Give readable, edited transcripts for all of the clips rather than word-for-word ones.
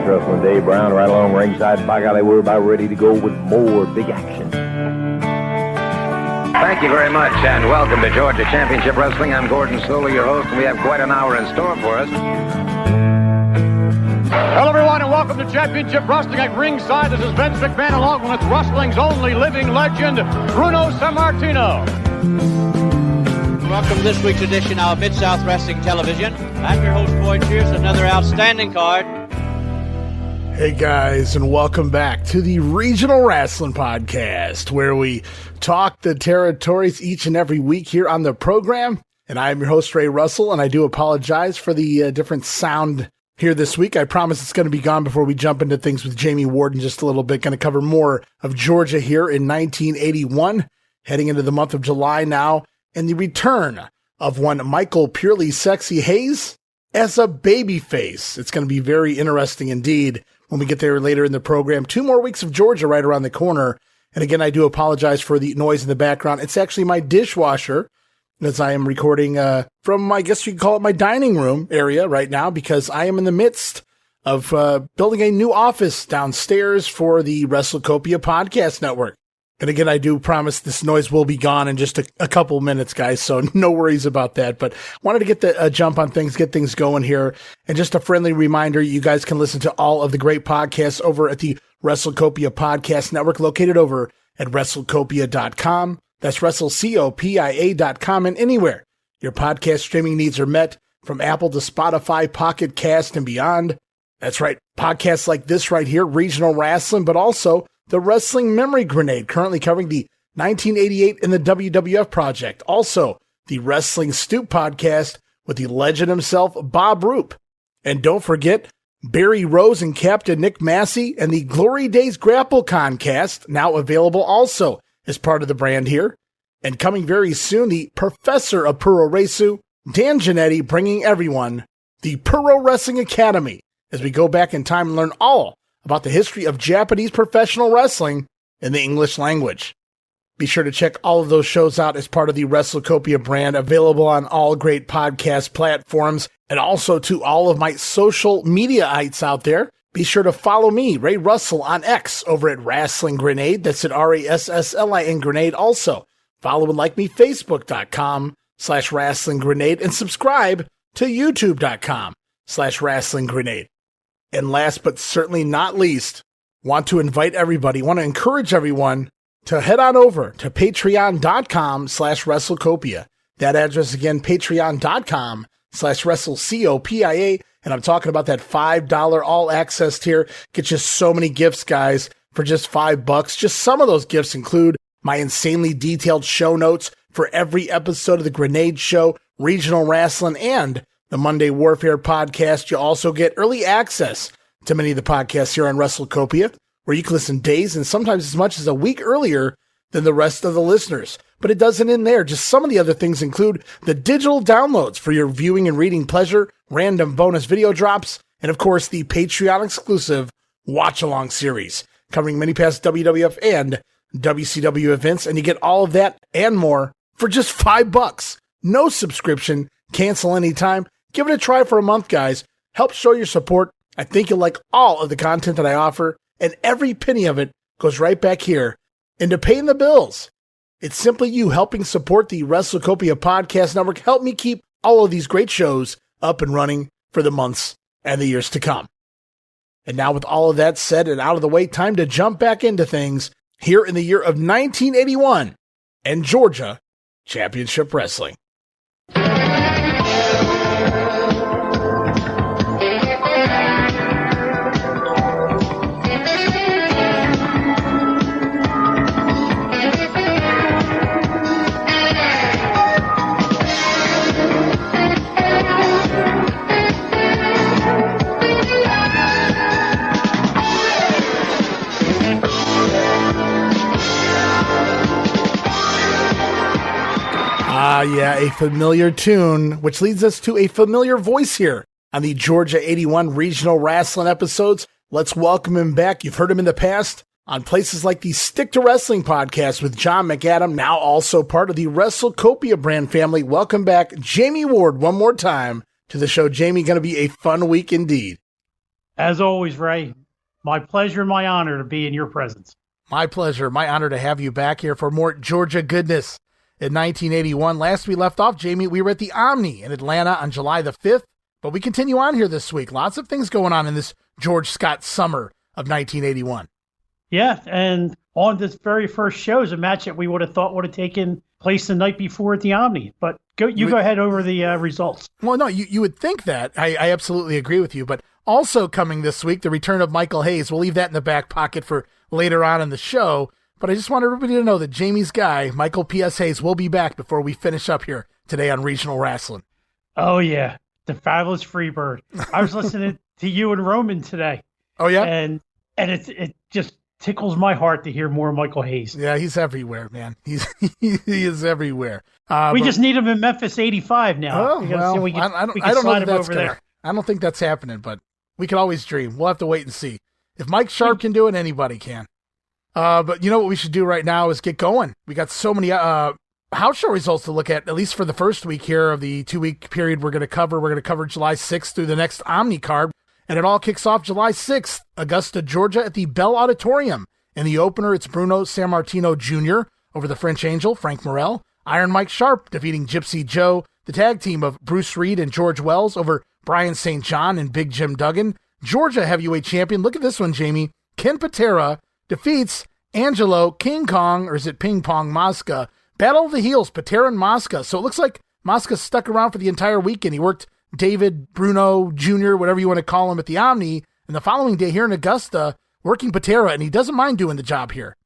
Sports Wrestling. Dave Brown right along ringside. By golly, we're about ready to go with more big action. Thank you very much, and welcome to Georgia Championship Wrestling. I'm Gordon Slowly, your host, and we have quite an hour in store for us. Hello, everyone, and welcome to Championship Wrestling at ringside. This is Vince McMahon, along with wrestling's only living legend, Bruno Sammartino. Welcome to this week's edition of Mid-South Wrestling Television. I'm your host, Boyd Pierce, another outstanding card. Hey guys, and welcome back to the Regional Wrestling Podcast, where we talk the territories each and every week here on the program. And I am your host, Ray Russell, and I do apologize for the different sound here this week. I promise it's going to be gone before we jump into things with Jammie Ward in just a little bit. Going to cover more of Georgia here in 1981, heading into the month of July now, and the return of one Michael Purely Sexy Hayes as a babyface. It's going to be very interesting indeed when we get there later in the program. 2 more weeks of Georgia right around the corner. And again, I do apologize for the noise in the background. It's actually my dishwasher, as I am recording from, I guess you could call it my dining room area right now, because I am in the midst of building a new office downstairs for the WRESTLECOPIA Podcast Network. And again, I do promise this noise will be gone in just a couple minutes, guys, so no worries about that. But wanted to get the jump on things, get things going here. And just a friendly reminder, you guys can listen to all of the great podcasts over at the WRESTLECOPIA Podcast Network, located over at WrestleCopia.com. That's WrestleCopia.com, and anywhere your podcast streaming needs are met, from Apple to Spotify, Pocket Cast, and beyond. That's right, podcasts like this right here, Regional Wrestling, but also the Wrestling Memory Grenade, currently covering the 1988 in the WWF project. Also, the Wrestling Stoop podcast with the legend himself, Bob Roop. And don't forget, Barry Rose and Captain Nick Massey and the Glory Days Grapple Concast, now available also as part of the brand here. And coming very soon, the Professor of Puro Resu, Dan Giannetti, bringing everyone the Puro Wrestling Academy, as we go back in time and learn all about the history of Japanese professional wrestling in the English language. Be sure to check all of those shows out as part of the WRESTLECOPIA brand, available on all great podcast platforms, and also to all of my social mediaites out there. Be sure to follow me, Ray Russell, on X over at Rasslin Grenade. That's at RASSLIN Grenade. Also, follow and like me, Facebook.com/Rasslin Grenade, and subscribe to YouTube.com/Rasslin Grenade. And last but certainly not least, want to encourage everyone to head on over to patreon.com/WrestleCopia. That address again, patreon.com/WrestleCopia. And I'm talking about that $5 all access tier. Get you so many gifts, guys, for just $5. Just some of those gifts include my insanely detailed show notes for every episode of the Grenade Show, Regional Wrestling, and the Monday Warfare podcast. You'll also get early access to many of the podcasts here on WRESTLECOPIA, where you can listen days and sometimes as much as a week earlier than the rest of the listeners. But it doesn't end there. Just some of the other things include the digital downloads for your viewing and reading pleasure, random bonus video drops, and of course the Patreon exclusive watch-along series covering many past WWF and WCW events. And you get all of that and more for just $5. No subscription, cancel anytime. Give it a try for a month, guys. Help show your support. I think you'll like all of the content that I offer, and every penny of it goes right back here into paying the bills. It's simply you helping support the WRESTLECOPIA Podcast Network. Help me keep all of these great shows up and running for the months and the years to come. And now with all of that said and out of the way, time to jump back into things here in the year of 1981 and Georgia Championship Wrestling. Yeah, a familiar tune, which leads us to a familiar voice here on the Georgia 81 Regional Wrestling episodes. Let's welcome him back. You've heard him in the past on places like the Stick to Wrestling podcast with John McAdam, now also part of the WRESTLECOPIA brand family. Welcome back, Jammie Ward, one more time to the show. Jammie, going to be a fun week indeed. As always, Ray, my pleasure and my honor to be in your presence. My pleasure. My honor to have you back here for more Georgia goodness. In 1981, last we left off, Jamie, we were at the Omni in Atlanta on July the 5th, but we continue on here this week. Lots of things going on in this George Scott summer of 1981. Yeah, and on this very first show is a match that we would have thought would have taken place the night before at the Omni. But go ahead over the results. Well, no, you would think that. I absolutely agree with you. But also coming this week, the return of Michael Hayes. We'll leave that in the back pocket for later on in the show. But I just want everybody to know that Jamie's guy, Michael P.S. Hayes, will be back before we finish up here today on Regional Wrestling. Oh, yeah. The fabulous Freebird. I was listening to you and Roman today. Oh, yeah? And it just tickles my heart to hear more Michael Hayes. Yeah, he's everywhere, man. He is everywhere. We just need him in Memphis 85 now. Oh, well, I don't know if that's there. I don't think that's happening, but we can always dream. We'll have to wait and see. If Mike Sharp can do it, anybody can. But you know what we should do right now is get going. We got so many house show results to look at least for the first week here of the 2-week period we're going to cover. We're going to cover July 6th through the next Omni card. And it all kicks off July 6th, Augusta, Georgia at the Bell Auditorium. In the opener, it's Bruno Sammartino Jr. over the French Angel, Frank Morel. Iron Mike Sharp defeating Gypsy Joe. The tag team of Bruce Reed and George Wells over Brian St. John and Big Jim Duggan. Georgia heavyweight champion, look at this one, Jamie. Ken Patera defeats Angelo King Kong, or is it Ping Pong Mosca? Battle of the Heels, Patera and Mosca. So it looks like Mosca stuck around for the entire weekend. He worked David, Bruno Jr., whatever you want to call him, at the Omni. And the following day here in Augusta, working Patera, and he doesn't mind doing the job here.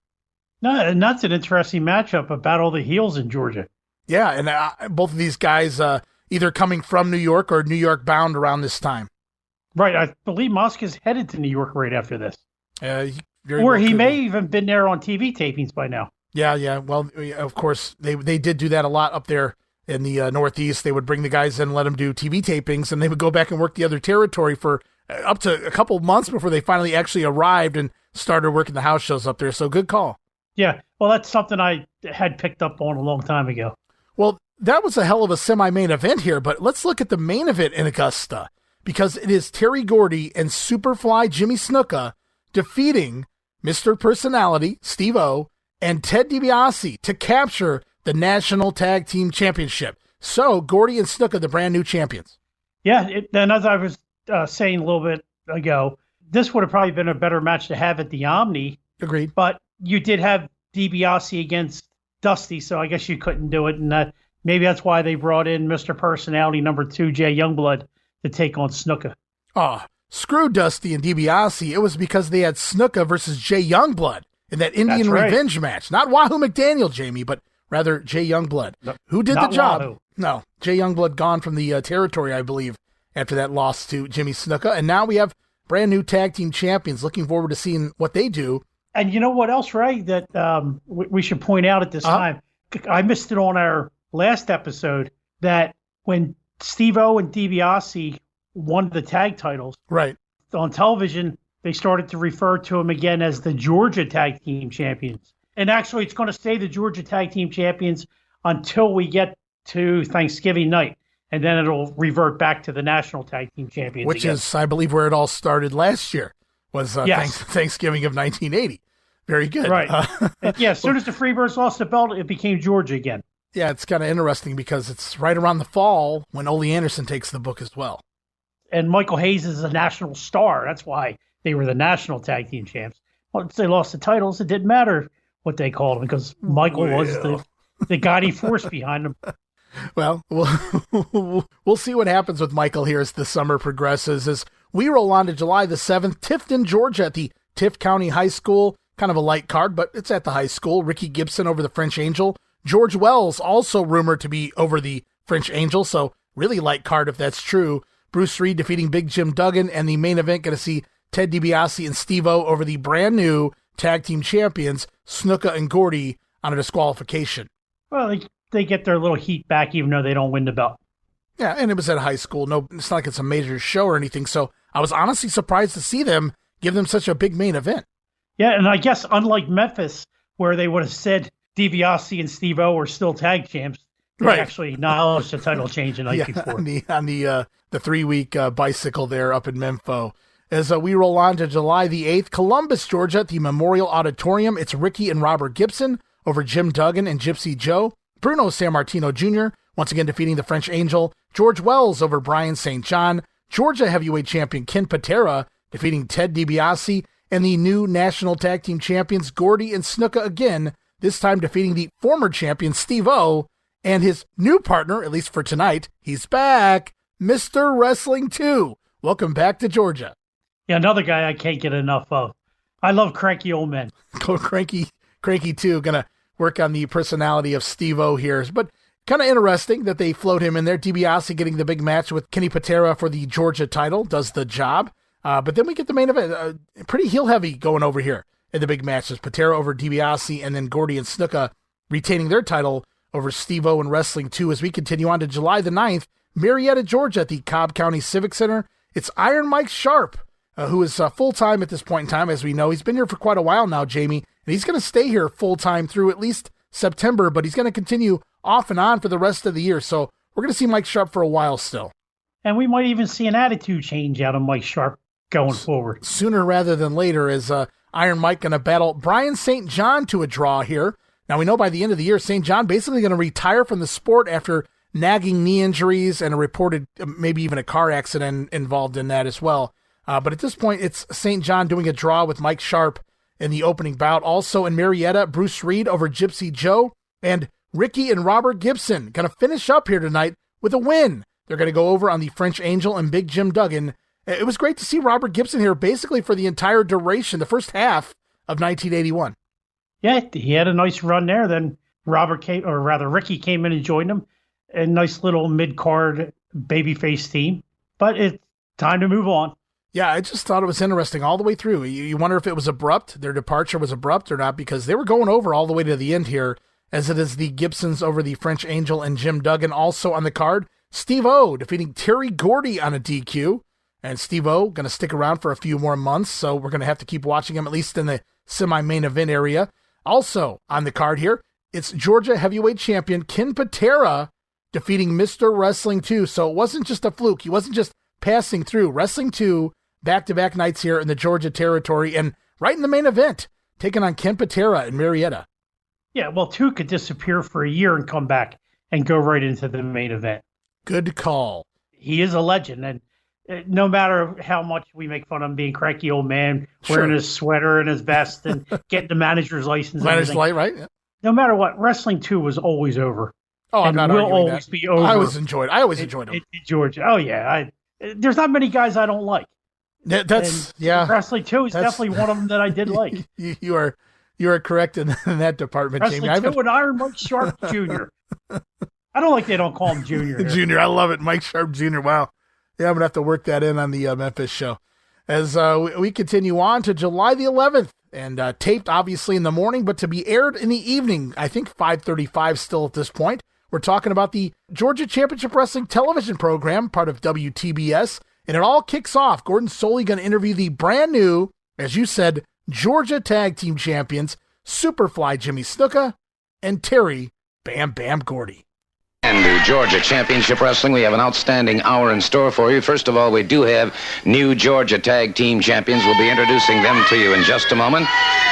No, and that's an interesting matchup, a Battle of the Heels in Georgia. Yeah, and both of these guys either coming from New York or New York bound around this time. Right, I believe Mosca's headed to New York right after this. Or he may even been there on TV tapings by now. Yeah. Well, of course, they did do that a lot up there in the Northeast. They would bring the guys in and let them do TV tapings, and they would go back and work the other territory for up to a couple months before they finally actually arrived and started working the house shows up there. So good call. Yeah, well, that's something I had picked up on a long time ago. Well, that was a hell of a semi-main event here, but let's look at the main event in Augusta, because it is Terry Gordy and Superfly Jimmy Snuka defeating Mr. Personality, Steve-O, and Ted DiBiase to capture the National Tag Team Championship. So, Gordy and Snuka, the brand new champions. Yeah, and as I was saying a little bit ago, this would have probably been a better match to have at the Omni. Agreed. But you did have DiBiase against Dusty, so I guess you couldn't do it. And maybe that's why they brought in Mr. Personality number 2, Jay Youngblood, to take on Snuka. Oh, screw Dusty and DiBiase. It was because they had Snuka versus Jay Youngblood in that Indian revenge match. Not Wahoo McDaniel, Jamie, but rather Jay Youngblood. No, who did the job? Wahoo. No, Jay Youngblood gone from the territory, I believe, after that loss to Jimmy Snuka. And now we have brand new tag team champions. Looking forward to seeing what they do. And you know what else, Ray, that we should point out at this time? I missed it on our last episode, that when Steve-O and DiBiase won the tag titles, right, on television, they started to refer to them again as the Georgia Tag Team Champions. And actually, it's going to stay the Georgia Tag Team Champions until we get to Thanksgiving night. And then it'll revert back to the National Tag Team Champions Which again. is, I believe, where it all started last year, was yes. Thanksgiving of 1980. Very good. Right. Yeah, as soon as the Freebirds lost the belt, it became Georgia again. Yeah, it's kind of interesting because it's right around the fall when Ole Anderson takes the book as well. And Michael Hayes is a national star. That's why they were the national tag team champs. Once they lost the titles, it didn't matter what they called them because Michael was the guiding force behind them. Well, we'll see what happens with Michael here as the summer progresses. As we roll on to July the 7th, Tifton, Georgia at the Tift County High School. Kind of a light card, but it's at the high school. Ricky Gibson over the French Angel. George Wells also rumored to be over the French Angel, so really light card if that's true. Bruce Reed defeating Big Jim Duggan, and the main event going to see Ted DiBiase and Steve-O over the brand new tag team champions, Snuka and Gordy, on a disqualification. Well, they get their little heat back even though they don't win the belt. Yeah, and it was at high school. No, it's not like it's a major show or anything, so I was honestly surprised to see them give them such a big main event. Yeah, and I guess unlike Memphis, where they would have said DiBiase and Steve-O were still tag champs, they actually acknowledged the title change the night before. On the 3-week bicycle there up in Mempho. As we roll on to July the 8th, Columbus, Georgia, at the Memorial Auditorium, it's Ricky and Robert Gibson over Jim Duggan and Gypsy Joe. Bruno Sammartino Jr., once again defeating the French Angel. George Wells over Brian St. John. Georgia heavyweight champion Ken Patera defeating Ted DiBiase. And the new national tag team champions Gordy and Snuka again, this time defeating the former champion Steve-O and his new partner, at least for tonight. He's back, Mr. Wrestling 2. Welcome back to Georgia. Yeah, another guy I can't get enough of. I love cranky old men. Cranky 2, gonna work on the personality of Steve-O here. But kind of interesting that they float him in there. DiBiase getting the big match with Kenny Patera for the Georgia title, does the job. But then we get the main event, pretty heel-heavy going over here in the big matches. Patera over DiBiase, and then Gordy and Snuka retaining their title over Steve-O and Wrestling 2 as we continue on to July the 9th, Marietta, Georgia at the Cobb County Civic Center. It's Iron Mike Sharp, who is full-time at this point in time, as we know. He's been here for quite a while now, Jamie, and he's going to stay here full-time through at least September, but he's going to continue off and on for the rest of the year. So we're going to see Mike Sharp for a while still. And we might even see an attitude change out of Mike Sharp going forward. Sooner rather than later is Iron Mike going to battle Brian St. John to a draw here. Now we know by the end of the year, St. John basically going to retire from the sport after nagging knee injuries and a reported maybe even a car accident involved in that as well. But at this point, it's St. John doing a draw with Mike Sharp in the opening bout. Also in Marietta, Bruce Reed over Gypsy Joe, and Ricky and Robert Gibson going to finish up here tonight with a win. They're going to go over on the French Angel and Big Jim Duggan. It was great to see Robert Gibson here basically for the entire duration, the first half of 1981. Yeah, he had a nice run there. Then Ricky came in and joined him. A nice little mid-card babyface team. But it's time to move on. Yeah, I just thought it was interesting all the way through. You wonder if it was abrupt, their departure was abrupt or not, because they were going over all the way to the end here, as it is the Gibsons over the French Angel and Jim Duggan. Also on the card, Steve-O defeating Terry Gordy on a DQ. And Steve-O going to stick around for a few more months, so we're going to have to keep watching him, at least in the semi-main event area. Also on the card here, it's Georgia heavyweight champion Ken Patera defeating Mr. Wrestling 2. So it wasn't just a fluke. He wasn't just passing through. Wrestling 2, back-to-back nights here in the Georgia territory, and right in the main event, taking on Ken Patera in Marietta. Yeah, well, 2 could disappear for a year and come back and go right into the main event. Good call. He is a legend, and no matter how much we make fun of him being cranky old man, wearing his sweater and his vest and getting the manager's license. Manager's light, right? Yeah. No matter what, Wrestling 2 was always over. Oh, I'm not arguing always that. Be over. I always enjoyed him. In Georgia. Oh, yeah. There's not many guys I don't like. Wrestling 2 is definitely one of them that I did like. You are correct in that department, Wrestling Jamie. 2 and Iron Mike Sharp Jr. I don't like they don't call him Junior. Junior, I love it. Mike Sharp Jr. Wow. Yeah, I'm going to have to work that in on the Memphis show. As we continue on to July the 11th, and taped obviously in the morning, but to be aired in the evening, I think 5:35 still at this point. We're talking about the Georgia Championship Wrestling television program, part of WTBS, and it all kicks off. Gordon Soley going to interview the brand new, as you said, Georgia Tag Team Champions, Superfly Jimmy Snuka and Terry Bam Bam Gordy. And to Georgia Championship Wrestling, we have an outstanding hour in store for you. First of all, we do have new Georgia Tag Team Champions. We'll be introducing them to you in just a moment.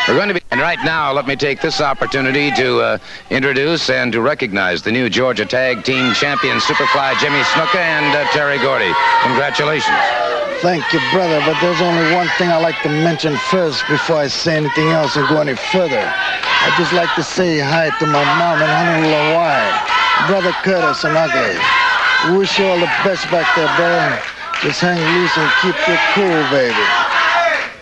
And right now, let me take this opportunity to introduce and to recognize the new Georgia Tag Team Champions, Superfly Jimmy Snuka and Terry Gordy. Congratulations. Thank you, brother, but there's only one thing I like to mention first before I say anything else and go any further. I'd just like to say hi to my mom in Honolulu, Hawaii. Brother Curtis and Ugly. Wish you all the best back there, brother. Just hang loose and keep it cool, baby.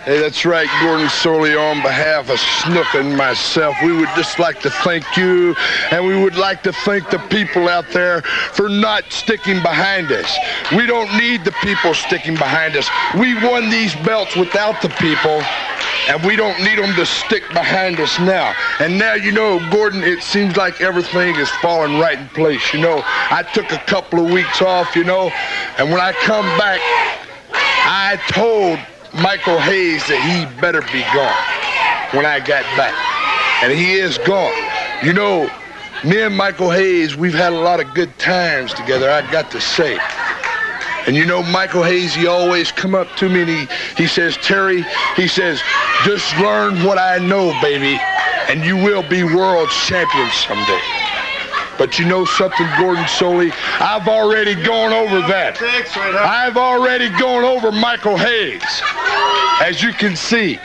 Hey, that's right, Gordon Soley. On behalf of Snuka and myself, we would just like to thank you, and we would like to thank the people out there for not sticking behind us. We don't need the people sticking behind us. We won these belts without the people, and we don't need them to stick behind us now. And now, you know, Gordon, it seems like everything is falling right in place. You know, I took a couple of weeks off, you know, and when I come back, I told Michael Hayes that he better be gone when I got back. And he is gone. You know, me and Michael Hayes, we've had a lot of good times together, I got to say. And you know, Michael Hayes, he always come up to me and he says, Terry, he says, just learn what I know, baby, and you will be world champion someday. But you know something, Gordon Soley? I've already gone over that. I've already gone over Michael Hayes. As you can see,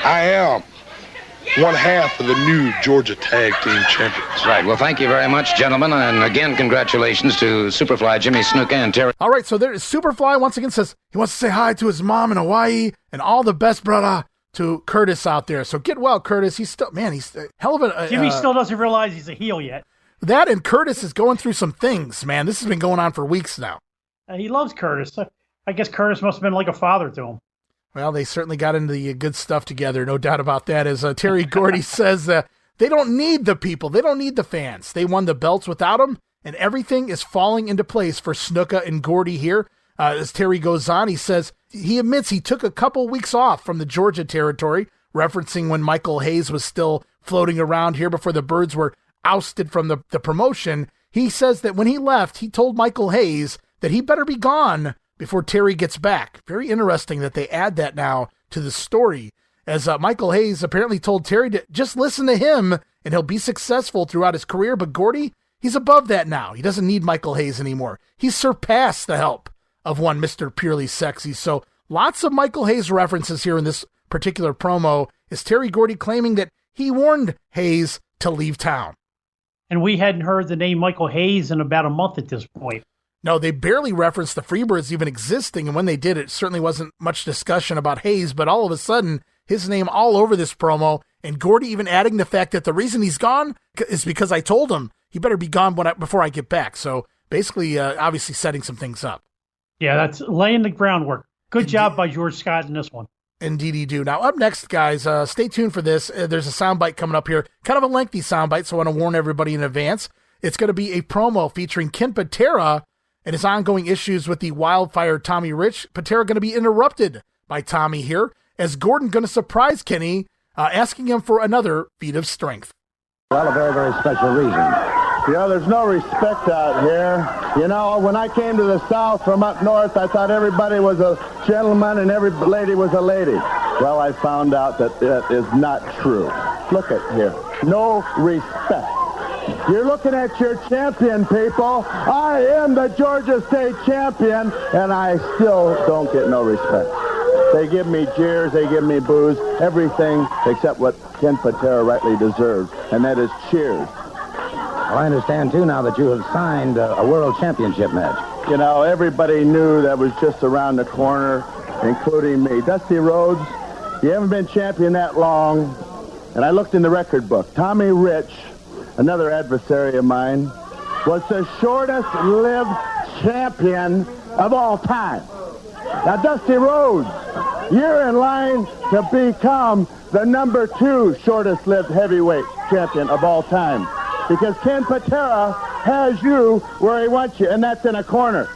I am one half of the new Georgia Tag Team Champions. Right. Well, thank you very much, gentlemen. And again, congratulations to Superfly, Jimmy Snuka, and Terry. All right, so there's Superfly once again says he wants to say hi to his mom in Hawaii and all the best, brother, to Curtis out there. So get well, Curtis. He's still, man, he's a hell of a... Jimmy still doesn't realize he's a heel yet. That and Curtis is going through some things, man. This has been going on for weeks now. He loves Curtis. I guess Curtis must have been like a father to him. Well, they certainly got into the good stuff together, no doubt about that. As Terry Gordy says, they don't need the people. They don't need the fans. They won the belts without them, and everything is falling into place for Snuka and Gordy here. As Terry goes on, he says he admits he took a couple weeks off from the Georgia territory, referencing when Michael Hayes was still floating around here before the Birds were ousted from the promotion. He says that when he left, he told Michael Hayes that he better be gone before Terry gets back. Very interesting that they add that now to the story, as Michael Hayes apparently told Terry to just listen to him and he'll be successful throughout his career. But Gordy, he's above that now. He doesn't need Michael Hayes anymore. He's surpassed the help of one Mr. Purely Sexy. So lots of Michael Hayes references here in this particular promo, is Terry Gordy claiming that he warned Hayes to leave town. And we hadn't heard the name Michael Hayes in about a month at this point. No, they barely referenced the Freebirds even existing, and when they did, it certainly wasn't much discussion about Hayes, but all of a sudden, his name all over this promo, and Gordy even adding the fact that the reason he's gone is because I told him he better be gone before I get back. So basically, obviously setting some things up. Yeah, that's laying the groundwork. Good job by George Scott in this one. Indeed he do. Now, up next, guys, stay tuned for this. There's a soundbite coming up here, kind of a lengthy soundbite, so I want to warn everybody in advance. It's going to be a promo featuring Ken Patera and his ongoing issues with the Wildfire Tommy Rich. Patera going to be interrupted by Tommy here, as Gordon going to surprise Kenny, asking him for another feat of strength. Well, a very, very special reason. You know, there's no respect out here. You know, when I came to the South from up north, I thought everybody was a gentleman and every lady was a lady. Well, I found out that is not true. Look at here. No respect. You're looking at your champion, people. I am the Georgia State champion, and I still don't get no respect. They give me jeers, they give me boos, everything except what Ken Patera rightly deserves, and that is cheers. Well, I understand, too, now that you have signed a world championship match. You know, everybody knew that was just around the corner, including me. Dusty Rhodes, you haven't been champion that long, and I looked in the record book. Tommy Rich, another adversary of mine, was the shortest-lived champion of all time. Now, Dusty Rhodes, you're in line to become the number 2 shortest-lived heavyweight champion of all time, because Ken Patera has you where he wants you, and that's in a corner.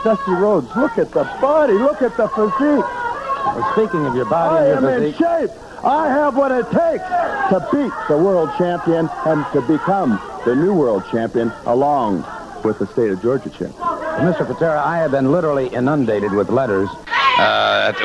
Dusty Rhodes, look at the body, look at the physique. Well, speaking of your body and your physique, I am in shape. I have what it takes to beat the world champion and to become the new world champion along with the state of Georgia champion. Mr. Patera, I have been literally inundated with letters.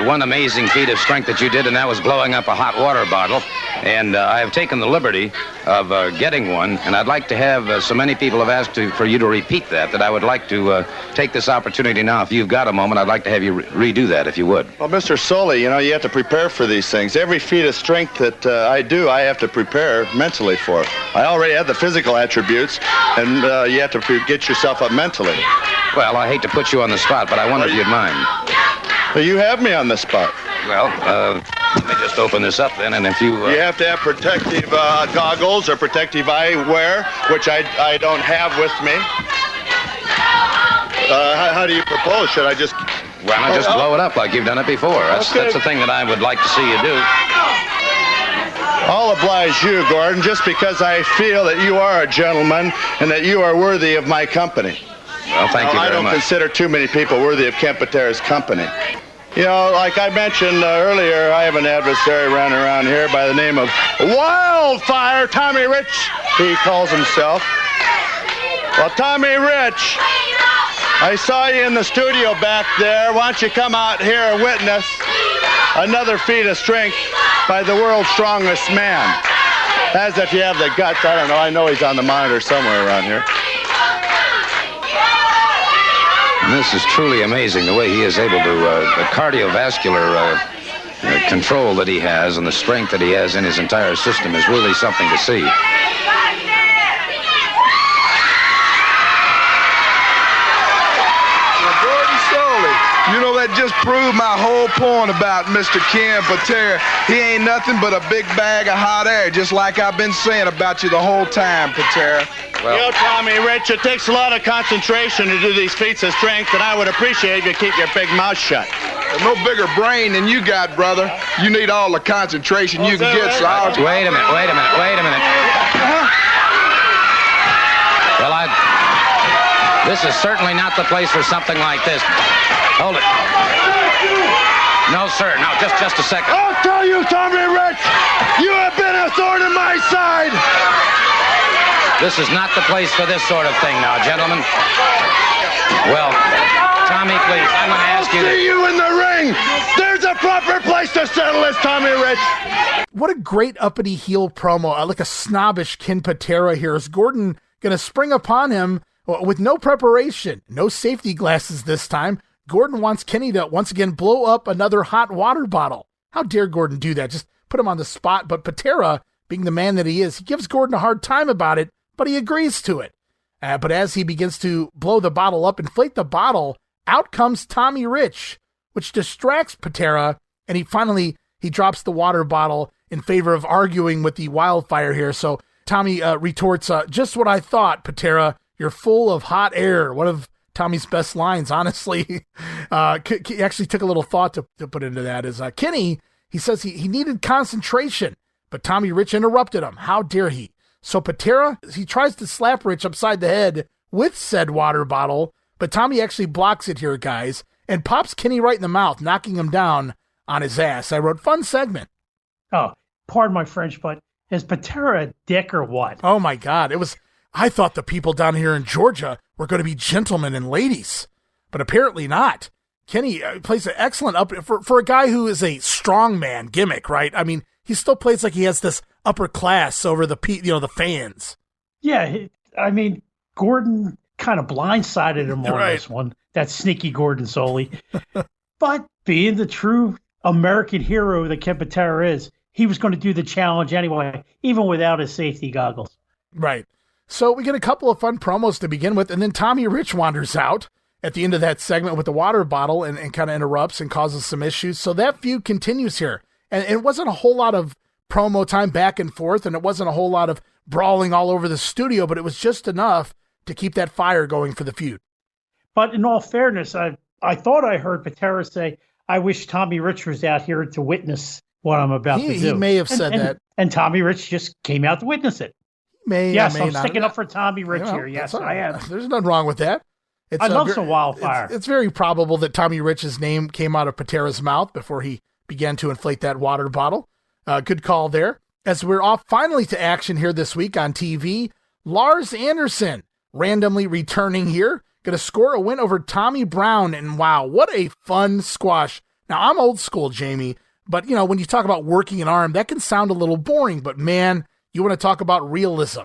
One amazing feat of strength that you did, and that was blowing up a hot water bottle. And I have taken the liberty of getting one, and I'd like to have, so many people have asked for you to repeat that I would like to take this opportunity now. If you've got a moment, I'd like to have you redo that, if you would. Well, Mr. Soley, you know, you have to prepare for these things. Every feat of strength that I do, I have to prepare mentally for. I already have the physical attributes, and you have to get yourself up mentally. Well, I hate to put you on the spot, but I wonder if you'd mind. Well, you have me on the spot. Well, let me just open this up then, and if you... You have to have protective goggles or protective eyewear, which I don't have with me. How do you propose? Should I just... Why not just blow it up like you've done it before? That's the thing that I would like to see you do. I'll oblige you, Gordon, just because I feel that you are a gentleman and that you are worthy of my company. Well, thank you very much. I don't consider too many people worthy of Ken Patera's company. You know, like I mentioned earlier, I have an adversary running around here by the name of Wildfire Tommy Rich, he calls himself. Well, Tommy Rich, I saw you in the studio back there. Why don't you come out here and witness another feat of strength by the world's strongest man? As if you have the guts. I don't know. I know he's on the monitor somewhere around here. And this is truly amazing, the way he is able to, the cardiovascular control that he has and the strength that he has in his entire system is really something to see. You know, that just proved my whole point about Mr. Ken Patera. He ain't nothing but a big bag of hot air, just like I've been saying about you the whole time, Patera. Well, you know, Tommy Rich, it takes a lot of concentration to do these feats of strength, and I would appreciate if you keep your big mouth shut. There's no bigger brain than you got, brother. You need all the concentration you can get, so I'll... Wait a minute. Well, this is certainly not the place for something like this. Hold it. No, sir. No, just a second. I'll tell you, Tommy Rich, you have been a thorn in my side. This is not the place for this sort of thing now, gentlemen. Well, Tommy, please, I'm going to ask you... I'll see you in the ring. There's a proper place to settle this, Tommy Rich. What a great uppity heel promo. Like a snobbish Ken Patera here. Is Gordon going to spring upon him with no preparation, no safety glasses this time? Gordon wants Kenny to once again blow up another hot water bottle. How dare Gordon do that? Just put him on the spot. But Patera, being the man that he is, he gives Gordon a hard time about it, but he agrees to it. But as he begins to blow the bottle up, inflate the bottle, out comes Tommy Rich, which distracts Patera, and he drops the water bottle in favor of arguing with the wildfire here. So Tommy retorts, just what I thought, Patera. You're full of hot air. One of Tommy's best lines, honestly. He actually took a little thought to put into that. Is Kenny, he says he needed concentration, but Tommy Rich interrupted him. How dare he? So Patera, he tries to slap Rich upside the head with said water bottle, but Tommy actually blocks it here, guys, and pops Kenny right in the mouth, knocking him down on his ass. I wrote, fun segment. Oh, pardon my French, but is Patera a dick or what? Oh my God. I thought the people down here in Georgia were going to be gentlemen and ladies, but apparently not. Kenny plays an excellent for a guy who is a strongman gimmick, right? I mean, he still plays like he has this upper class over the fans. Yeah, I mean, Gordon kind of blindsided him on this one. That sneaky Gordon Soley. But being the true American hero that Ken Patera is, he was going to do the challenge anyway, even without his safety goggles. Right. So we get a couple of fun promos to begin with, and then Tommy Rich wanders out at the end of that segment with the water bottle and kind of interrupts and causes some issues. So that feud continues here. And it wasn't a whole lot of promo time back and forth, and it wasn't a whole lot of brawling all over the studio, but it was just enough to keep that fire going for the feud. But in all fairness, I thought I heard Patera say, I wish Tommy Rich was out here to witness what I'm about to do. He may have said that. And Tommy Rich just came out to witness it. I'm sticking up for Tommy Rich here. Yes, I am. There's nothing wrong with that. I love some wildfire. It's very probable that Tommy Rich's name came out of Patera's mouth before he began to inflate that water bottle. Good call there. As we're off finally to action here this week on TV, Lars Anderson randomly returning here, going to score a win over Tommy Brown. And wow, what a fun squash. Now, I'm old school, Jamie, but when you talk about working an arm, that can sound a little boring, but man, you want to talk about realism.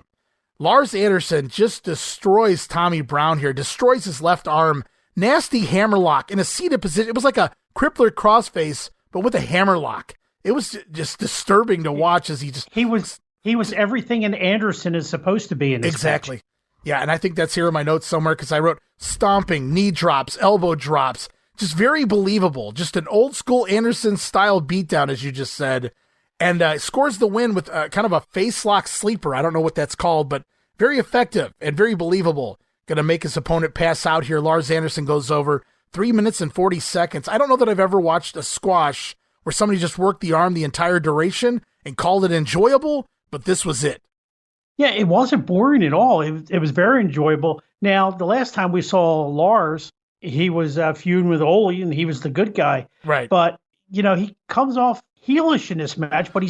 Lars Anderson just destroys Tommy Brown here, destroys his left arm, nasty hammerlock in a seated position. It was like a crippler crossface, but with a hammerlock. It was just disturbing to watch as he was everything an Anderson is supposed to be in this exactly. match. Yeah, and I think that's here in my notes somewhere because I wrote stomping, knee drops, elbow drops, just very believable. Just an old school Anderson style beatdown, as you just said. And scores the win with kind of a face lock sleeper. I don't know what that's called, but very effective and very believable. Going to make his opponent pass out here. Lars Anderson goes over 3 minutes and 40 seconds. I don't know that I've ever watched a squash where somebody just worked the arm the entire duration and called it enjoyable, but this was it. Yeah, it wasn't boring at all. It was very enjoyable. Now, the last time we saw Lars, he was feuding with OLE, and he was the good guy. Right. But, he comes off heelish in this match, but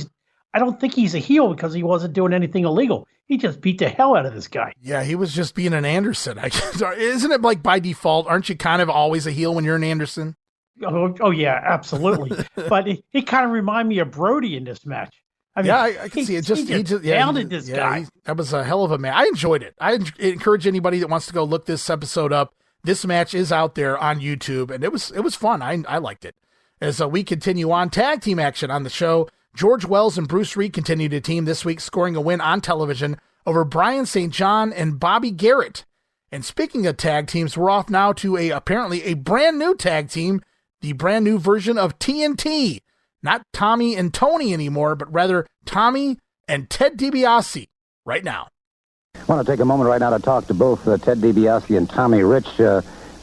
I don't think he's a heel because he wasn't doing anything illegal. he just beat the hell out of this guy. Yeah, he was just being an Anderson. Isn't it like by default? Aren't you kind of always a heel when you're an Anderson? Oh yeah, absolutely. But he kind of reminded me of Brody in this match. I mean, I can see it. He just pounded this guy. That was a hell of a match. I enjoyed it. I encourage anybody that wants to go look this episode up. This match is out there on YouTube, and it was fun. I liked it. As we continue on, tag team action on the show. George Wells and Bruce Reed continue to team this week, scoring a win on television over Brian St. John and Bobby Garrett. And speaking of tag teams, we're off now to apparently a brand new tag team, the brand new version of TNT. Not Tommy and Tony anymore, but rather Tommy and Ted Dibiase right now. I want to take a moment right now to talk to both Ted Dibiase and Tommy Rich.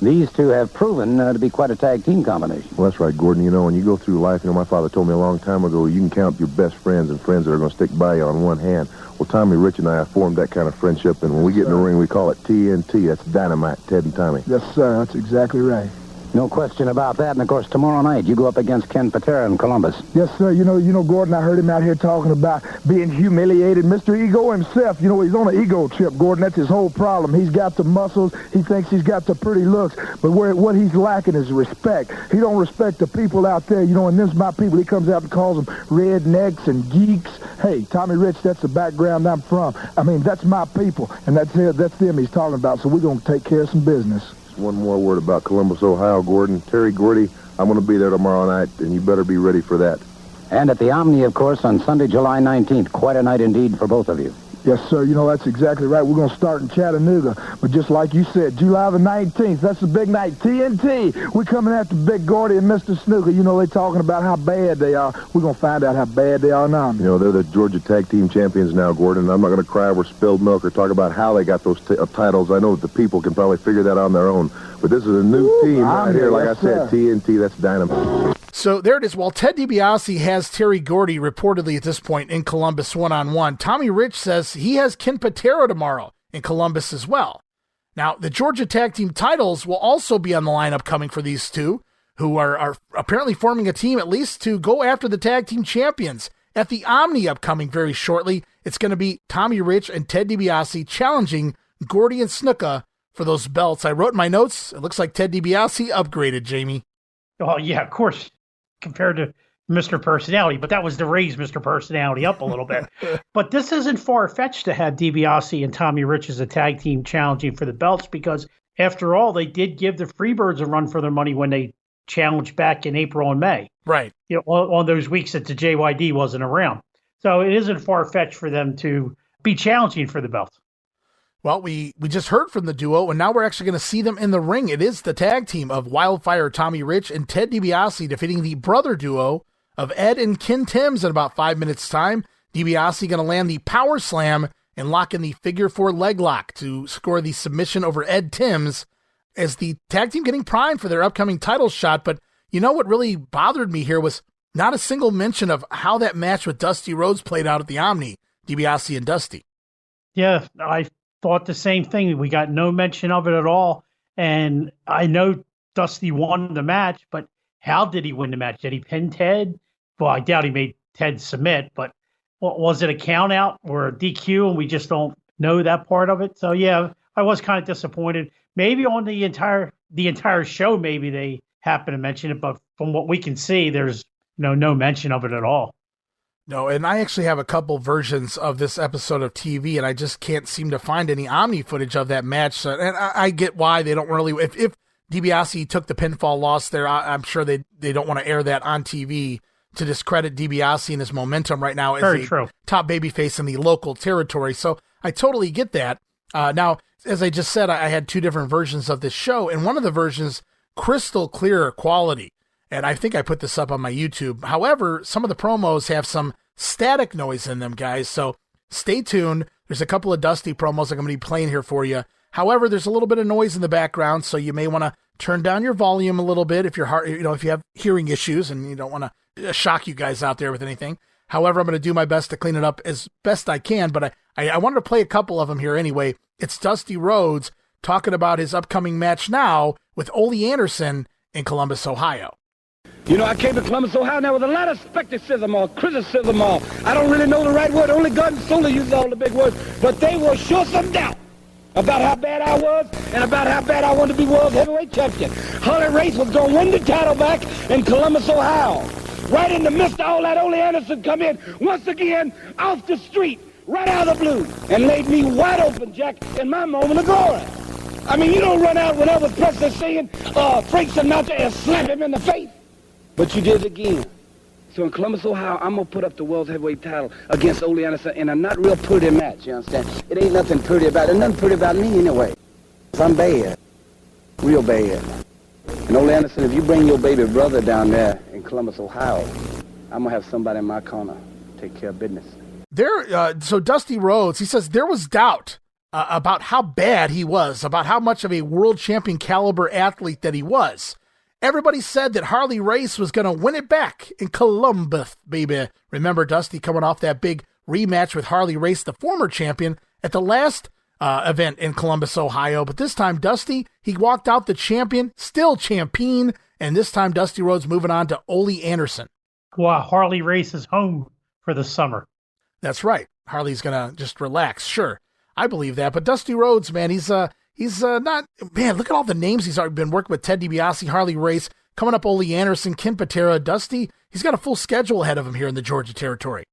These two have proven to be quite a tag team combination. Well, that's right, Gordon. You know, when you go through life, my father told me a long time ago, you can count your best friends and friends that are going to stick by you on one hand. Well, Tommy Rich and I have formed that kind of friendship, and when we get in the ring, we call it TNT. That's Dynamite, Ted and Tommy. Yes, sir. That's exactly right. No question about that. And, of course, tomorrow night you go up against Ken Patera in Columbus. Yes, sir. You know, Gordon, I heard him out here talking about being humiliated. Mr. Ego himself, he's on an ego trip, Gordon. That's his whole problem. He's got the muscles. He thinks he's got the pretty looks. But what he's lacking is respect. He don't respect the people out there. And this is my people. He comes out and calls them rednecks and geeks. Hey, Tommy Rich, that's the background I'm from. I mean, that's my people. And that's them he's talking about. So we're going to take care of some business. One more word about Columbus, Ohio, Gordon. Terry Gordy, I'm going to be there tomorrow night, and you better be ready for that. And at the OMNI, of course, on Sunday, July 19th. Quite a night indeed for both of you. Yes, sir. That's exactly right. We're going to start in Chattanooga. But just like you said, July the 19th, that's the big night. TNT, we're coming after Big Gordy and Mr. Snuka. They're talking about how bad they are. We're going to find out how bad they are now. They're the Georgia Tag Team Champions now, Gordon. I'm not going to cry over spilled milk or talk about how they got those titles. I know that the people can probably figure that out on their own. But this is a new team right here. Like I said, TNT, that's Dynamite. So there it is. While Ted Dibiase has Terry Gordy reportedly at this point in Columbus one-on-one, Tommy Rich says he has Ken Patera tomorrow in Columbus as well. Now, the Georgia Tag Team titles will also be on the lineup coming for these two, who are apparently forming a team at least to go after the Tag Team Champions. At the Omni upcoming very shortly, it's going to be Tommy Rich and Ted Dibiase challenging Gordy and Snuka for those belts. I wrote in my notes, it looks like Ted Dibiase upgraded, Jamie. Oh, yeah, of course, compared to Mr. Personality, but that was to raise Mr. Personality up a little bit. But this isn't far-fetched to have Dibiase and Tommy Rich as a tag team challenging for the belts, because after all, they did give the Freebirds a run for their money when they challenged back in April and May. Right. On those weeks that the JYD wasn't around. So it isn't far-fetched for them to be challenging for the belts. Well, we just heard from the duo, and now we're actually going to see them in the ring. It is the tag team of Wildfire Tommy Rich and Ted Dibiase defeating the brother duo of Ed and Ken Timms in about 5 minutes' time. Dibiase going to land the power slam and lock in the figure 4 leg lock to score the submission over Ed Timms as the tag team getting primed for their upcoming title shot. But what really bothered me here was not a single mention of how that match with Dusty Rhodes played out at the Omni, Dibiase and Dusty. Yeah, I thought the same thing. We got no mention of it at all. And I know Dusty won the match, but how did he win the match? Did he pin Ted? Well, I doubt he made Ted submit, but was it a count out or a DQ? And we just don't know that part of it. So yeah, I was kind of disappointed. Maybe on the entire show, maybe they happen to mention it, but from what we can see, there's no mention of it at all. No, and I actually have a couple versions of this episode of TV, and I just can't seem to find any Omni footage of that match. So, and I get why they don't really. If Dibiase took the pinfall loss there, I'm sure they don't want to air that on TV to discredit Dibiase and his momentum right now as a top babyface in the local territory. So I totally get that. Now, as I just said, I had two different versions of this show, and one of the versions, crystal clear quality. And I think I put this up on my YouTube. However, some of the promos have some static noise in them, guys. So stay tuned. There's a couple of Dusty promos I'm going to be playing here for you. However, there's a little bit of noise in the background, so you may want to turn down your volume a little bit if if you have hearing issues and you don't want to shock you guys out there with anything. However, I'm going to do my best to clean it up as best I can, but I wanted to play a couple of them here anyway. It's Dusty Rhodes talking about his upcoming match now with OLE Anderson in Columbus, Ohio. You know, I came to Columbus, Ohio, and there was a lot of skepticism or criticism or I don't really know the right word. Only God and Sola uses all the big words. But they were sure some doubt about how bad I was and about how bad I wanted to be world heavyweight champion. Harley Race was going to win the title back in Columbus, Ohio. Right in the midst of all that, Ole Anderson come in once again off the street, right out of the blue, and laid me wide open, Jack, in my moment of glory. I mean, you don't run out when Elvis Presley singing Frank Sinatra and slap him in the face. But you did it again. So in Columbus, Ohio, I'm going to put up the world heavyweight title against Ole Anderson in a not real pretty match, you understand? It ain't nothing pretty about it. Nothing pretty about me anyway. I'm bad. Real bad. And Ole Anderson, if you bring your baby brother down there in Columbus, Ohio, I'm going to have somebody in my corner take care of business. So Dusty Rhodes, he says there was doubt about how bad he was, about how much of a world champion caliber athlete that he was. Everybody said that Harley Race was going to win it back in Columbus, baby. Remember Dusty coming off that big rematch with Harley Race, the former champion, at the last event in Columbus, Ohio. But this time, Dusty, he walked out the champion, still champion, and this time Dusty Rhodes moving on to Ole Anderson. Wow, Harley Race is home for the summer. That's right. Harley's going to just relax. Sure, I believe that. But Dusty Rhodes, man, he's not, man, look at all the names he's already been working with. Ted DiBiase, Harley Race, coming up Ole Anderson, Ken Patera, Dusty. He's got a full schedule ahead of him here in the Georgia territory.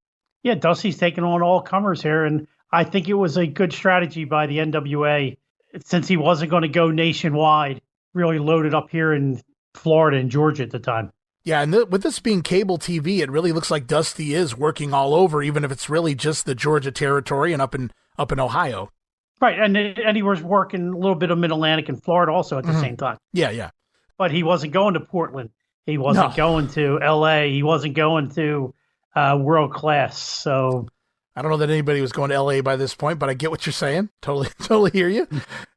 Yeah, Dusty's taking on all comers here, and I think it was a good strategy by the NWA since he wasn't going to go nationwide, really loaded up here in Florida and Georgia at the time. Yeah, and with this being cable TV, it really looks like Dusty is working all over, even if it's really just the Georgia territory and up in Ohio. Right, and he was working a little bit of Mid-Atlantic and Florida also at the same time. Yeah. But he wasn't going to Portland. He wasn't going to L.A. He wasn't going to World Class. So I don't know that anybody was going to L.A. by this point, but I get what you're saying. Totally hear you.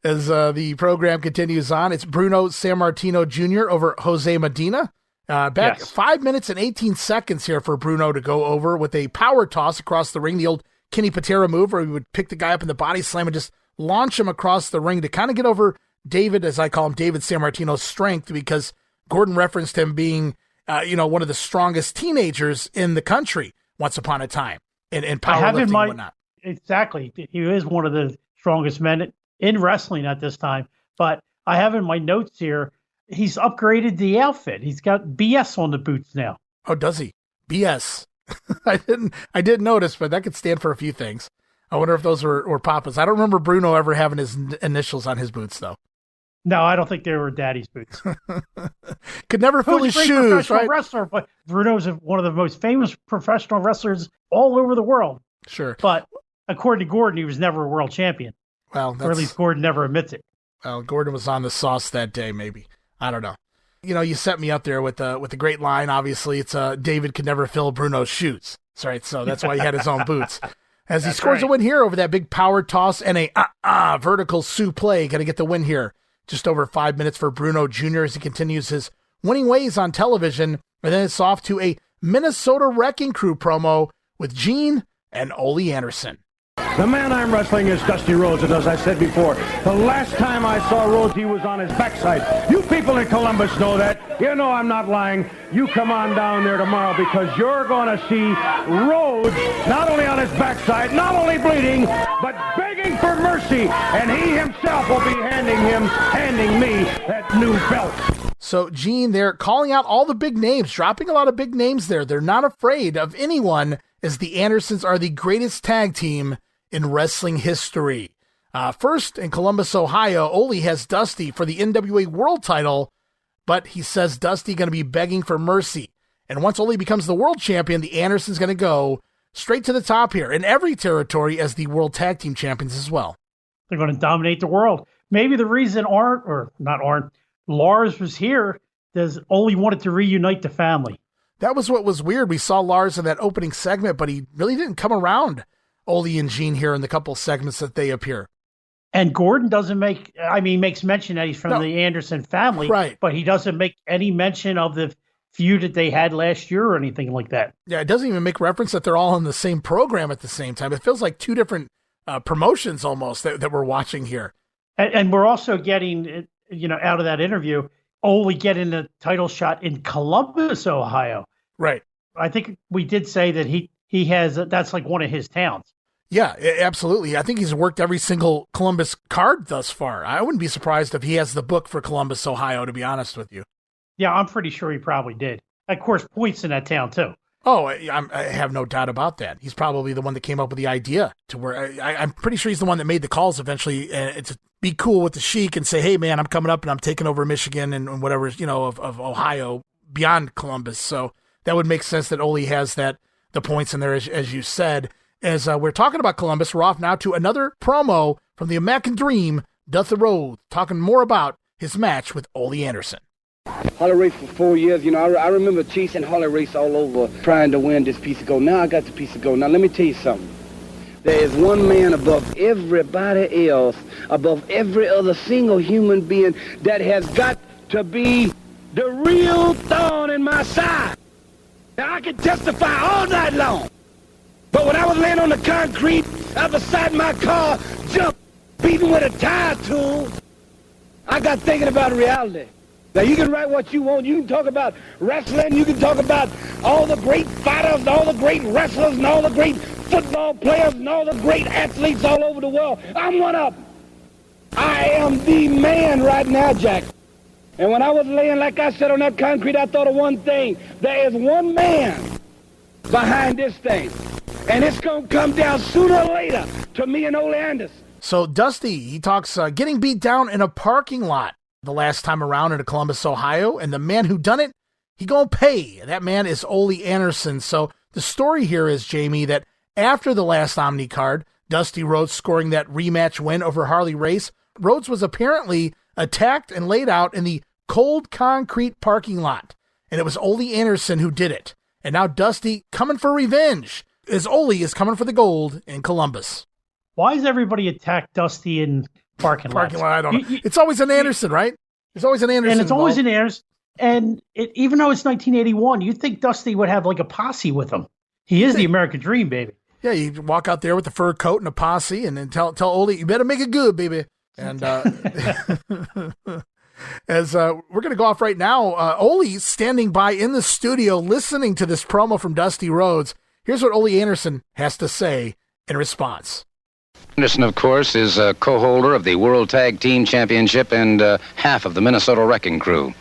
As the program continues on, it's Bruno Sammartino Jr. over Jose Medina. 5 minutes and 18 seconds here for Bruno to go over with a power toss across the ring, the old Kenny Patera move where he would pick the guy up in the body slam and just launch him across the ring to kind of get over David, as I call him, David Sammartino's strength, because Gordon referenced him being, one of the strongest teenagers in the country once upon a time in powerlifting and whatnot. Exactly. He is one of the strongest men in wrestling at this time. But I have in my notes here, he's upgraded the outfit. He's got BS on the boots now. Oh, does he? BS. I didn't notice, but that could stand for a few things. I wonder if those were Papa's. I don't remember Bruno ever having his initials on his boots, though. No, I don't think they were Daddy's boots. Could never fill his shoes, right? Wrestler, but Bruno's one of the most famous professional wrestlers all over the world. Sure. But according to Gordon, he was never a world champion. Well, or at least Gordon never admits it. Well, Gordon was on the sauce that day, maybe. I don't know. You set me up there with the great line. Obviously, it's David could never fill Bruno's shoes. That's right. So that's why he had his own boots. As he scores a win here over that big power toss and a vertical suplex. Going to get the win here. Just over 5 minutes for Bruno Jr. as he continues his winning ways on television. And then it's off to a Minnesota Wrecking Crew promo with Gene and Ole Anderson. The man I'm wrestling is Dusty Rhodes, and as I said before, the last time I saw Rhodes, he was on his backside. You people in Columbus know that. You know I'm not lying. You come on down there tomorrow because you're going to see Rhodes not only on his backside, not only bleeding, but begging for mercy, and he himself will be handing me that new belt. So Gene, they're calling out all the big names, dropping a lot of big names there. They're not afraid of anyone, as the Andersons are the greatest tag team in wrestling history. First, in Columbus, Ohio, Ole has Dusty for the NWA World title, but he says Dusty going to be begging for mercy. And once Ole becomes the world champion, the Andersons going to go straight to the top here in every territory as the World Tag Team Champions as well. They're going to dominate the world. Maybe the reason Lars was here is Ole wanted to reunite the family. That was what was weird. We saw Lars in that opening segment, but he really didn't come around Ole and Gene here in the couple segments that they appear. And Gordon makes mention that he's from the Anderson family, right? But he doesn't make any mention of the feud that they had last year or anything like that. Yeah, it doesn't even make reference that they're all on the same program at the same time. It feels like two different promotions almost that we're watching here. And we're also getting, out of that interview, Ole getting the title shot in Columbus, Ohio. Right. I think we did say that he has, that's like one of his towns. Yeah, absolutely. I think he's worked every single Columbus card thus far. I wouldn't be surprised if he has the book for Columbus, Ohio, to be honest with you. Yeah, I'm pretty sure he probably did. Of course, points in that town, too. Oh, I have no doubt about that. He's probably the one that came up with the idea to where I'm pretty sure he's the one that made the calls eventually to be cool with the Sheik and say, hey, man, I'm coming up and I'm taking over Michigan and whatever, of Ohio beyond Columbus. So that would make sense that Ole has the points in there, as you said. As we're talking about Columbus, we're off now to another promo from the American Dream, Dusty Rhodes, talking more about his match with Ole Anderson. Holly race for 4 years. I remember chasing Holly race all over, trying to win this piece of gold. Now I got the piece of gold. Now let me tell you something. There is one man above everybody else, above every other single human being that has got to be the real thorn in my side. Now I can testify all night long. But when I was laying on the concrete out beside my car, beating with a tire tool, I got thinking about reality. Now, you can write what you want. You can talk about wrestling. You can talk about all the great fighters, and all the great wrestlers, and all the great football players, and all the great athletes all over the world. I'm one of them. I am the man right now, Jack. And when I was laying, like I said, on that concrete, I thought of one thing. There is one man behind this thing. And it's going to come down sooner or later to me and Ole Anderson. So Dusty, he talks getting beat down in a parking lot the last time around in Columbus, Ohio, and the man who done it, he gonna pay. That man is Ole Anderson. So the story here is, Jamie, that after the last Omni card, Dusty Rhodes scoring that rematch win over Harley Race, Rhodes was apparently attacked and laid out in the cold concrete parking lot, and it was Ole Anderson who did it. And now Dusty coming for revenge, as Ole is coming for the gold in Columbus. Why does everybody attack Dusty in parking lot? I don't know. It's always an Anderson, right? There's always an Anderson. And it's always an Anderson. And even though it's 1981, you'd think Dusty would have like a posse with him. He is the American Dream, baby. Yeah, you walk out there with the fur coat and a posse and then tell Ole, you better make it good, baby. And as we're going to go off right now, Ole's standing by in the studio listening to this promo from Dusty Rhodes. Here's what Ole Anderson has to say in response. Anderson, of course, is a co-holder of the World Tag Team Championship and half of the Minnesota Wrecking Crew.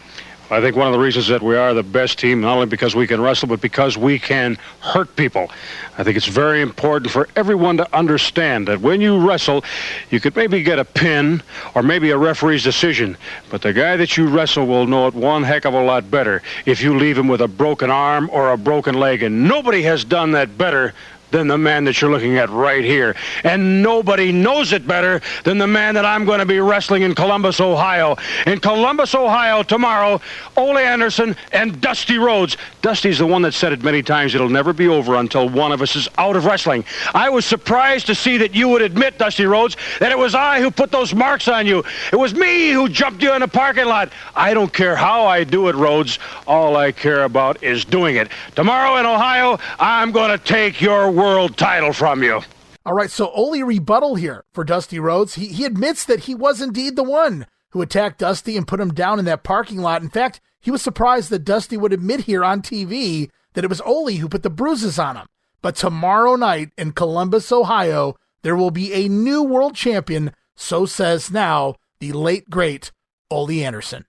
I think one of the reasons that we are the best team, not only because we can wrestle, but because we can hurt people. I think it's very important for everyone to understand that when you wrestle, you could maybe get a pin or maybe a referee's decision, but the guy that you wrestle will know it one heck of a lot better if you leave him with a broken arm or a broken leg, and nobody has done that better than the man that you're looking at right here. And nobody knows it better than the man that I'm going to be wrestling in Columbus, Ohio. In Columbus, Ohio, tomorrow, Ole Anderson and Dusty Rhodes. Dusty's the one that said it many times, it'll never be over until one of us is out of wrestling. I was surprised to see that you would admit, Dusty Rhodes, that it was I who put those marks on you. It was me who jumped you in a parking lot. I don't care how I do it, Rhodes. All I care about is doing it. Tomorrow in Ohio, I'm going to take your world title from you. All right, so Ole rebuttal here for Dusty Rhodes. He admits that he was indeed the one who attacked Dusty and put him down in that parking lot. In fact, he was surprised that Dusty would admit here on TV that it was Ole who put the bruises on him. But tomorrow night in Columbus, Ohio, there will be a new world champion, so says now the late, great Ole Anderson.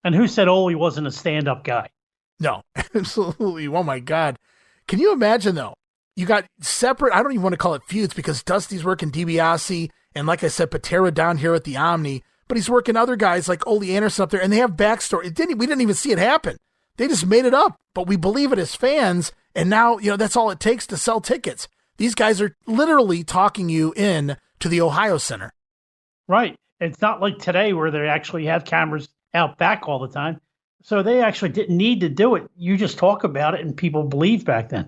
And who said Ole wasn't a stand-up guy? No, absolutely. Oh, my God. Can you imagine, though? You got separate, I don't even want to call it feuds because Dusty's working Dibiase and, like I said, Patera down here at the Omni, but he's working other guys like Ole Anderson up there, and they have backstory. We didn't even see it happen. They just made it up, but we believe it as fans, and now, that's all it takes to sell tickets. These guys are literally talking you in to the Ohio Center. Right. It's not like today where they actually have cameras out back all the time. So they actually didn't need to do it. You just talk about it, and people believed back then.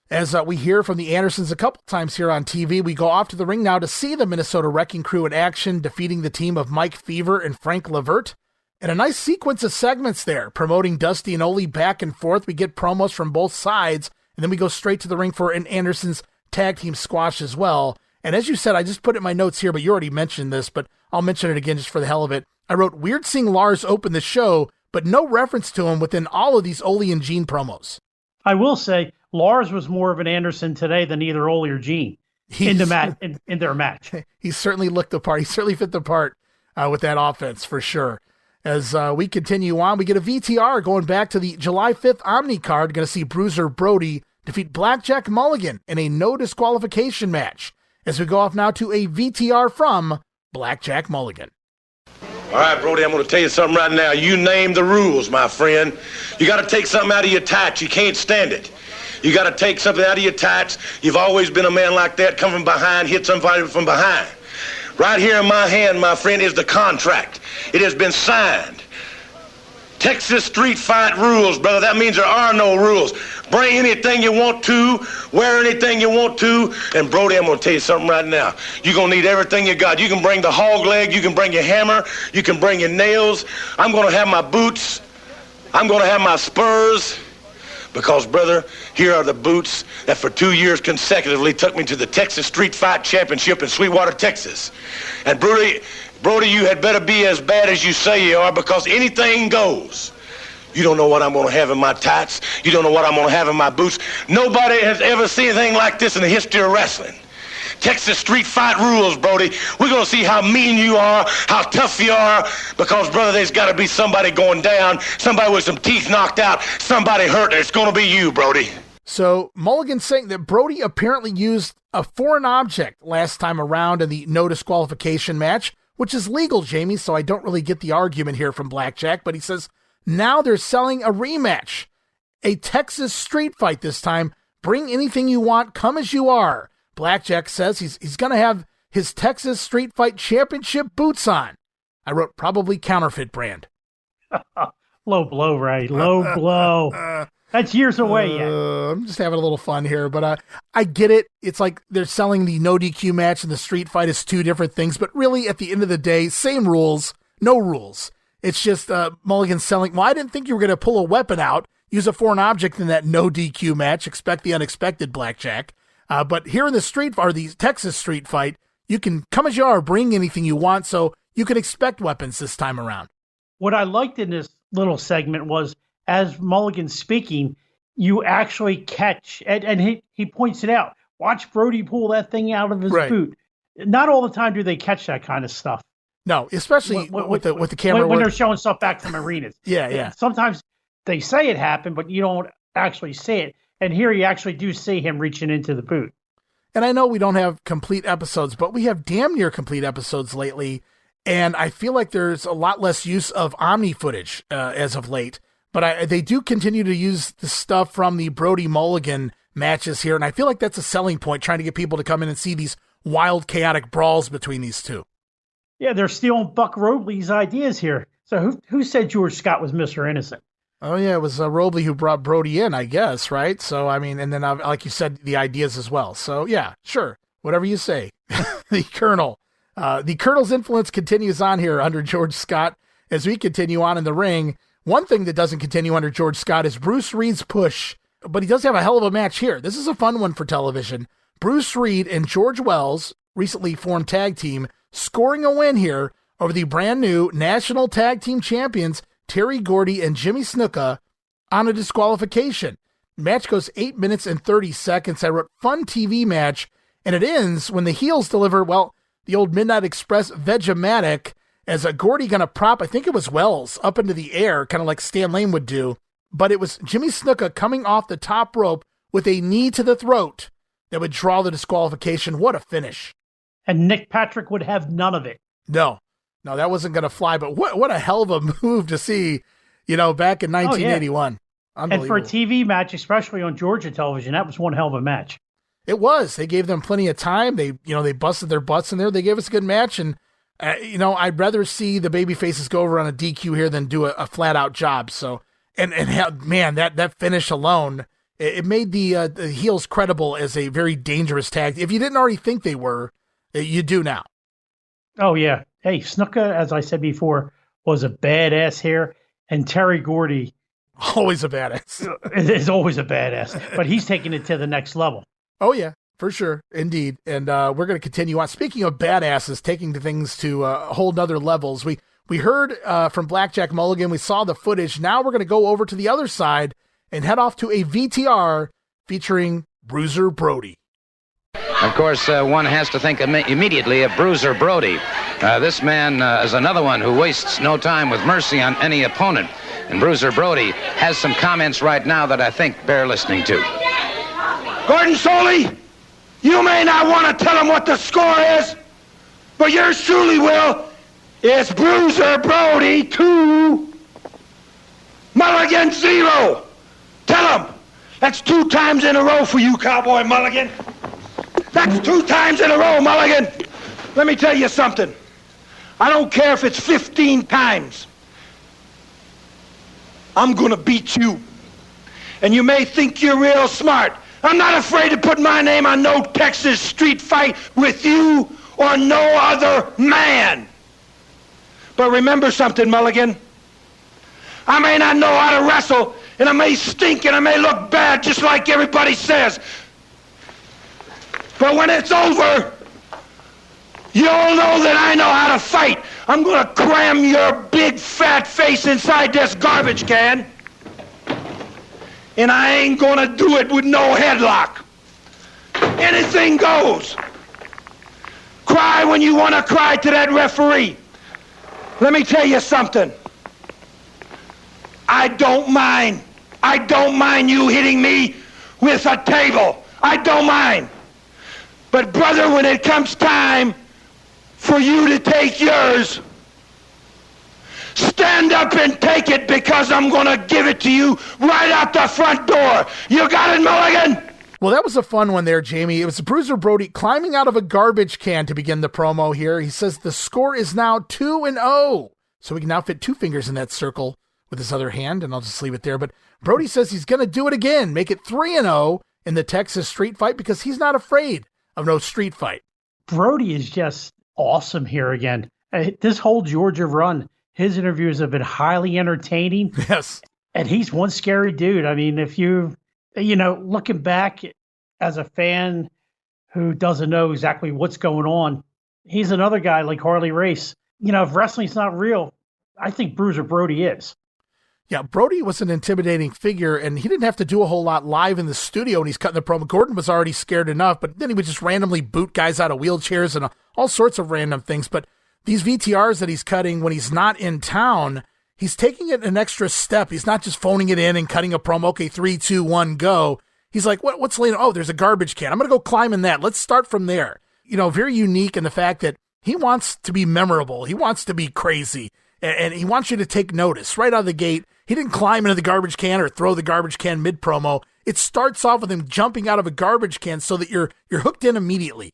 As we hear from the Andersons a couple times here on TV, we go off to the ring now to see the Minnesota Wrecking Crew in action, defeating the team of Mike Fever and Frank Levert. And a nice sequence of segments there, promoting Dusty and Ole back and forth. We get promos from both sides, and then we go straight to the ring for an Andersons tag team squash as well. And as you said, I just put it in my notes here, but you already mentioned this, but I'll mention it again just for the hell of it. I wrote, weird seeing Lars open the show, but no reference to him within all of these Ole and Gene promos. I will say, Lars was more of an Anderson today than either Ole or Gene in their match. He certainly looked the part. He certainly fit the part with that offense for sure. As we continue on, we get a VTR going back to the July 5th Omni card. Going to see Bruiser Brody defeat Blackjack Mulligan in a no disqualification match. As we go off now to a VTR from Blackjack Mulligan. All right, Brody, I'm going to tell you something right now. You name the rules, my friend. You got to take something out of your tights. You can't stand it. You got to take something out of your tights. You've always been a man like that, come from behind, hit somebody from behind. Right here in my hand, my friend, is the contract. It has been signed. Texas street fight rules, brother. That means there are no rules. Bring anything you want to, wear anything you want to, and Brody, I'm going to tell you something right now. You're going to need everything you got. You can bring the hog leg, you can bring your hammer, you can bring your nails. I'm going to have my boots. I'm going to have my spurs. Because, brother, here are the boots that for 2 years consecutively took me to the Texas Street Fight Championship in Sweetwater, Texas. And Brody, you had better be as bad as you say you are, because anything goes. You don't know what I'm going to have in my tights. You don't know what I'm going to have in my boots. Nobody has ever seen anything like this in the history of wrestling. Texas street fight rules, Brody. We're going to see how mean you are, how tough you are, because, brother, there's got to be somebody going down, somebody with some teeth knocked out, somebody hurt, and it's going to be you, Brody. So Mulligan's saying that Brody apparently used a foreign object last time around in the no disqualification match, which is legal, Jamie, so I don't really get the argument here from Blackjack, but he says now they're selling a rematch, a Texas street fight this time. Bring anything you want, come as you are. Blackjack says he's going to have his Texas Street Fight Championship boots on. I wrote probably counterfeit brand. Low blow, Ray. Low blow. That's years away yet. I'm just having a little fun here, but I get it. It's like they're selling the no DQ match and the street fight as two different things, but really at the end of the day, same rules, no rules. It's just Mulligan selling. Well, I didn't think you were going to pull a weapon out, use a foreign object in that no DQ match. Expect the unexpected, Blackjack. But here in the street, or the Texas street fight, you can come as you are, bring anything you want, so you can expect weapons this time around. What I liked in this little segment was, as Mulligan's speaking, you actually catch, and he points it out, watch Brody pull that thing out of his boot. Not all the time do they catch that kind of stuff. No, especially with the camera. When they're showing stuff back from arenas. Yeah. Sometimes they say it happened, but you don't actually see it. And here you actually do see him reaching into the boot. And I know we don't have complete episodes, but we have damn near complete episodes lately. And I feel like there's a lot less use of Omni footage as of late. But they do continue to use the stuff from the Brody Mulligan matches here. And I feel like that's a selling point, trying to get people to come in and see these wild, chaotic brawls between these two. Yeah, they're stealing Buck Robley's ideas here. So who said George Scott was Mr. Innocent? Oh, yeah, it was Robley who brought Brody in, I guess, right? So, I mean, and then, like you said, the ideas as well. So, yeah, sure, whatever you say. The Colonel's influence continues on here under George Scott as we continue on in the ring. One thing that doesn't continue under George Scott is Bruce Reed's push, but he does have a hell of a match here. This is a fun one for television. Bruce Reed and George Wells, recently formed tag team, scoring a win here over the brand new national tag team champions, Terry Gordy and Jimmy Snuka, on a disqualification. Match goes 8 minutes and 30 seconds. I wrote fun TV match, and it ends when the heels deliver, well, the old Midnight Express Vegematic as a Gordy gonna prop, I think it was Wells, up into the air, kind of like Stan Lane would do. But it was Jimmy Snuka coming off the top rope with a knee to the throat that would draw the disqualification. What a finish. And Nick Patrick would have none of it. No, that wasn't going to fly, but what a hell of a move to see, back in 1981. Oh, yeah. And for a TV match, especially on Georgia television, that was one hell of a match. It was. They gave them plenty of time. They busted their butts in there. They gave us a good match. And, I'd rather see the babyfaces go over on a DQ here than do a flat out job. So, and man, that finish alone, it made the heels credible as a very dangerous tag. If you didn't already think they were, you do now. Oh, yeah. Hey, Snuka, as I said before, was a badass here. And Terry Gordy. Always a badass. Is always a badass. But he's taking it to the next level. Oh, yeah, for sure. Indeed. And we're going to continue on. Speaking of badasses, taking things to whole nother levels, we We heard from Blackjack Mulligan. We saw the footage. Now we're going to go over to the other side and head off to a VTR featuring Bruiser Brody. Of course, one has to think immediately of Bruiser Brody. This man is another one who wastes no time with mercy on any opponent. And Bruiser Brody has some comments right now that I think bear listening to. Gordon Soley, you may not want to tell him what the score is, but yours truly will. It's Bruiser Brody 2, Mulligan 0. Tell him. That's 2 times in a row for you, Cowboy Mulligan. That's 2 times in a row, Mulligan. Let me tell you something. I don't care if it's 15 times. I'm gonna beat you. And you may think you're real smart. I'm not afraid to put my name on no Texas street fight with you or no other man. But remember something, Mulligan. I may not know how to wrestle, and I may stink and I may look bad just like everybody says. But when it's over, you'll know that I know how to fight. I'm gonna cram your big fat face inside this garbage can. And I ain't gonna do it with no headlock. Anything goes. Cry when you wanna cry to that referee. Let me tell you something. I don't mind. I don't mind you hitting me with a table. I don't mind. But brother, when it comes time for you to take yours, stand up and take it, because I'm going to give it to you right out the front door. You got it, Mulligan? Well, that was a fun one there, Jamie. It was Bruiser Brody climbing out of a garbage can to begin the promo here. He says the score is now 2-0. So he can now fit 2 fingers in that circle with his other hand, and I'll just leave it there. But Brody says he's going to do it again, make it 3-0 in the Texas street fight, because he's not afraid of no street fight. Brody is just awesome here again. This whole Georgia run, his interviews have been highly entertaining. Yes. And he's one scary dude. I mean, if looking back as a fan who doesn't know exactly what's going on, he's another guy like Harley Race. If wrestling's not real, I think Bruiser Brody is. Yeah, Brody was an intimidating figure, and he didn't have to do a whole lot live in the studio when he's cutting the promo. Gordon was already scared enough, but then he would just randomly boot guys out of wheelchairs and all sorts of random things. But these VTRs that he's cutting when he's not in town, he's taking it an extra step. He's not just phoning it in and cutting a promo. Okay, 3, 2, 1, go. He's like, what's later? Oh, there's a garbage can. I'm going to go climb in that. Let's start from there. Very unique in the fact that he wants to be memorable. He wants to be crazy, and he wants you to take notice right out of the gate. He didn't climb into the garbage can or throw the garbage can mid-promo. It starts off with him jumping out of a garbage can so that you're hooked in immediately.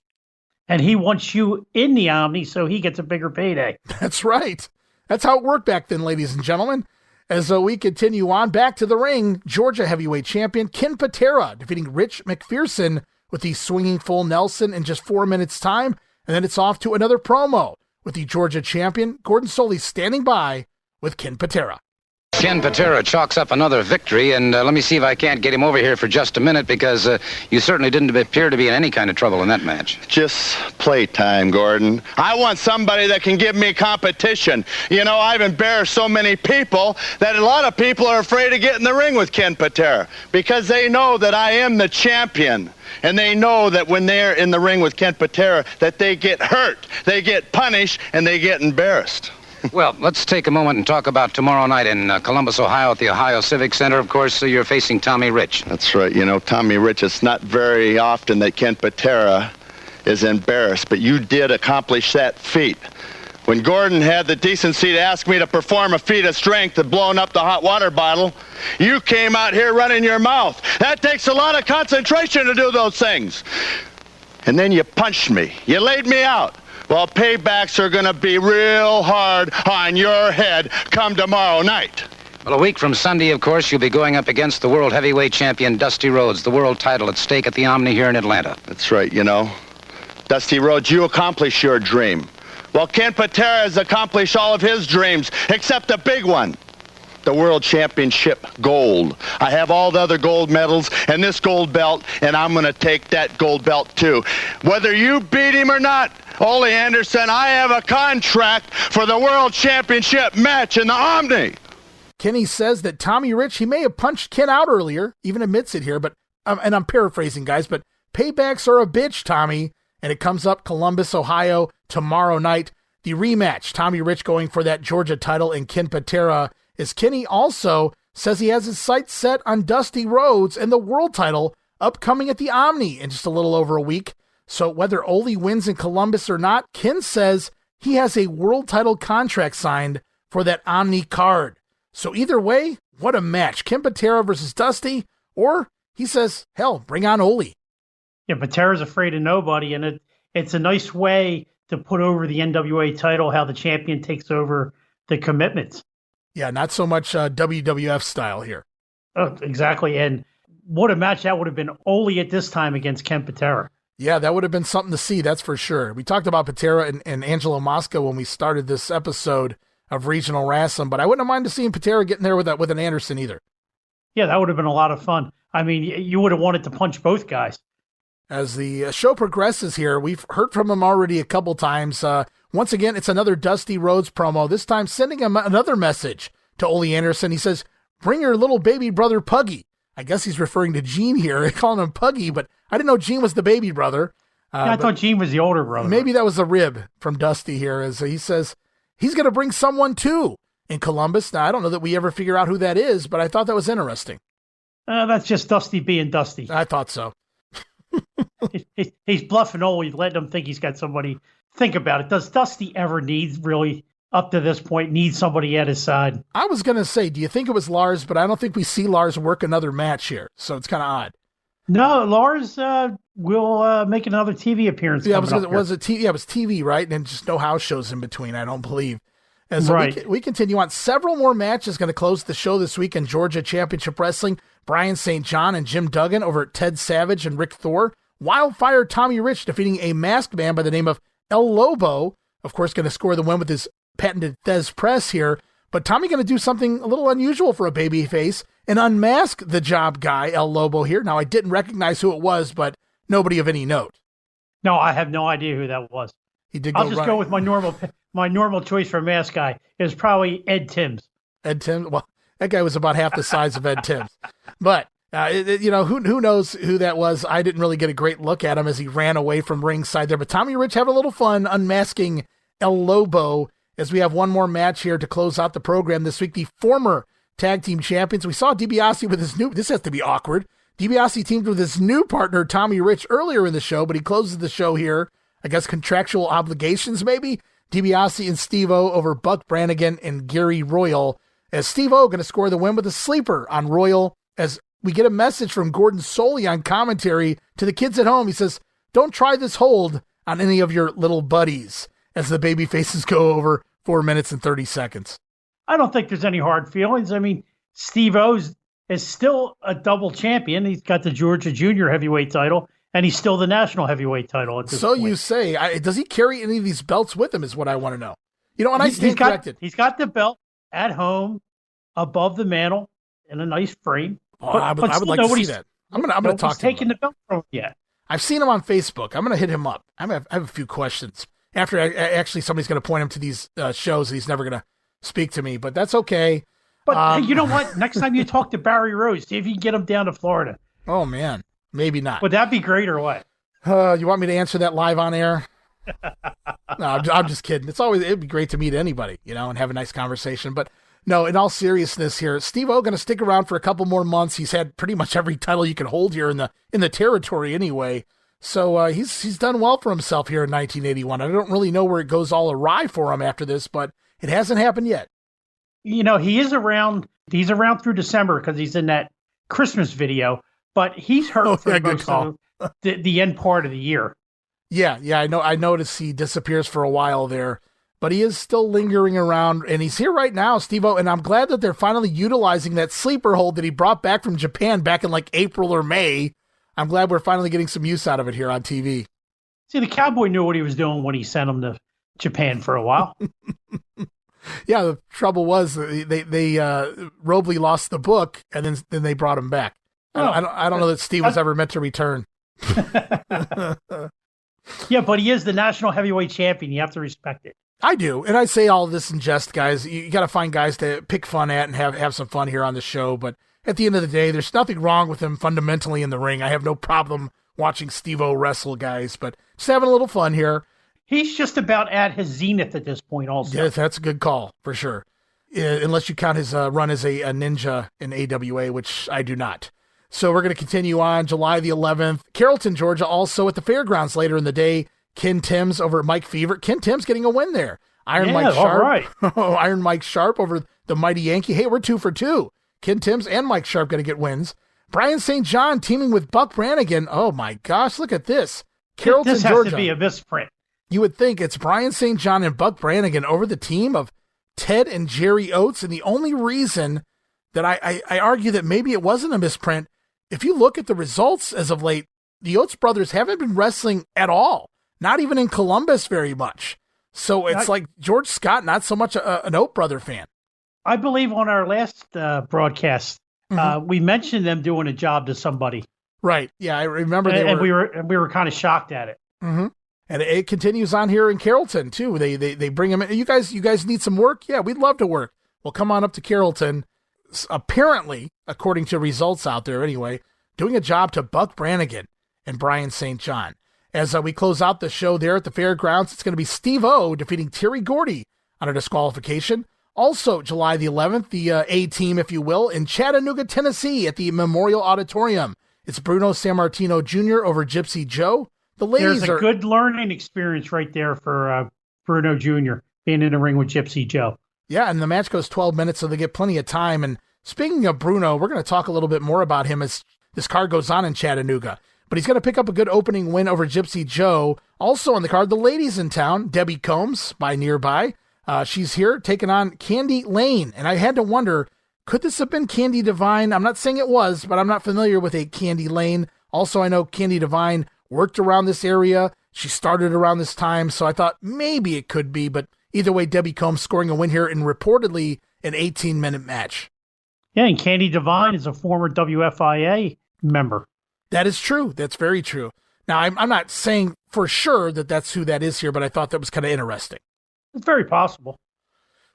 And he wants you in the Omni so he gets a bigger payday. That's right. That's how it worked back then, ladies and gentlemen. As we continue on, back to the ring, Georgia heavyweight champion Ken Patera defeating Rich McPherson with the swinging full Nelson in just 4 minutes' time. And then it's off to another promo with the Georgia champion, Gordon Soley, standing by with Ken Patera. Ken Patera chalks up another victory, and let me see if I can't get him over here for just a minute, because you certainly didn't appear to be in any kind of trouble in that match. Just playtime, Gordon. I want somebody that can give me competition. I've embarrassed so many people that a lot of people are afraid to get in the ring with Ken Patera, because they know that I am the champion. And they know that when they're in the ring with Ken Patera, that they get hurt, they get punished, and they get embarrassed. Well, let's take a moment and talk about tomorrow night in Columbus, Ohio at the Ohio Civic Center. Of course, you're facing Tommy Rich. That's right. Tommy Rich, it's not very often that Ken Patera is embarrassed, but you did accomplish that feat. When Gordon had the decency to ask me to perform a feat of strength of blowing up the hot water bottle, you came out here running your mouth. That takes a lot of concentration to do those things. And then you punched me. You laid me out. Well, paybacks are going to be real hard on your head come tomorrow night. Well, a week from Sunday, of course, you'll be going up against the world heavyweight champion, Dusty Rhodes, the world title at stake at the Omni here in Atlanta. That's right, Dusty Rhodes, you accomplished your dream. Well, Ken Patera has accomplished all of his dreams, except a big one. The World Championship gold. I have all the other gold medals and this gold belt, and I'm going to take that gold belt too. Whether you beat him or not, Ole Anderson, I have a contract for the World Championship match in the Omni. Kenny says that Tommy Rich, he may have punched Ken out earlier, even admits it here, but and I'm paraphrasing, guys, but paybacks are a bitch, Tommy, and it comes up Columbus, Ohio, tomorrow night. The rematch, Tommy Rich going for that Georgia title and Ken Patera, as Kenny also says he has his sights set on Dusty Rhodes and the world title upcoming at the Omni in just a little over a week. So whether Ole wins in Columbus or not, Ken says he has a world title contract signed for that Omni card. So either way, what a match. Ken Patera versus Dusty, or he says, hell, bring on Ole. Yeah, Patera's afraid of nobody, and it's a nice way to put over the NWA title, how the champion takes over the commitments. Yeah, not so much WWF style here. Oh, exactly, and what a match that would have been, Ole at this time against Ken Patera. Yeah, that would have been something to see, that's for sure. We talked about Patera and Angelo Mosca when we started this episode of Regional Wrestling, but I wouldn't have minded seeing Patera getting there with an Anderson either. Yeah, that would have been a lot of fun. I mean, you would have wanted to punch both guys. As the show progresses here, we've heard from him already a couple times. Once again, it's another Dusty Rhodes promo, this time sending him another message to Ole Anderson. He says, bring your little baby brother Puggy. I guess he's referring to Gene here, calling him Puggy, but I didn't know Gene was the baby brother. Yeah, I thought Gene was the older brother. Maybe that was a rib from Dusty here, as he says he's going to bring someone too in Columbus. Now, I don't know that we ever figure out who that is, but I thought that was interesting. That's just Dusty being Dusty. I thought so. He's bluffing Ole, letting him think he's got somebody. Think about it. Does Dusty ever really, up to this point, need somebody at his side? I was going to say, do you think it was Lars? But I don't think we see Lars work another match here, so it's kind of odd. No, Lars will make another TV appearance. Yeah, it was TV, right? And just no house shows in between, I don't believe. And so right. we continue on. Several more matches going to close the show this week in Georgia Championship Wrestling. Brian St. John and Jim Duggan over at Ted Savage and Rick Thor. Wildfire Tommy Rich defeating a masked man by the name of El Lobo. Of course, going to score the win with his patented Thez press here. But Tommy going to do something a little unusual for a babyface and unmask the job guy, El Lobo here. Now, I didn't recognize who it was, but nobody of any note. No, I have no idea who that was. He did. I'll just go with my normal choice for mask guy. It was probably Ed Timms. Ed Timms? Well, that guy was about half the size of Ed Timms. But, who knows who that was? I didn't really get a great look at him as he ran away from ringside there. But Tommy Rich having a little fun unmasking El Lobo as we have one more match here to close out the program this week. The former tag team champions. We saw Dibiase with his this has to be awkward. Dibiase teamed with his new partner, Tommy Rich, earlier in the show, but he closes the show here. I guess contractual obligations, maybe. Dibiase and Steve-O over Buck Brannigan and Gary Royal. As Steve-O going to score the win with a sleeper on Royal, as we get a message from Gordon Soley on commentary to the kids at home. He says, don't try this hold on any of your little buddies, as the baby faces go over 4 minutes and 30 seconds. I don't think there's any hard feelings. I mean, Steve-O is still a double champion. He's got the Georgia Junior heavyweight title, and he's still the national heavyweight title at this point. So you say. Does he carry any of these belts with him is what I want to know. And I stand corrected. He's got the belt at home, above the mantle, in a nice frame. I would like to see that. I'm gonna talk to him. Taking the belt from him yet. I've seen him on Facebook. I'm gonna hit him up. I have a few questions. After actually somebody's gonna point him to these shows, and he's never gonna speak to me, but that's okay. But hey, you know what? Next time you talk to Barry Rose, see if you can get him down to Florida. Oh man, maybe not. Would that be great or what? You want me to answer that live on air? No, I'm just kidding. It'd be great to meet anybody, and have a nice conversation. But no, in all seriousness here, Steve-O going to stick around for a couple more months. He's had pretty much every title you can hold here in the territory anyway. So he's done well for himself here in 1981. I don't really know where it goes all awry for him after this, but it hasn't happened yet. He is around. He's around through December because he's in that Christmas video, but he's hurt for most of the end part of the year. Yeah, I know. I noticed he disappears for a while there, but he is still lingering around, and he's here right now, Steve-O, and I'm glad that they're finally utilizing that sleeper hold that he brought back from Japan back in like April or May. I'm glad we're finally getting some use out of it here on TV. See, the Cowboy knew what he was doing when he sent him to Japan for a while. Yeah, the trouble was they Robley lost the book, and then they brought him back. I don't know that Steve was ever meant to return. Yeah, but he is the national heavyweight champion. You have to respect it. I do. And I say all this in jest, guys. You got to find guys to pick fun at and have some fun here on the show. But at the end of the day, there's nothing wrong with him fundamentally in the ring. I have no problem watching Steve-O wrestle, guys, but just having a little fun here. He's just about at his zenith at this point also. Yeah, that's a good call, for sure. Unless you count his run as a ninja in AWA, which I do not. So we're going to continue on July the 11th. Carrollton, Georgia, also at the fairgrounds later in the day. Ken Timms over at Mike Fever. Ken Timms getting a win there. Mike Sharp. All right. Iron Mike Sharp over the Mighty Yankee. Hey, we're 2 for 2. Ken Timms and Mike Sharp going to get wins. Brian St. John teaming with Buck Brannigan. Oh, my gosh, look at this. Carrollton, this has Georgia. to be a misprint. You would think it's Brian St. John and Buck Brannigan over the team of Ted and Jerry Oates. And the only reason that I argue that maybe it wasn't a misprint, if you look at the results as of late, the Oates brothers haven't been wrestling at all. Not even in Columbus very much. So it's like George Scott, not so much an Oates brother fan. I believe on our last broadcast, we mentioned them doing a job to somebody. Right. Yeah, I remember. We were kind of shocked at it. Mm-hmm. And it continues on here in Carrollton too. They bring him in. You guys need some work? Yeah, we'd love to work. Well, come on up to Carrollton. Apparently, according to results out there anyway, doing a job to Buck Brannigan and Brian St. John. As we close out the show there at the fairgrounds, it's going to be Steve-O defeating Terry Gordy on a disqualification. Also, July the 11th, the A-team, if you will, in Chattanooga, Tennessee at the Memorial Auditorium. It's Bruno Sammartino Jr. over Gypsy Joe. The ladies There's a good learning experience right there for Bruno Jr. being in the ring with Gypsy Joe. Yeah, and the match goes 12 minutes, so they get plenty of time. And speaking of Bruno, we're going to talk a little bit more about him as this card goes on in Chattanooga. But he's going to pick up a good opening win over Gypsy Joe. Also on the card, the ladies in town, Debbie Combs by Nearby. She's here taking on Candy Lane. And I had to wonder, could this have been Candy Divine? I'm not saying it was, but I'm not familiar with a Candy Lane. Also, I know Candy Divine worked around this area. She started around this time, so I thought maybe it could be. But either way, Debbie Combs scoring a win here in reportedly an 18-minute match. Yeah, and Candy Divine is a former WFIA member. That is true. That's very true. Now, I'm not saying for sure that that's who that is here, but I thought that was kind of interesting. It's very possible.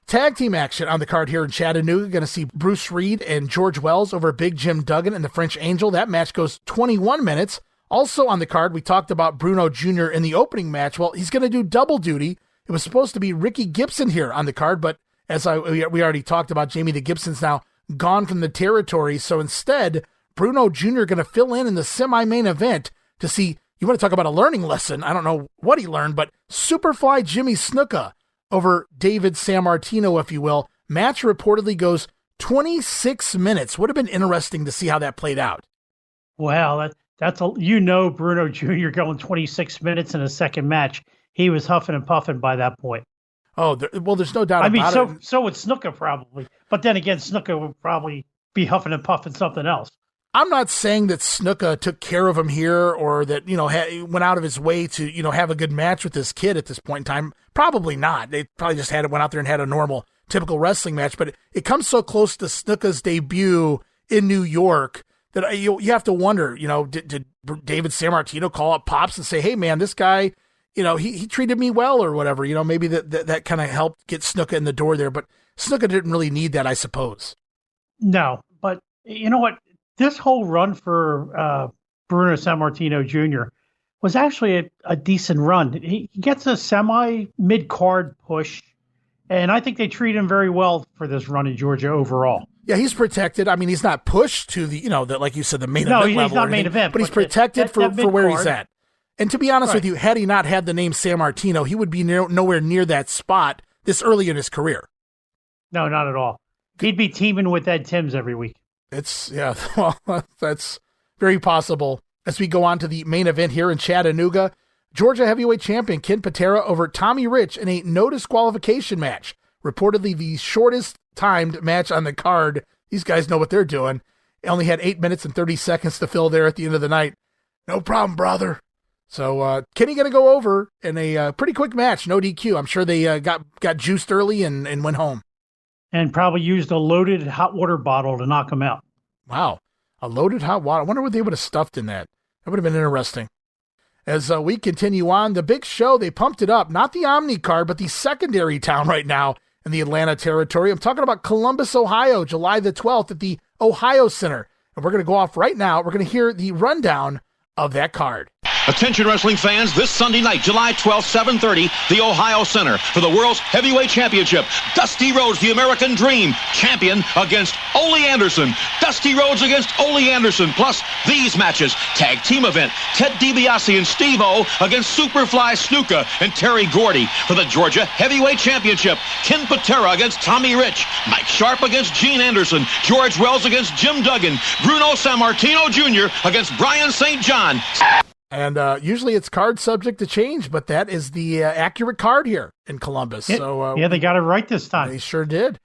Tag team action on the card here in Chattanooga. Going to see Bruce Reed and George Wells over Big Jim Duggan and the French Angel. That match goes 21 minutes. Also on the card, we talked about Bruno Jr. in the opening match. Well, he's going to do double duty. It was supposed to be Ricky Gibson here on the card, but as we already talked about, Jamie the Gibson's now gone from the territory. So instead, Bruno Jr. going to fill in the semi-main event to see, you want to talk about a learning lesson. I don't know what he learned, but Superfly Jimmy Snuka over David Sammartino, if you will. Match reportedly goes 26 minutes. Would have been interesting to see how that played out. Wow, that's Bruno Jr. going 26 minutes in a second match. He was huffing and puffing by that point. Oh, well, there's no doubt about it. So would Snuka probably. But then again, Snuka would probably be huffing and puffing something else. I'm not saying that Snuka took care of him here or that, went out of his way to, have a good match with this kid at this point in time. Probably not. They probably just went out there and had a normal, typical wrestling match. But it comes so close to Snuka's debut in New York that you have to wonder, did David Sammartino call up Pops and say, hey, man, this guy, he treated me well or whatever. Maybe that kind of helped get Snuka in the door there. But Snuka didn't really need that, I suppose. No, but you know what? This whole run for Bruno Sammartino Jr. was actually a decent run. He gets a semi-mid-card push, and I think they treat him very well for this run in Georgia overall. Yeah, he's protected. I mean, he's not pushed to the, like you said, the main event level. No, he's not main event. But he's protected for where he's at. And to be honest with you, had he not had the name Sammartino, he would be nowhere near that spot this early in his career. No, not at all. He'd be teaming with Ed Timms every week. That's very possible. As we go on to the main event here in Chattanooga, Georgia heavyweight champion Ken Patera over Tommy Rich in a no disqualification match. Reportedly the shortest timed match on the card. These guys know what they're doing. They only had 8 minutes and 30 seconds to fill there at the end of the night. No problem, brother. So Kenny going to go over in a pretty quick match, no DQ. I'm sure they got juiced early and went home. And probably used a loaded hot water bottle to knock him out. Wow. A loaded hot water. I wonder what they would have stuffed in that. That would have been interesting. as we continue on. The big show, they pumped it up, not the OMNI card, but the secondary town right now in the Atlanta territory. I'm talking about Columbus, Ohio, July the 12th at the Ohio Center. And we're going to go off right now. We're going to hear the rundown of that card. Attention wrestling fans, this Sunday night, July 12th, 7:30, the Ohio Center for the World's Heavyweight Championship. Dusty Rhodes, the American Dream, champion against Ole Anderson. Dusty Rhodes against Ole Anderson, plus these matches. Tag team event, Ted Dibiase and Steve-O against Superfly Snuka and Terry Gordy. For the Georgia Heavyweight Championship, Ken Patera against Tommy Rich, Mike Sharp against Gene Anderson, George Wells against Jim Duggan, Bruno Sammartino Jr. against Brian St. John. And usually it's card subject to change, but that is the accurate card here in Columbus. So they got it right this time. They sure did.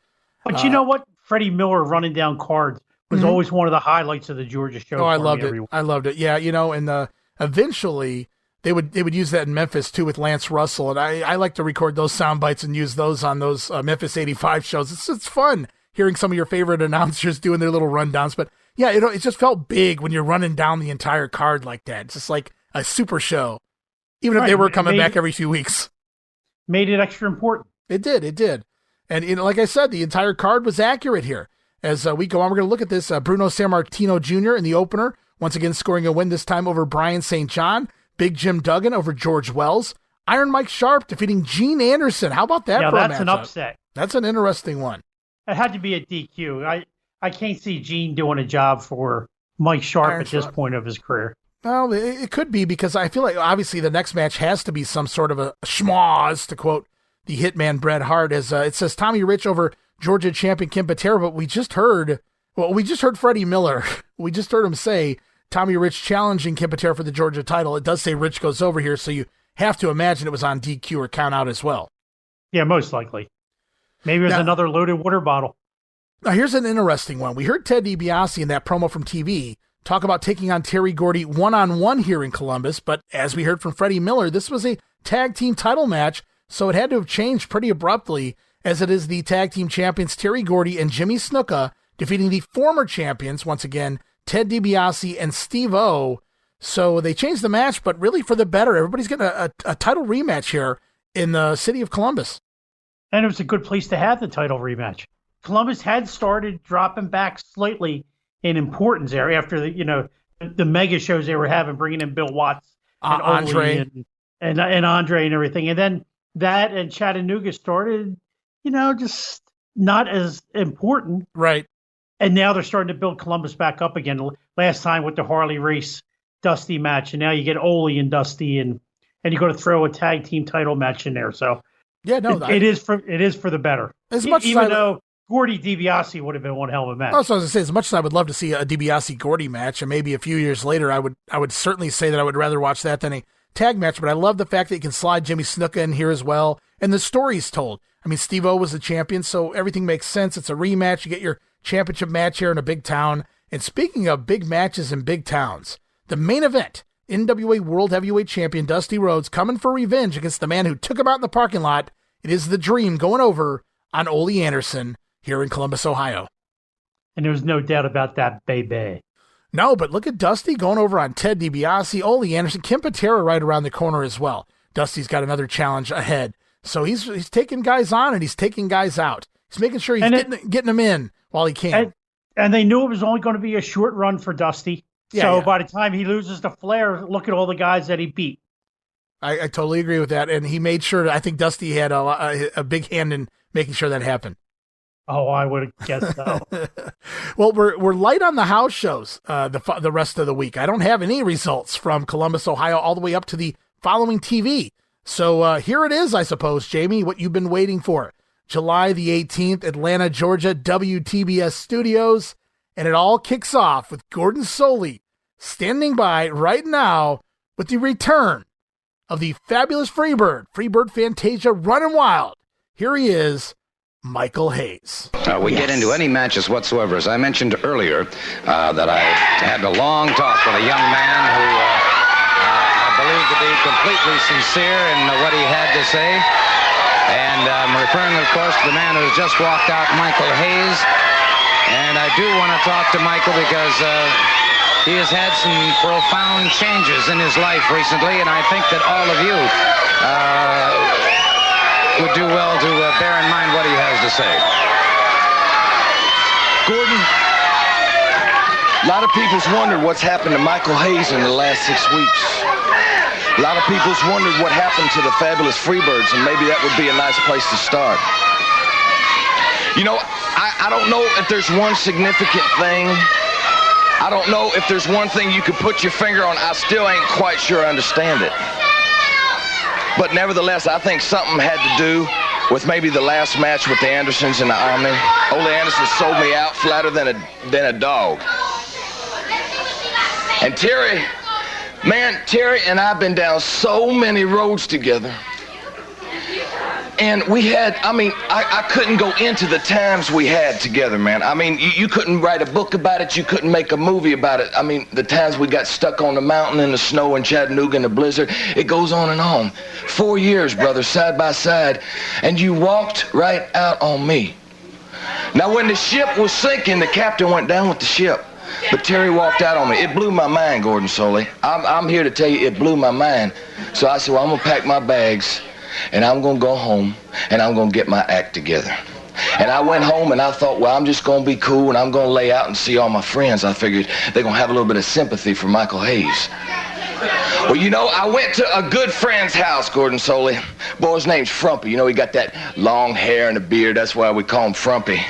But you know what? Freddie Miller running down cards was always one of the highlights of the Georgia show. Oh, I loved it. I loved it. Yeah, and eventually they would use that in Memphis too with Lance Russell, and I like to record those sound bites and use those on those Memphis '85 shows. It's fun hearing some of your favorite announcers doing their little rundowns, but. Yeah, it just felt big when you're running down the entire card like that. It's just like a super show, even if they were coming back every few weeks. Made it extra important. It did. And like I said, the entire card was accurate here. As we go on, we're going to look at this. Bruno Sammartino Jr. in the opener, once again scoring a win this time over Brian St. John. Big Jim Duggan over George Wells. Iron Mike Sharp defeating Gene Anderson. How about that for a matchup? That's an upset. That's an interesting one. It had to be a DQ. I can't see Gene doing a job for Mike Sharp at this point of his career. Well, it could be because I feel like obviously the next match has to be some sort of a schmoz, to quote the hitman Bret Hart, as it says Tommy Rich over Georgia champion Ken Patera, but we just heard Freddie Miller. We just heard him say Tommy Rich challenging Ken Patera for the Georgia title. It does say Rich goes over here, so you have to imagine it was on DQ or count out as well. Yeah, most likely. Maybe it was another loaded water bottle. Now, here's an interesting one. We heard Ted DiBiase in that promo from TV talk about taking on Terry Gordy one-on-one here in Columbus, but as we heard from Freddie Miller, this was a tag team title match, so it had to have changed pretty abruptly, as it is the tag team champions Terry Gordy and Jimmy Snuka defeating the former champions, once again, Ted DiBiase and Steve-O. So they changed the match, but really for the better. Everybody's getting a title rematch here in the city of Columbus. And it was a good place to have the title rematch. Columbus had started dropping back slightly in importance there after the mega shows they were having, bringing in Bill Watts and Andre and Andre and everything. And then that and Chattanooga started, just not as important. Right. And now they're starting to build Columbus back up again. Last time with the Harley Race Dusty match, and now you get Ole and Dusty, and you're going to throw a tag team title match in there. So yeah, no, it is for the better. As much even though Gordy DiBiase would have been one hell of a match. Also, as I say, as much as I would love to see a DiBiase Gordy match, and maybe a few years later, I would certainly say that I would rather watch that than a tag match. But I love the fact that you can slide Jimmy Snuka in here as well, and the story's told. I mean, Steve-O was the champion, so everything makes sense. It's a rematch. You get your championship match here in a big town. And speaking of big matches in big towns, the main event, NWA World Heavyweight Champion Dusty Rhodes coming for revenge against the man who took him out in the parking lot. It is the Dream going over on Ole Anderson here in Columbus, Ohio. And there's no doubt about that, baby. No, but look at Dusty going over on Ted DiBiase, Ole Anderson, Ken Patera right around the corner as well. Dusty's got another challenge ahead. So he's taking guys on and he's taking guys out. He's making sure he's getting them in while he can. And they knew it was only going to be a short run for Dusty. So by the time he loses the Flair, look at all the guys that he beat. I totally agree with that. And he made sure, I think Dusty had a big hand in making sure that happened. Oh, I would have guessed so. Well, we're light on the house shows the rest of the week. I don't have any results from Columbus, Ohio, all the way up to the following TV. So here it is, I suppose, Jamie, what you've been waiting for. July the 18th, Atlanta, Georgia, WTBS Studios. And it all kicks off with Gordon Solie standing by right now with the return of the fabulous Freebird Fantasia running wild. Here he is, Michael Hayes. We get into any matches whatsoever. As I mentioned earlier, that I had a long talk with a young man who I believe to be completely sincere in what he had to say. And I'm referring, of course, to the man who has just walked out, Michael Hayes. And I do want to talk to Michael because He has had some profound changes in his life recently, and I think that all of you would do well to bear in mind what he has to say. Gordon, a lot of people's wondered what's happened to Michael Hayes in the last 6 weeks. A lot of people's wondered what happened to the fabulous Freebirds, and maybe that would be a nice place to start. You know, I don't know if there's one significant thing. I don't know if there's one thing you could put your finger on. I still ain't quite sure I understand it. But nevertheless, I think something had to do with maybe the last match with the Andersons and the Omni. Ole Anderson sold me out flatter than a dog. And Terry, man, Terry and I've been down so many roads together. And we had, I mean, I couldn't go into the times we had together, man. I mean, you couldn't write a book about it. You couldn't make a movie about it. I mean, the times we got stuck on the mountain in the snow in Chattanooga in the blizzard, it goes on and on. 4 years, brother, side by side. And you walked right out on me. Now, when the ship was sinking, the captain went down with the ship. But Terry walked out on me. It blew my mind, Gordon Soley. I'm here to tell you it blew my mind. So I said, well, I'm going to pack my bags. And I'm going to go home, and I'm going to get my act together. And I went home, and I thought, well, I'm just going to be cool, and I'm going to lay out and see all my friends. I figured they're going to have a little bit of sympathy for Michael Hayes. Well, you know, I went to a good friend's house, Gordon Soley. Boy's name's FRUMPY. You know, he got that long hair and a beard. That's why we call him FRUMPY.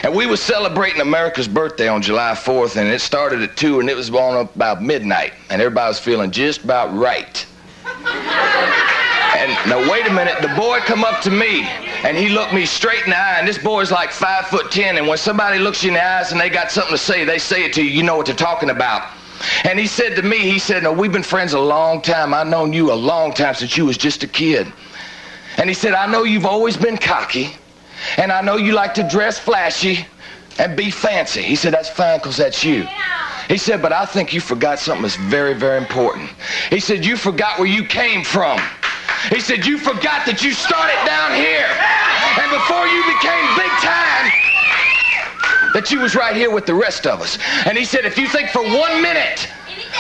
And we was celebrating America's birthday on July 4th, and it started at 2, and it was on about midnight. And everybody was feeling just about right. And now, wait a minute, the boy come up to me, and he looked me straight in the eye, and this boy's like 5'10", and when somebody looks you in the eyes and they got something to say, they say it to you, you know what they're talking about. And he said to me, he said, no, we've been friends a long time. I've known you a long time, since you was just a kid. And he said, I know you've always been cocky, and I know you like to dress flashy and be fancy. He said, that's fine, because that's you. He said, but I think you forgot something that's very, very important. He said, you forgot where you came from. He said, you forgot that you started down here. And before you became big time, that you was right here with the rest of us. And he said, if you think for 1 minute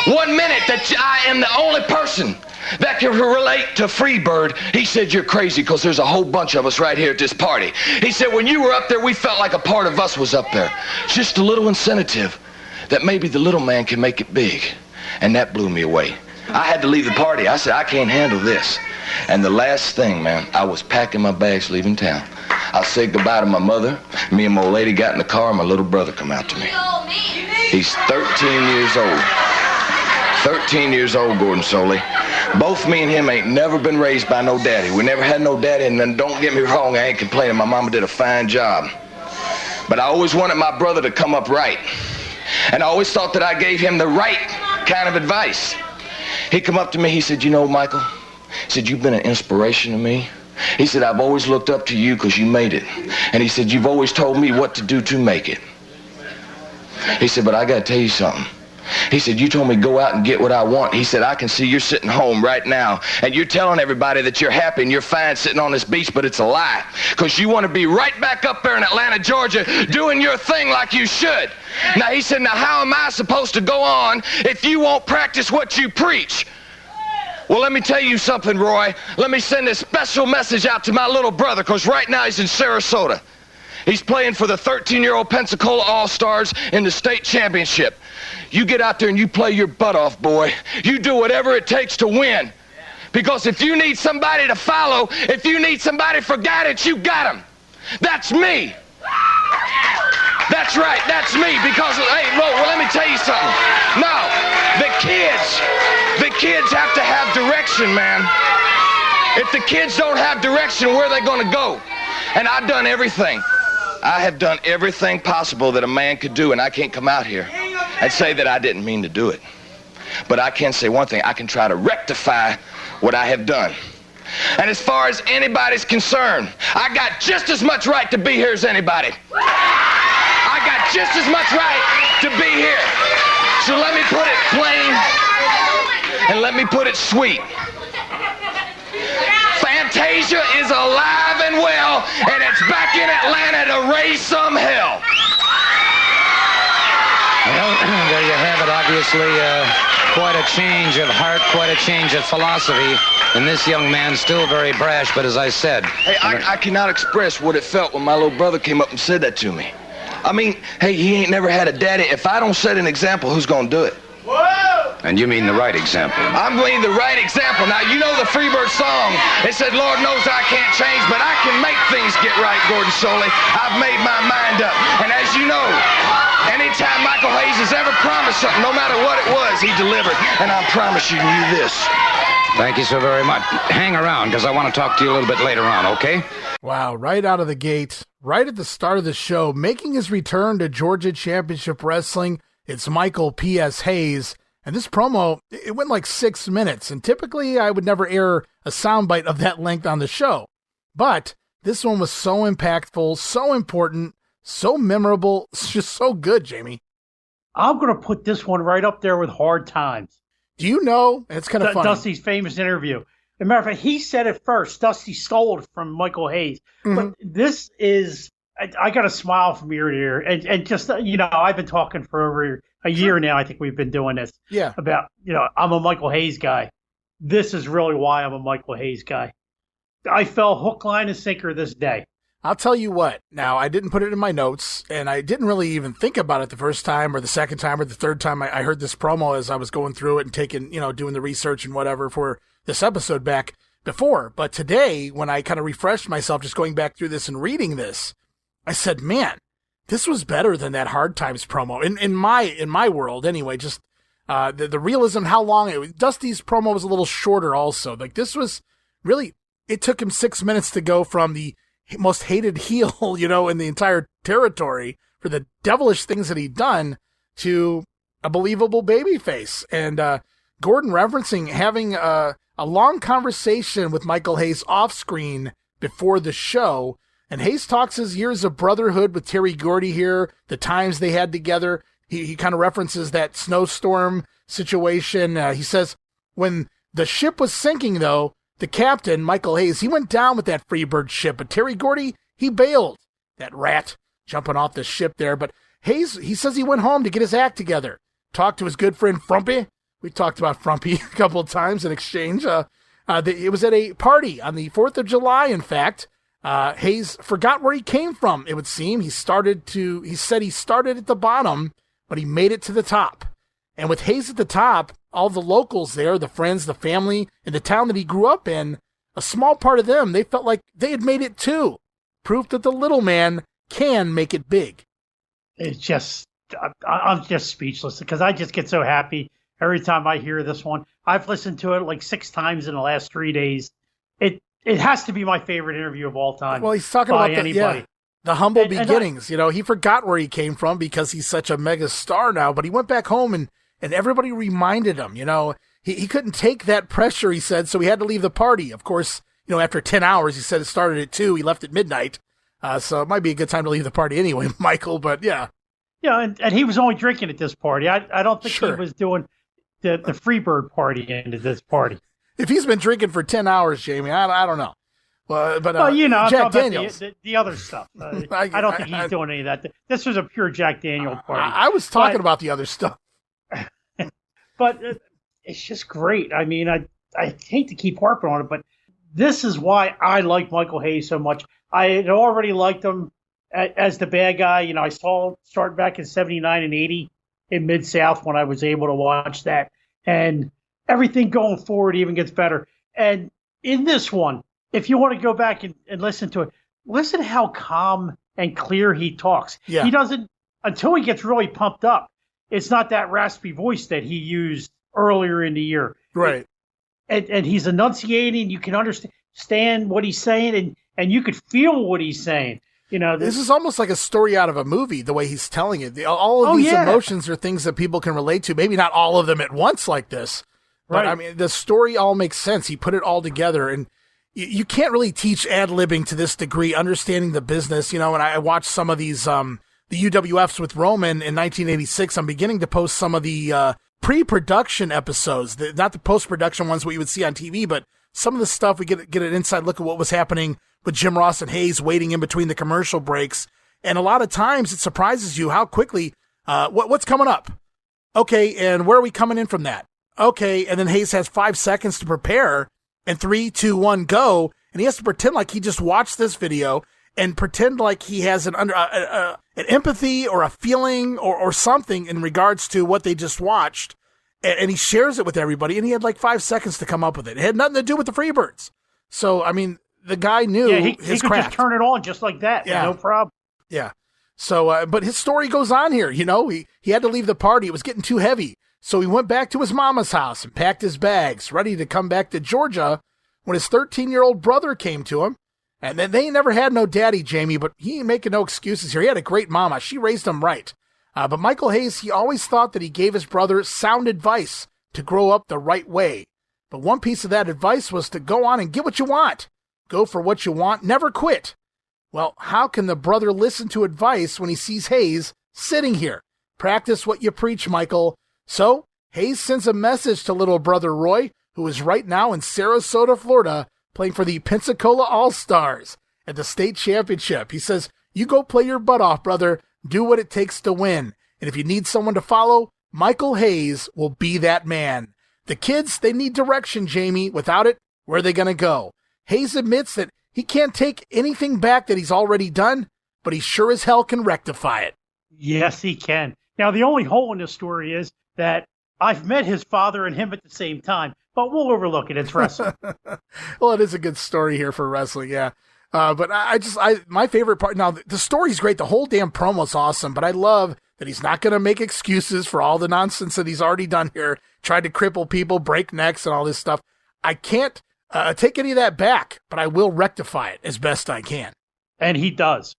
that I am the only person that can relate to Freebird, he said, you're crazy, because there's a whole bunch of us right here at this party. He said, when you were up there, we felt like a part of us was up there. Just a little incentive that maybe the little man can make it big. And that blew me away. I had to leave the party. I said, I can't handle this. And the last thing, man, I was packing my bags leaving town. I said goodbye to my mother. Me and my old lady got in the car, and my little brother come out to me. He's 13 years old. 13 years old, Gordon Soley. Both me and him ain't never been raised by no daddy. We never had no daddy, and then don't get me wrong, I ain't complaining. My mama did a fine job. But I always wanted my brother to come up right. And I always thought that I gave him the right kind of advice. He come up to me, he said, you know, Michael, he said, you've been an inspiration to me. He said, I've always looked up to you because you made it. And he said, you've always told me what to do to make it. He said, but I got to tell you something. He said, you told me go out and get what I want. He said, I can see you're sitting home right now, and you're telling everybody that you're happy and you're fine sitting on this beach, but it's a lie. Because you want to be right back up there in Atlanta, Georgia, doing your thing like you should. Now, he said, now how am I supposed to go on if you won't practice what you preach? Well, let me tell you something, Roy. Let me send a special message out to my little brother, because right now he's in Sarasota. He's playing for the 13-year-old Pensacola All-Stars in the state championship. You get out there and you play your butt off, boy. You do whatever it takes to win. Because if you need somebody to follow, if you need somebody for guidance, you got him. That's me. That's right, that's me. Because, hey, well, let me tell you something. No, the kids have to have direction, man. If the kids don't have direction, where are they going to go? And I've done everything. I have done everything possible that a man could do, and I can't come out here and say that I didn't mean to do it. But I can say one thing. I can try to rectify what I have done. And as far as anybody's concerned, I got just as much right to be here as anybody. I got just as much right to be here. So let me put it plain, and let me put it sweet. Fantasia is alive and well, and it's back in Atlanta to raise some hell. Well, there you have it. Obviously, quite a change of heart, quite a change of philosophy. And this young man, still very brash, but as I said... Hey, I cannot express what it felt when my little brother came up and said that to me. I mean, hey, he ain't never had a daddy. If I don't set an example, who's gonna do it? Whoa! And you mean the right example? I'm mean the right example. Now, you know the Freebird song. It said, Lord knows I can't change, but I can make things get right, Gordon Soley. I've made my mind up. And as you know, anytime Michael Hayes has ever promised something, no matter what it was, he delivered. And I'm promising you this. Thank you so very much. Hang around, because I want to talk to you a little bit later on, okay? Wow, right out of the gate, right at the start of the show, making his return to Georgia Championship Wrestling, it's Michael P.S. Hayes. And this promo, it went like 6 minutes, and typically I would never air a soundbite of that length on the show. But this one was so impactful, so important, so memorable, it's just so good, Jamie. I'm going to put this one right up there with Hard Times. Do you know? It's kind of funny. Dusty's famous interview. As a matter of fact, he said it first. Dusty stole it from Michael Hayes. Mm-hmm. But this is, I got a smile from ear to ear. And just, I've been talking for over a year now. I think we've been doing this. Yeah. About, I'm a Michael Hayes guy. This is really why I'm a Michael Hayes guy. I fell hook, line, and sinker this day. I'll tell you what. Now, I didn't put it in my notes, and I didn't really even think about it the first time or the second time or the third time I heard this promo as I was going through it and taking, doing the research and whatever for this episode back before. But today, when I kind of refreshed myself just going back through this and reading this, I said, man, this was better than that Hard Times promo. In my world, anyway, just the realism, how long it was. Dusty's promo was a little shorter also. Like, this was really, it took him 6 minutes to go from the most hated heel, in the entire territory for the devilish things that he'd done to a believable babyface. And Gordon referencing having a long conversation with Michael Hayes off screen before the show. And Hayes talks his years of brotherhood with Terry Gordy here, the times they had together. He kind of references that snowstorm situation. He says, when the ship was sinking, though, the captain, Michael Hayes, he went down with that Freebird ship, but Terry Gordy, he bailed. That rat jumping off the ship there. But Hayes, he says he went home to get his act together. Talked to his good friend Frumpy. We talked about Frumpy a couple of times in exchange. It was at a party on the 4th of July, in fact. Hayes forgot where he came from, it would seem. He said he started at the bottom, but he made it to the top. And with Hayes at the top, all the locals there, the friends, the family, in the town that he grew up in, a small part of them, they felt like they had made it too. Proof that the little man can make it big. It's just, I'm just speechless because I just get so happy every time I hear this one. I've listened to it like 6 times in the last 3 days. It has to be my favorite interview of all time. Well, he's talking about the humble beginnings. He forgot where he came from because he's such a mega star now, but he went back home and everybody reminded him, he couldn't take that pressure, he said, so he had to leave the party. Of course, after 10 hours, he said it started at 2, he left at midnight. So it might be a good time to leave the party anyway, Michael, but yeah. Yeah, and he was only drinking at this party. I don't think he was doing the Freebird party into this party. If he's been drinking for 10 hours, Jamie, I don't know. Well, but Jack Daniels. The other stuff. I don't think he's doing any of that. This was a pure Jack Daniel party. I was talking about the other stuff. But it's just great. I mean, I hate to keep harping on it, but this is why I like Michael Hayes so much. I had already liked him as the bad guy. I saw him start back in 79 and 80 in Mid-South when I was able to watch that. And everything going forward even gets better. And in this one, if you want to go back and listen to it, listen how calm and clear he talks. Yeah. He doesn't, until he gets really pumped up, it's not that raspy voice that he used earlier in the year. Right. And he's enunciating. You can understand what he's saying, and you could feel what he's saying. This is almost like a story out of a movie, the way he's telling it. All of these emotions are things that people can relate to. Maybe not all of them at once like this. But, right. I mean, the story all makes sense. He put it all together, and you can't really teach ad-libbing to this degree, understanding the business. And I watched some of these the UWFs with Roman in 1986. I'm beginning to post some of the pre-production episodes, not the post-production ones what you would see on TV, but some of the stuff we get an inside look at what was happening with Jim Ross and Hayes waiting in between the commercial breaks. And a lot of times it surprises you how quickly What's coming up? Okay, and where are we coming in from that? Okay, and then Hayes has 5 seconds to prepare, and 3, 2, 1, go, and he has to pretend like he just watched this video and pretend like he has an empathy or a feeling or something in regards to what they just watched, and he shares it with everybody, and he had like 5 seconds to come up with it. It had nothing to do with the Freebirds. So, I mean, the guy knew his could craft. Just turn it on just like that. Yeah. No problem. Yeah. So, but his story goes on here. You know, he had to leave the party. It was getting too heavy. So he went back to his mama's house and packed his bags, ready to come back to Georgia when his 13-year-old brother came to him. And then they ain't never had no daddy, Jamie, but he ain't making no excuses here. He had a great mama. She raised him right. But Michael Hayes, he always thought that he gave his brother sound advice to grow up the right way. But one piece of that advice was to go on and get what you want. Go for what you want. Never quit. Well, how can the brother listen to advice when he sees Hayes sitting here? Practice what you preach, Michael. So, Hayes sends a message to little brother Roy, who is right now in Sarasota, Florida, playing for the Pensacola All-Stars at the state championship. He says, you go play your butt off, brother. Do what it takes to win. And if you need someone to follow, Michael Hayes will be that man. The kids, they need direction, Jamie. Without it, where are they going to go? Hayes admits that he can't take anything back that he's already done, but he sure as hell can rectify it. Yes, he can. Now, the only hole in this story is that I've met his father and him at the same time, but we'll overlook it. It's wrestling. Well, it is a good story here for wrestling, yeah. But my favorite part, now the story's great. The whole damn promo's awesome, but I love that he's not going to make excuses for all the nonsense that he's already done here, tried to cripple people, break necks, and all this stuff. I can't take any of that back, but I will rectify it as best I can. And he does.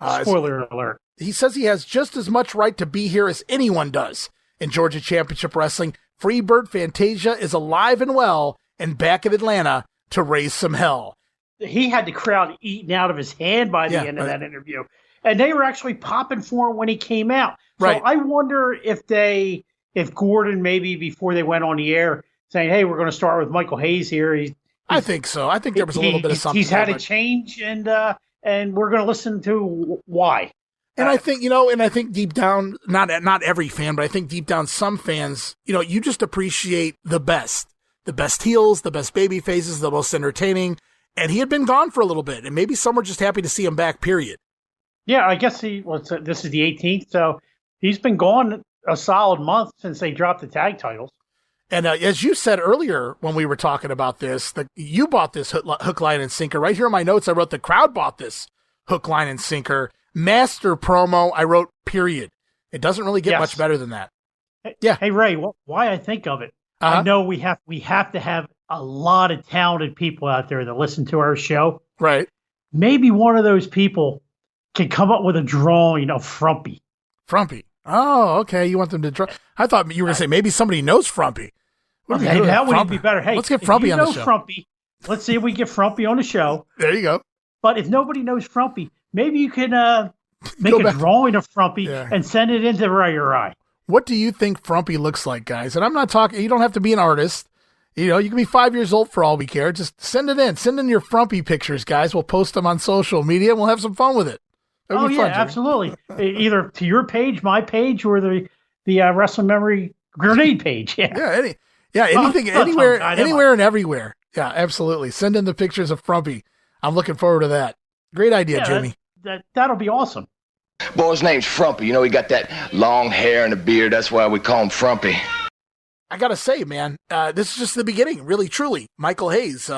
Spoiler alert. He says he has just as much right to be here as anyone does in Georgia Championship Wrestling. Freebird Fantasia is alive and well and back in Atlanta to raise some hell. He had the crowd eating out of his hand by the end of that interview. And they were actually popping for him when he came out. So I wonder if Gordon, maybe before they went on the air, saying, hey, we're going to start with Michael Hayes here. I think so. I think there was a little bit of something. He's had a change, and we're going to listen to why. And I think, deep down, not every fan, but I think deep down some fans, you just appreciate the best heels, the best baby faces, the most entertaining. And he had been gone for a little bit, and maybe some were just happy to see him back, period. Yeah, I guess this is the 18th, so he's been gone a solid month since they dropped the tag titles. And as you said earlier when we were talking about this, you bought this hook, line, and sinker. Right here in my notes, I wrote the crowd bought this hook, line, and sinker. Master promo, I wrote, period. It doesn't really get much better than that. Yeah. Hey, Ray, why I think of it, I know we have to have a lot of talented people out there that listen to our show. Right. Maybe one of those people can come up with a drawing of Frumpy. Frumpy. Oh, okay. You want them to draw? I thought you were going to say maybe somebody knows Frumpy. Okay, that would even be better. Hey, let's get Frumpy on the show. Frumpy, let's see if we get Frumpy on the show. There you go. But if nobody knows Frumpy, maybe you can make a drawing of Frumpy and send it into Ray or I. What do you think Frumpy looks like, guys? And I'm not talking, you don't have to be an artist. You can be 5 years old for all we care. Just send it in. Send in your Frumpy pictures, guys. We'll post them on social media and we'll have some fun with it. It'll be fun, absolutely. Either to your page, my page, or the Wrestling Memory Grenade page. Yeah. Anything, anywhere and everywhere. Yeah, absolutely. Send in the pictures of Frumpy. I'm looking forward to that. Great idea, Jamie. That'll be awesome. Boy, his name's Frumpy. He got that long hair and a beard. That's why we call him Frumpy. I gotta say, man, this is just the beginning, really, truly. Michael Hayes,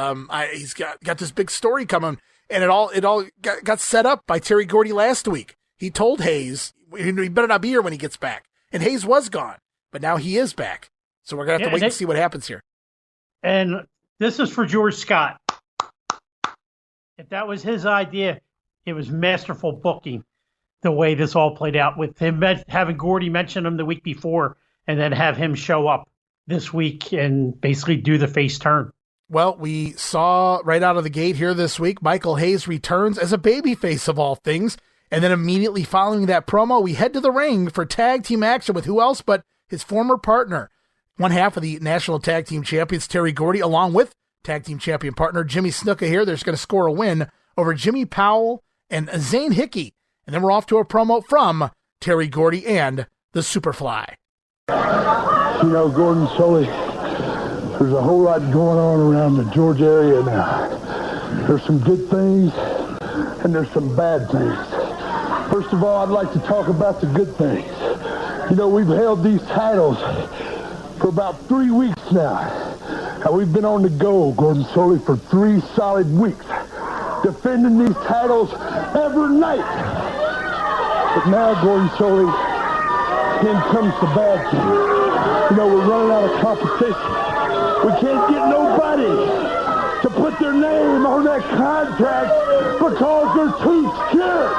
he's got this big story coming, and it all got set up by Terry Gordy last week. He told Hayes he better not be here when he gets back, and Hayes was gone, but now he is back. So we're gonna have to wait and see what happens here. And this is for George Scott. If that was his idea, it was masterful booking. The way this all played out with him having Gordy mention him the week before, and then have him show up this week and basically do the face turn. Well, we saw right out of the gate here this week, Michael Hayes returns as a babyface of all things. And then immediately following that promo, we head to the ring for tag team action with who else but his former partner, one half of the National Tag Team Champions, Terry Gordy, along with tag team champion partner Jimmy Snuka here. They're going to score a win over Jimmy Powell and Zane Hickey. And then we're off to a promo from Terry Gordy and the Superfly. You know, Gordon Soley, there's a whole lot going on around the Georgia area now. There's some good things, and there's some bad things. First of all, I'd like to talk about the good things. You know, we've held these titles for about 3 weeks now. And we've been on the go, Gordon Soley, for 3 solid weeks, defending these titles every night. But now, Gordon Soley, in comes the bad thing. You know, we're running out of competition. We can't get nobody to put their name on that contract because they're too scared.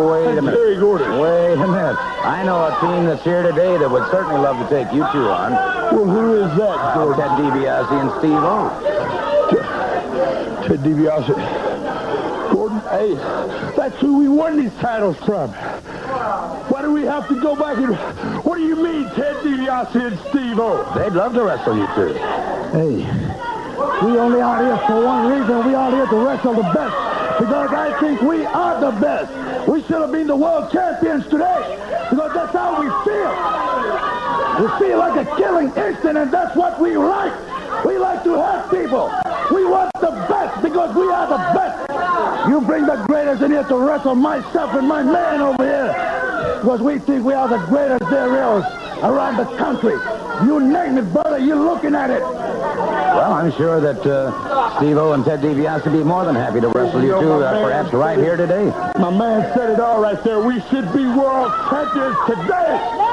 Wait a minute. Wait a minute. I know a team that's here today that would certainly love to take you two on. Well, who is that, Gordon? Ted Dibiase and Steve O. Ted Dibiase. Gordon, hey, that's who we won these titles from. Why do we have to go back and... What do you mean, Ted Dibiase and Steve O? They'd love to wrestle you two. Hey, we only are here for one reason. We are here to wrestle the best. Because I think we are the best. We should have been the world champions today. Because that's how we feel. We feel like a killing instinct, and that's what we like. We like to hurt people. We want the best because we are the best. You bring the greatest in here to wrestle myself and my man over here. Because we think we are the greatest there is around the country. You name it, brother, you're looking at it. Well, I'm sure that Steve-O and Ted Dibiase would be more than happy to wrestle you two, perhaps right here today. My man said it all right there. We should be world champions today.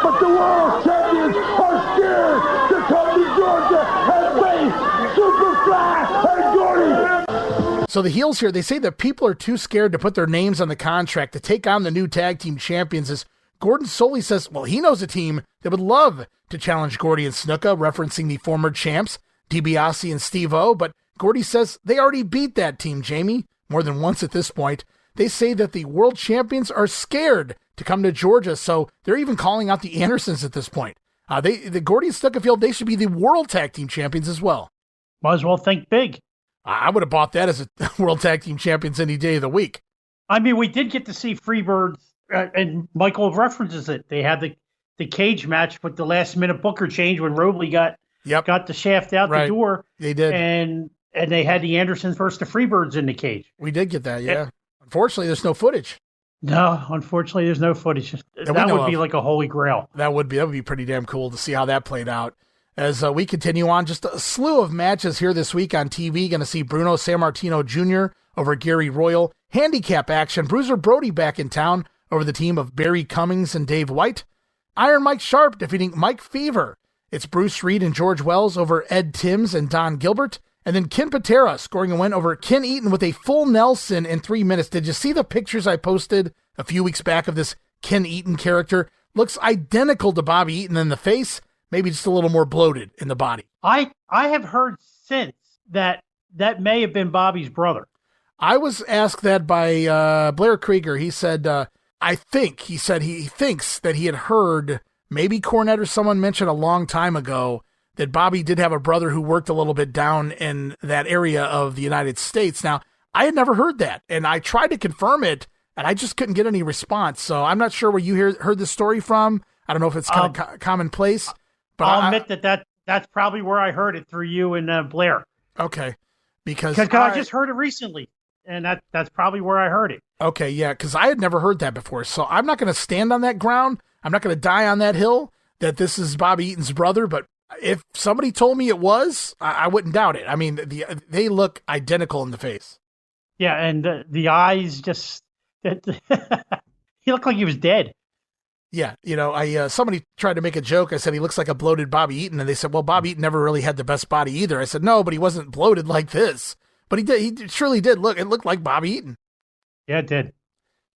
But the world champions are scared to come to Georgia and face Superfly and Gordy. So the heels here, they say that people are too scared to put their names on the contract to take on the new tag team champions. As Gordon Soley says, well, he knows a team that would love to challenge Gordy and Snuka, referencing the former champs, Dibiase and Steve-O, but Gordy says they already beat that team, Jamie, more than once at this point. They say that the world champions are scared to come to Georgia, so they're even calling out the Andersons at this point. The Gordy and Snuka feel they should be the world tag team champions as well. Might as well think big. I would have bought that as a world tag team champions any day of the week. I mean, we did get to see Freebirds, and Michael references it. They had the cage match with the last minute booker change when Robley got the shaft out the door. They did. And they had the Andersons versus the Freebirds in the cage. We did get that, yeah. Unfortunately, there's no footage. No, unfortunately, there's no footage. That would be like a holy grail. That would be pretty damn cool to see how that played out. As we continue on, just a slew of matches here this week on TV. Going to see Bruno Sammartino Jr. over Gary Royal. Handicap action. Bruiser Brody back in town over the team of Barry Cummings and Dave White. Iron Mike Sharp defeating Mike Fever. It's Bruce Reed and George Wells over Ed Timms and Don Gilbert. And then Ken Patera scoring a win over Ken Eaton with a full Nelson in 3 minutes. Did you see the pictures I posted a few weeks back of this Ken Eaton character? Looks identical to Bobby Eaton in the face, maybe just a little more bloated in the body. I have heard since that may have been Bobby's brother. I was asked that by Blair Krieger. He said, he thinks that he had heard maybe Cornette or someone mentioned a long time ago that Bobby did have a brother who worked a little bit down in that area of the United States. Now, I had never heard that, and I tried to confirm it, and I just couldn't get any response. So I'm not sure where you heard this story from. I don't know if it's kind of commonplace. But I'll admit that's probably where I heard it, through you and Blair. Okay. Because I just heard it recently, and that's probably where I heard it. Okay, yeah, because I had never heard that before. So I'm not going to stand on that ground. I'm not going to die on that hill that this is Bobby Eaton's brother, but if somebody told me it was, I wouldn't doubt it. I mean, they look identical in the face. Yeah, and the eyes just... he looked like he was dead. Yeah, somebody tried to make a joke. I said he looks like a bloated Bobby Eaton, and they said, well, Bobby Eaton never really had the best body either. I said, no, but he wasn't bloated like this. But he did. He surely did look. It looked like Bobby Eaton. Yeah, it did.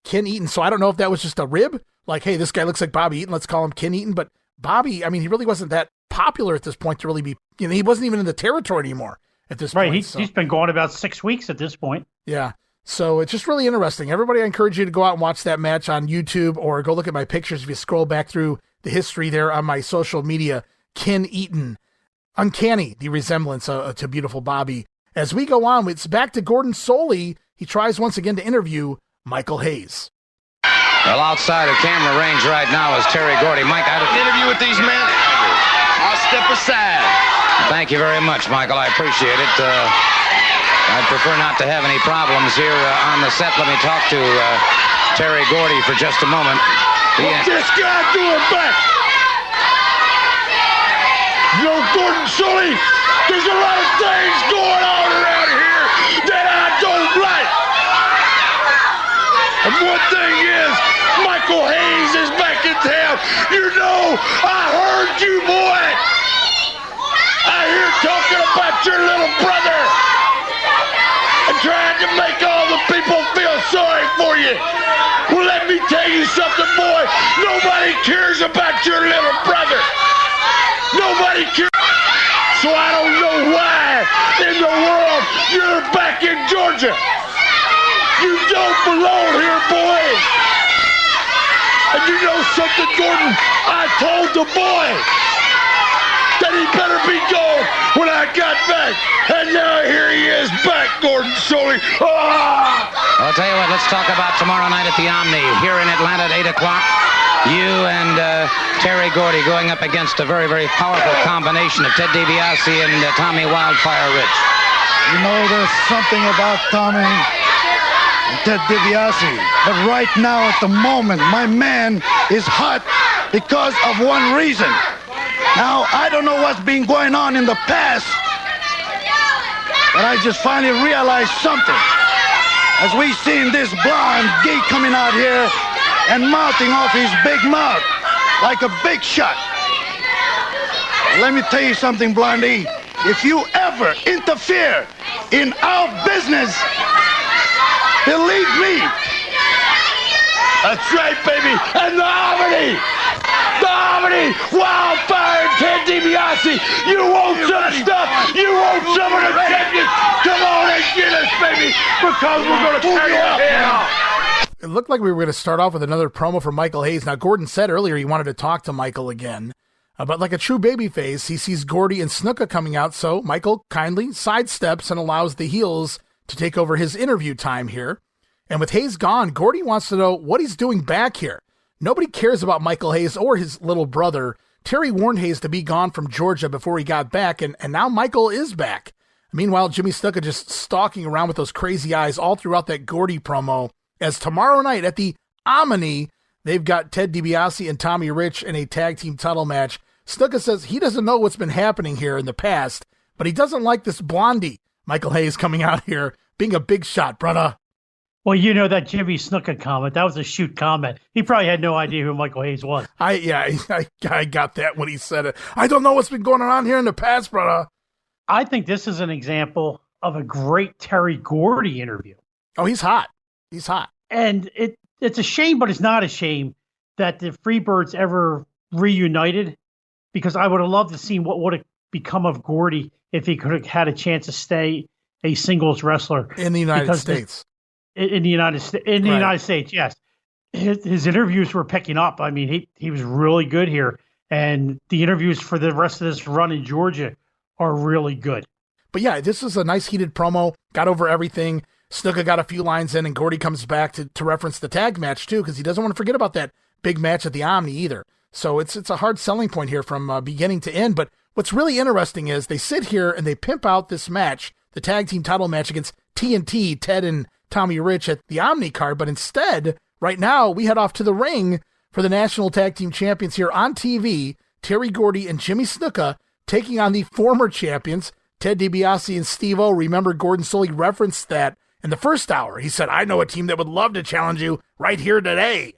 Ken Eaton. So I don't know if that was just a rib. Like, hey, this guy looks like Bobby Eaton. Let's call him Ken Eaton. But Bobby, I mean, he really wasn't that popular at this point to really be, he wasn't even in the territory anymore at this point. Right, he's been gone about 6 weeks at this point. Yeah. So it's just really interesting. Everybody, I encourage you to go out and watch that match on YouTube, or go look at my pictures if you scroll back through the history there on my social media. Ken Eaton. Uncanny, the resemblance to beautiful Bobby. As we go on, it's back to Gordon Soley. He tries once again to interview Michael Hayes. Well, outside of camera range right now is Terry Gordy. Mike, I had an interview with these men. I'll step aside. Thank you very much, Michael. I appreciate it. I'd prefer not to have any problems here on the set. Let me talk to Terry Gordy for just a moment. What's this guy doing back? You know, Gordon Sully, there's a lot of things going on around here that I don't like. And one thing is, Michael Hayes is back in town. You know, I heard you, boy. I hear talking about your little brother and trying to make all the people feel sorry for you. Well, let me tell you something, boy. Nobody cares about your little brother. Nobody cares. So I don't know why in the world you're back in Georgia. You don't belong here, boy. And you know something, Gordon? I told the boy that he better be gone when I got back. And now here he is back, Gordon Sully. Ah! I'll tell you what, let's talk about tomorrow night at the Omni here in Atlanta at 8 o'clock. You and Terry Gordy going up against a very, very powerful combination of Ted Dibiase and Tommy Wildfire Rich. You know, there's something about Tommy and Ted Dibiase. But right now, at the moment, my man is hot because of one reason. Now, I don't know what's been going on in the past, but I just finally realized something. As we seen this blonde geek coming out here and mouthing off his big mouth like a big shot. Let me tell you something, Blondie. If you ever interfere in our business, believe me. That's right, baby. And the Omni, Wildfire, and Ted Dibiase. You want some stuff? You want some of the champions? Come on and get us, baby, because we're going to tear your head off. It looked like we were going to start off with another promo from Michael Hayes. Now, Gordon said earlier he wanted to talk to Michael again. But like a true babyface, he sees Gordy and Snuka coming out, so Michael kindly sidesteps and allows the heels to take over his interview time here. And with Hayes gone, Gordy wants to know what he's doing back here. Nobody cares about Michael Hayes or his little brother. Terry warned Hayes to be gone from Georgia before he got back, and now Michael is back. Meanwhile, Jimmy Snuka just stalking around with those crazy eyes all throughout that Gordy promo. As tomorrow night at the Omni, they've got Ted Dibiase and Tommy Rich in a tag team title match. Snuka says he doesn't know what's been happening here in the past, but he doesn't like this blondie, Michael Hayes, coming out here being a big shot, brother. Well, you know that Jimmy Snuka comment, that was a shoot comment. He probably had no idea who Michael Hayes was. I got that when he said it. I don't know what's been going on here in the past, brother. I think this is an example of a great Terry Gordy interview. Oh, he's hot. He's hot. And it's a shame, but it's not a shame that the Freebirds ever reunited, because I would have loved to see what would have become of Gordy if he could have had a chance to stay a singles wrestler in the United States. In the United States, yes. His interviews were picking up. I mean, he was really good here, and the interviews for the rest of this run in Georgia are really good. But yeah, this is a nice heated promo. Got over everything. Snuka got a few lines in, and Gordy comes back to reference the tag match too, because he doesn't want to forget about that big match at the Omni either. So it's a hard selling point here from beginning to end. But what's really interesting is they sit here and they pimp out this match, the tag team title match against TNT, Ted and Tommy Rich at the Omni card. But instead, right now, we head off to the ring for the National Tag Team Champions here on TV. Terry Gordy and Jimmy Snuka taking on the former champions, Ted Dibiase and Steve-O. Remember, Gordon Sully referenced that in the first hour. He said, I know a team that would love to challenge you right here today.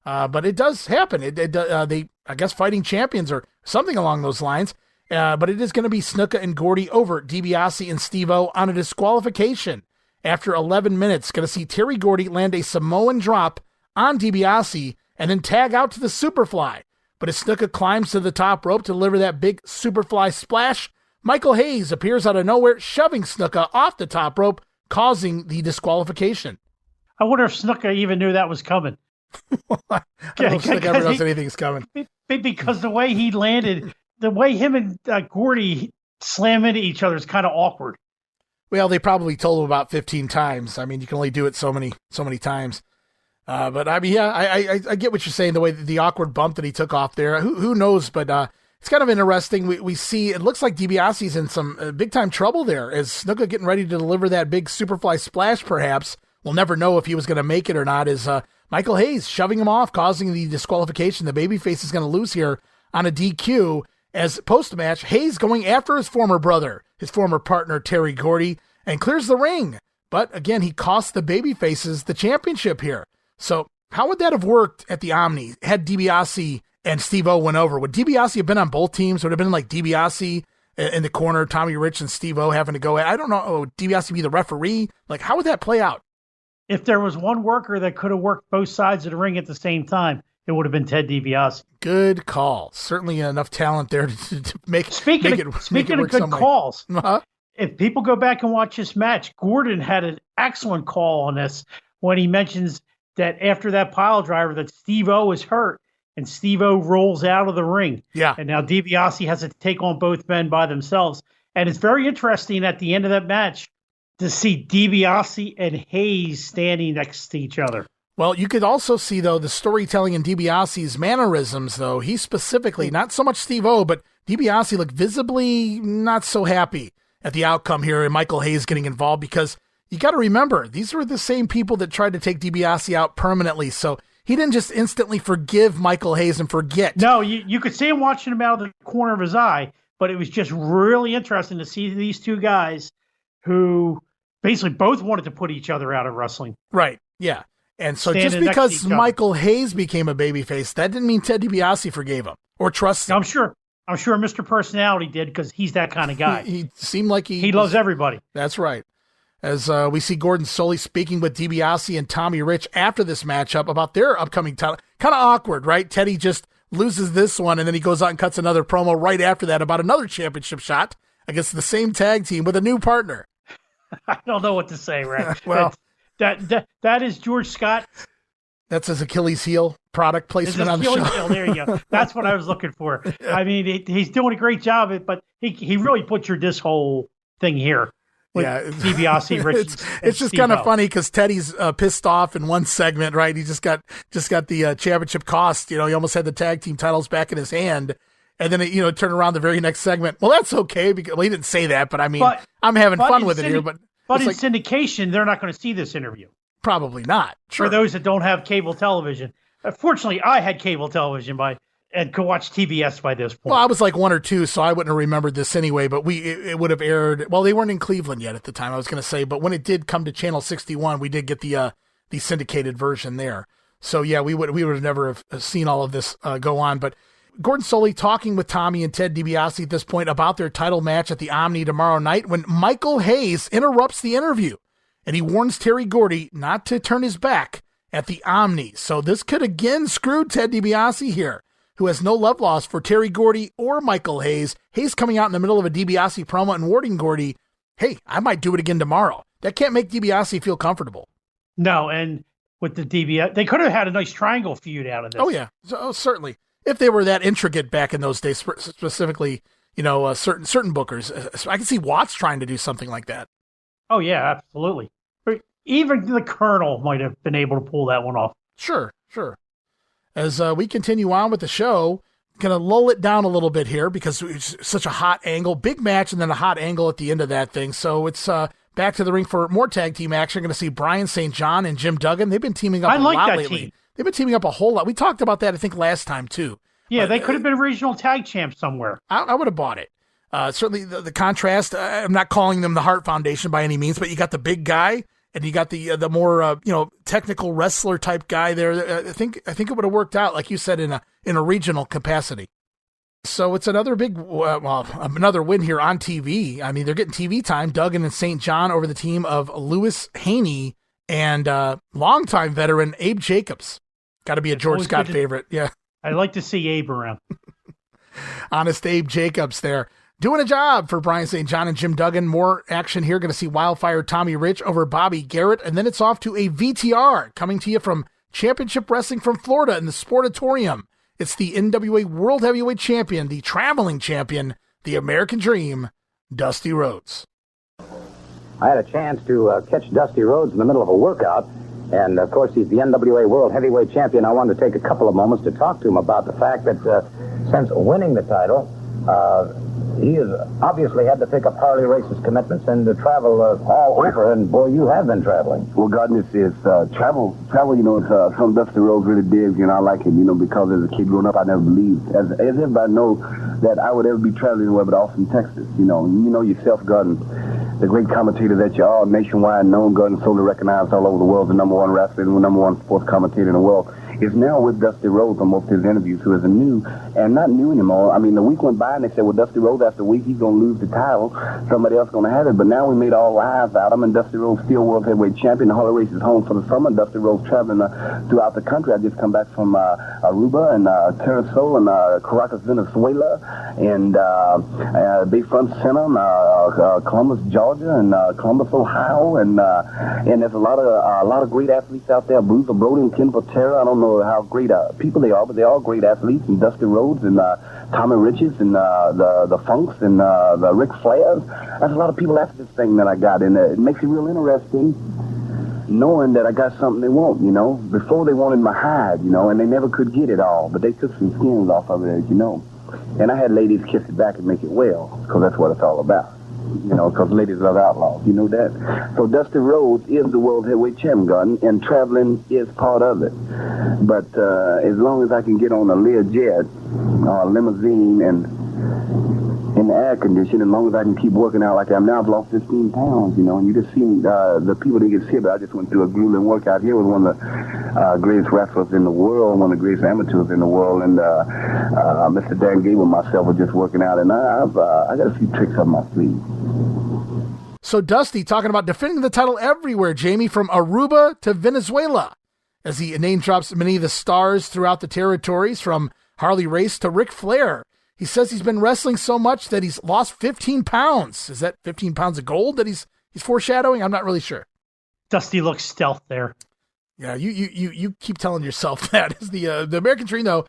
But it does happen. They, I guess, fighting champions or something along those lines. But it is going to be Snuka and Gordy over Dibiase and Steve-O on a disqualification. After 11 minutes, going to see Terry Gordy land a Samoan drop on Dibiase and then tag out to the Superfly. But as Snuka climbs to the top rope to deliver that big Superfly splash, Michael Hayes appears out of nowhere, shoving Snuka off the top rope, causing the disqualification. I wonder if Snuka even knew that was coming. I don't know if Snuka ever knows anything's coming. Because the way he landed, the way him and Gordy slam into each other is kind of awkward. Well, they probably told him about 15 times. I mean, you can only do it so many times. But I mean, yeah, I get what you're saying, the way the awkward bump that he took off there. Who knows? But it's kind of interesting. We see, it looks like Dibiase's in some big time trouble there. Is Snuka getting ready to deliver that big Superfly splash, perhaps? We'll never know if he was going to make it or not. Is Michael Hayes shoving him off, causing the disqualification. The babyface is going to lose here on a DQ. As post-match, Hayes going after his former brother, his former partner, Terry Gordy, and clears the ring. But again, he cost the babyfaces the championship here. So how would that have worked at the Omni had Dibiase and Steve-O went over? Would Dibiase have been on both teams? Would it have been like Dibiase in the corner, Tommy Rich and Steve-O having to go? I don't know. Would Dibiase be the referee? Like, how would that play out? If there was one worker that could have worked both sides of the ring at the same time, it would have been Ted DiBiase. Good call. Certainly enough talent there to make Speaking it of work good some way. calls, Uh-huh. if people go back and watch this match, Gordon had an excellent call on this when he mentions that after that pile driver that Steve-O is hurt and Steve-O rolls out of the ring. Yeah. And now DiBiase has to take on both men by themselves. And it's very interesting at the end of that match to see DiBiase and Hayes standing next to each other. Well, you could also see, though, the storytelling in DiBiase's mannerisms, though. He specifically, not so much Steve-O, but DiBiase looked visibly not so happy at the outcome here and Michael Hayes getting involved, because you got to remember, these were the same people that tried to take DiBiase out permanently. So he didn't just instantly forgive Michael Hayes and forget. No, you could see him watching him out of the corner of his eye, but it was just really interesting to see these two guys who basically both wanted to put each other out of wrestling. Right, yeah. And so Standing just next to because each other. Michael Hayes became a babyface, that didn't mean Ted DiBiase forgave him or trusted him. I'm sure Mr. Personality did, because he's that kind of guy. He seemed like he loves everybody. That's right. As we see Gordon Soley speaking with DiBiase and Tommy Rich after this matchup about their upcoming title. Kind of awkward, right? Teddy just loses this one, and then he goes out and cuts another promo right after that about another championship shot against the same tag team with a new partner. I don't know what to say, Rick. Well, that is George Scott. That's his Achilles heel product placement on the show. Heel, there you go. That's what I was looking for. I mean, he's doing a great job, but he really butchered this whole thing here. Yeah, DiBiase, Rich. It's just kind of funny because Teddy's pissed off in one segment, right? He just got the championship cost. You know, he almost had the tag team titles back in his hand, and then it turned around the very next segment. Well, that's okay because he didn't say that, but I mean, I'm having fun with it here. But in syndication, they're not going to see this interview. Probably not. Sure. For those that don't have cable television. Fortunately, I had cable television and could watch TBS by this point. Well, I was like 1 or 2, so I wouldn't have remembered this anyway, but it would have aired. Well, they weren't in Cleveland yet at the time, I was going to say, but when it did come to Channel 61, we did get the syndicated version there. So yeah, we would have never have seen all of this go on. But Gordon Soley talking with Tommy and Ted DiBiase at this point about their title match at the Omni tomorrow night when Michael Hayes interrupts the interview and he warns Terry Gordy not to turn his back at the Omni. So this could again screw Ted DiBiase here, who has no love lost for Terry Gordy or Michael Hayes. Hayes coming out in the middle of a DiBiase promo and warning Gordy, hey, I might do it again tomorrow. That can't make DiBiase feel comfortable. No, and with the DiBiase, they could have had a nice triangle feud out of this. Oh, yeah, certainly. If they were that intricate back in those days, specifically, certain bookers. I can see Watts trying to do something like that. Oh, yeah, absolutely. Even the Colonel might have been able to pull that one off. Sure. As we continue on with the show, going to lull it down a little bit here because it's such a hot angle, big match, and then a hot angle at the end of that thing. So it's back to the ring for more tag team action. Going to see Brian St. John and Jim Duggan. They've been teaming up a lot lately. Team. They've been teaming up a whole lot. We talked about that, I think, last time, too. Yeah, they could have been regional tag champs somewhere. I would have bought it. Certainly the contrast, I'm not calling them the Hart Foundation by any means, but you got the big guy and you got the more technical wrestler type guy there. I think it would have worked out, like you said, in a regional capacity. So it's another another win here on TV. I mean, they're getting TV time. Duggan and St. John over the team of Lewis Haney and longtime veteran Abe Jacobs. Got to be a George Scott favorite. Yeah. I'd like to see Abe around. Honest Abe Jacobs there. Doing a job for Brian St. John and Jim Duggan. More action here. Going to see Wildfire Tommy Rich over Bobby Garrett. And then it's off to a VTR coming to you from Championship Wrestling from Florida in the Sportatorium. It's the NWA World Heavyweight Champion, the traveling champion, the American Dream, Dusty Rhodes. I had a chance to catch Dusty Rhodes in the middle of a workout, And, of course, he's the NWA World Heavyweight Champion. I wanted to take a couple of moments to talk to him about the fact that since winning the title, he has obviously had to pick up Harley Race's commitments and to travel all over. And, boy, you have been traveling. Well, Gordon, it's travel, you know, it's something Dusty Rhodes really digs, you know, I like it, you know, because as a kid growing up, I never believed, as everybody knows, that I would ever be traveling anywhere but Austin, Texas. You know yourself, Gordon, the great commentator that you are, nationwide known, Gordon, solely recognized all over the world, the number one wrestler, the number one sports commentator in the world, is now with Dusty Rhodes on most of his interviews, who is a new, and not new anymore. I mean, the week went by and they said, well, Dusty Rhodes, after a week, he's going to lose the title. Somebody else going to have it. But now we made all eyes out. I'm in Dusty Rhodes, still World Heavyweight Champion. The Harley Race is home for the summer. Dusty Rhodes traveling throughout the country. I just come back from Aruba and Curacao and Caracas, Venezuela, and Bayfront Center, Columbus, Georgia, and Columbus, Ohio, and there's a lot of great athletes out there. Bruiser Brody and Ken Patera. I don't know how great people they are, but they're all great athletes. And Dusty Rhodes and Tommy Riches and the Funks and the Ric Flairs. There's a lot of people after this thing that I got, and it makes it real interesting knowing that I got something they want, you know. Before they wanted my hide, you know, and they never could get it all, but they took some skins off of it, as you know. And I had ladies kiss it back and make it well, because that's what it's all about. You know, because ladies love outlaws, you know that. So Dusty Rhodes is the World Heavyweight Champion, Gordon, and traveling is part of it. But as long as I can get on a Learjet or a limousine and in the air condition, as long as I can keep working out like I am now, I've lost 15 pounds, you know, and you just see the people that get sick. But I just went through a grueling workout here with one of the greatest wrestlers in the world, one of the greatest amateurs in the world, and Mr. Dan Gable and myself were just working out, and I got a few tricks up my sleeve. So Dusty talking about defending the title everywhere, Jamie, from Aruba to Venezuela, as he name drops many of the stars throughout the territories, from Harley Race to Ric Flair. He says he's been wrestling so much that he's lost 15 pounds. Is that 15 pounds of gold that he's foreshadowing? I'm not really sure. Dusty looks stealth there. Yeah, you keep telling yourself that. Is the American Dream, though.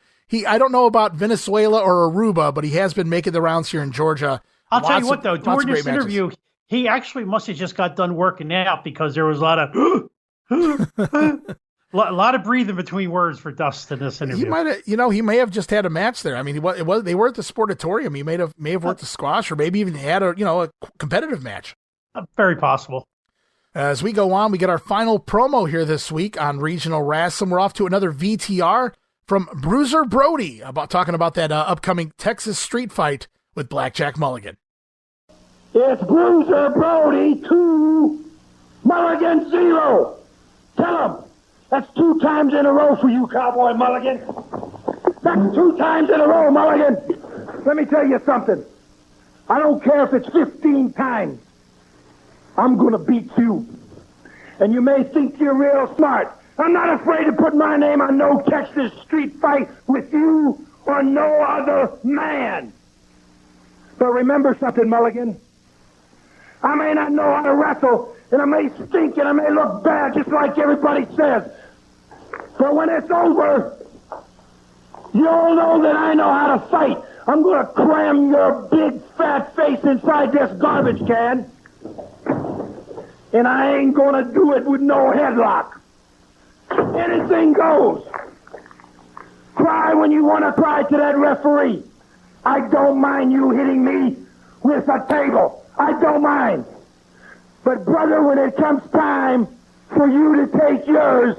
I don't know about Venezuela or Aruba, but he has been making the rounds here in Georgia. I'll tell you what, though, during this interview, he actually must have just got done working out, because there was a lot of a lot of breathing between words for Dust in this interview. He might have, he may have just had a match there. I mean, they were at the Sportatorium. He may have worked the squash, or maybe even had a competitive match. Very possible. As we go on, we get our final promo here this week on Regional Wrestling. We're off to another VTR from Bruiser Brody talking about that upcoming Texas street fight with Blackjack Mulligan. It's Bruiser Brody 2, Mulligan 0. Tell him. That's 2 times in a row for you, Cowboy Mulligan. That's 2 times in a row, Mulligan. Let me tell you something. I don't care if it's 15 times. I'm going to beat you. And you may think you're real smart. I'm not afraid to put my name on no Texas street fight with you or no other man. But remember something, Mulligan. I may not know how to wrestle, and I may stink, and I may look bad, just like everybody says. But when it's over, you'll know that I know how to fight. I'm going to cram your big fat face inside this garbage can. And I ain't going to do it with no headlock. Anything goes. Cry when you want to cry to that referee. I don't mind you hitting me with a table. I don't mind. But, brother, when it comes time for you to take yours,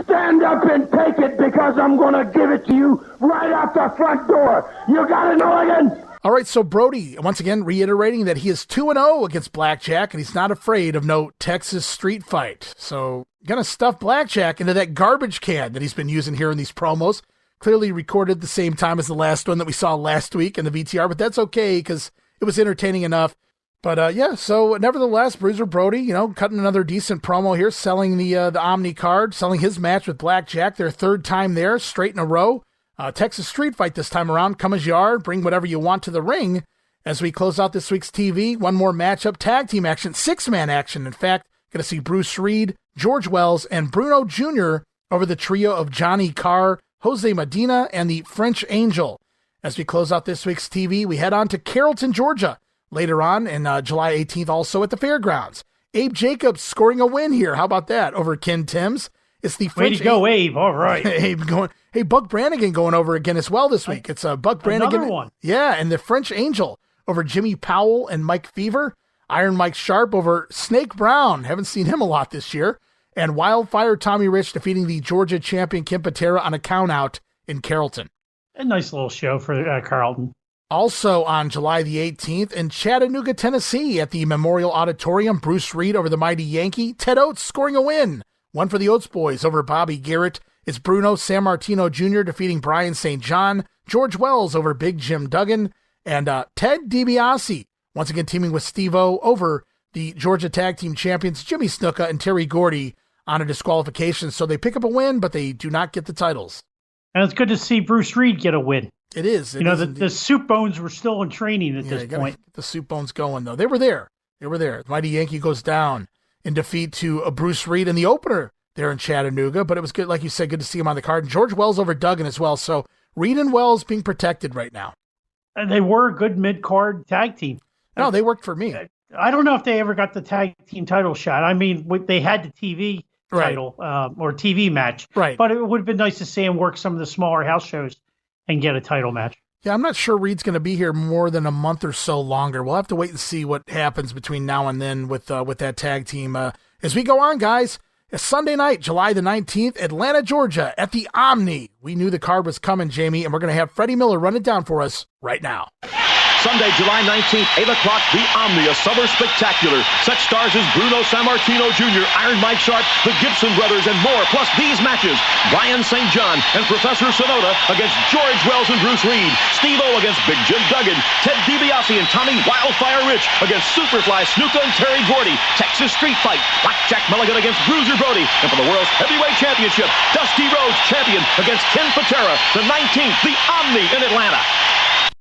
stand up and take it, because I'm going to give it to you right out the front door. You got it, Mulligan? All right, so Brody, once again, reiterating that he is 2-0 against Blackjack, and he's not afraid of no Texas street fight. So, going to stuff Blackjack into that garbage can that he's been using here in these promos. Clearly recorded the same time as the last one that we saw last week in the VTR, but that's okay, because it was entertaining enough. But, so nevertheless, Bruiser Brody, cutting another decent promo here, selling the OMNI card, selling his match with Blackjack, their 3rd time there, straight in a row. Texas street fight this time around. Come as you are, bring whatever you want to the ring. As we close out this week's TV, one more matchup, tag team action, 6-man action. In fact, going to see Bruce Reed, George Wells, and Bruno Jr. over the trio of Johnny Carr, Jose Medina, and the French Angel. As we close out this week's TV, we head on to Carrollton, Georgia. Later on, in July 18th, also at the Fairgrounds. Abe Jacobs scoring a win here. How about that over Ken Timms? It's the Way to go, Abe. All right. Abe going. Hey, Buck Brannigan going over again as well this week. It's Buck Brannigan. Another one. Yeah, and the French Angel over Jimmy Powell and Mike Fever. Iron Mike Sharp over Snake Brown. Haven't seen him a lot this year. And Wildfire Tommy Rich defeating the Georgia champion Ken Patera on a countout in Carrollton. A nice little show for Carlton. Also on July the 18th in Chattanooga, Tennessee at the Memorial Auditorium, Bruce Reed over the mighty Yankee. Ted Oates scoring a win. One for the Oates boys over Bobby Garrett. It's Bruno Sammartino Jr. defeating Brian St. John. George Wells over Big Jim Duggan. And Ted Dibiase once again teaming with Steve-O over the Georgia Tag Team Champions Jimmy Snuka and Terry Gordy on a disqualification. So they pick up a win, but they do not get the titles. And it's good to see Bruce Reed get a win. It is. The Soup Bones were still in training at this point. Get the Soup Bones going, though. They were there. The mighty Yankee goes down in defeat to Bruce Reed in the opener there in Chattanooga. But it was good, like you said, good to see him on the card. And George Wells over Duggan as well. So Reed and Wells being protected right now. And they were a good mid-card tag team. No, they worked for me. I don't know if they ever got the tag team title shot. I mean, they had the TV title or TV match. Right. But it would have been nice to see him work some of the smaller house shows and get a title match. Yeah, I'm not sure Reed's going to be here more than a month or so longer. We'll have to wait and see what happens between now and then with that tag team. As we go on, guys, it's Sunday night, July the 19th, Atlanta, Georgia, at the Omni. We knew the card was coming, Jamie, and we're going to have Freddie Miller run it down for us right now. Sunday, July 19th, 8 o'clock, the Omni, a summer spectacular. Such stars as Bruno Sammartino Jr., Iron Mike Sharp, the Gibson brothers, and more. Plus these matches, Brian St. John and Professor Sonoda against George Wells and Bruce Reed. Steve-O against Big Jim Duggan. Ted Dibiase and Tommy Wildfire Rich against Superfly, Snuka and Terry Gordy. Texas Street Fight, Blackjack Mulligan against Bruiser Brody. And for the World's Heavyweight Championship, Dusty Rhodes champion against Ken Patera. The 19th, the Omni in Atlanta.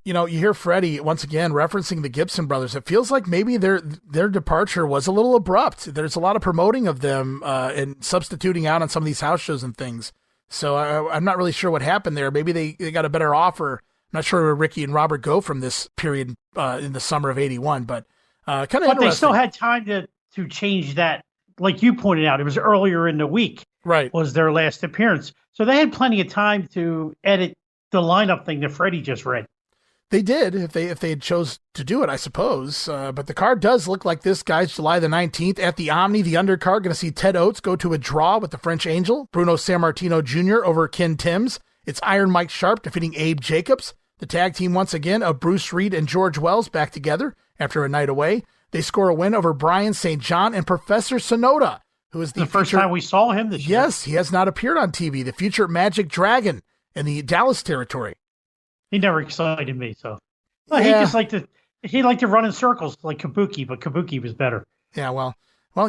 You know, you hear Freddie once again referencing the Gibson brothers. It feels like maybe their departure was a little abrupt. There's a lot of promoting of them and substituting out on some of these house shows and things. So I'm not really sure what happened there. Maybe they got a better offer. I'm not sure where Ricky and Robert go from this period in the summer of '81, but kind of interesting. But they still had time to change that. Like you pointed out, it was earlier in the week. Right. Was their last appearance. So they had plenty of time to edit the lineup thing that Freddie just read. They did, if they had chose to do it, I suppose. But the card does look like this, guys. July the 19th at the Omni, the undercard, going to see Ted Oates go to a draw with the French Angel. Bruno Sammartino Jr. over Ken Timms. It's Iron Mike Sharp defeating Abe Jacobs. The tag team once again of Bruce Reed and George Wells back together after a night away. They score a win over Brian St. John and Professor Sonoda, who is the first time we saw him this year. Yes, he has not appeared on TV. The future Magic Dragon in the Dallas territory. He never excited me, so he just liked to run in circles like Kabuki, but Kabuki was better. Yeah, well,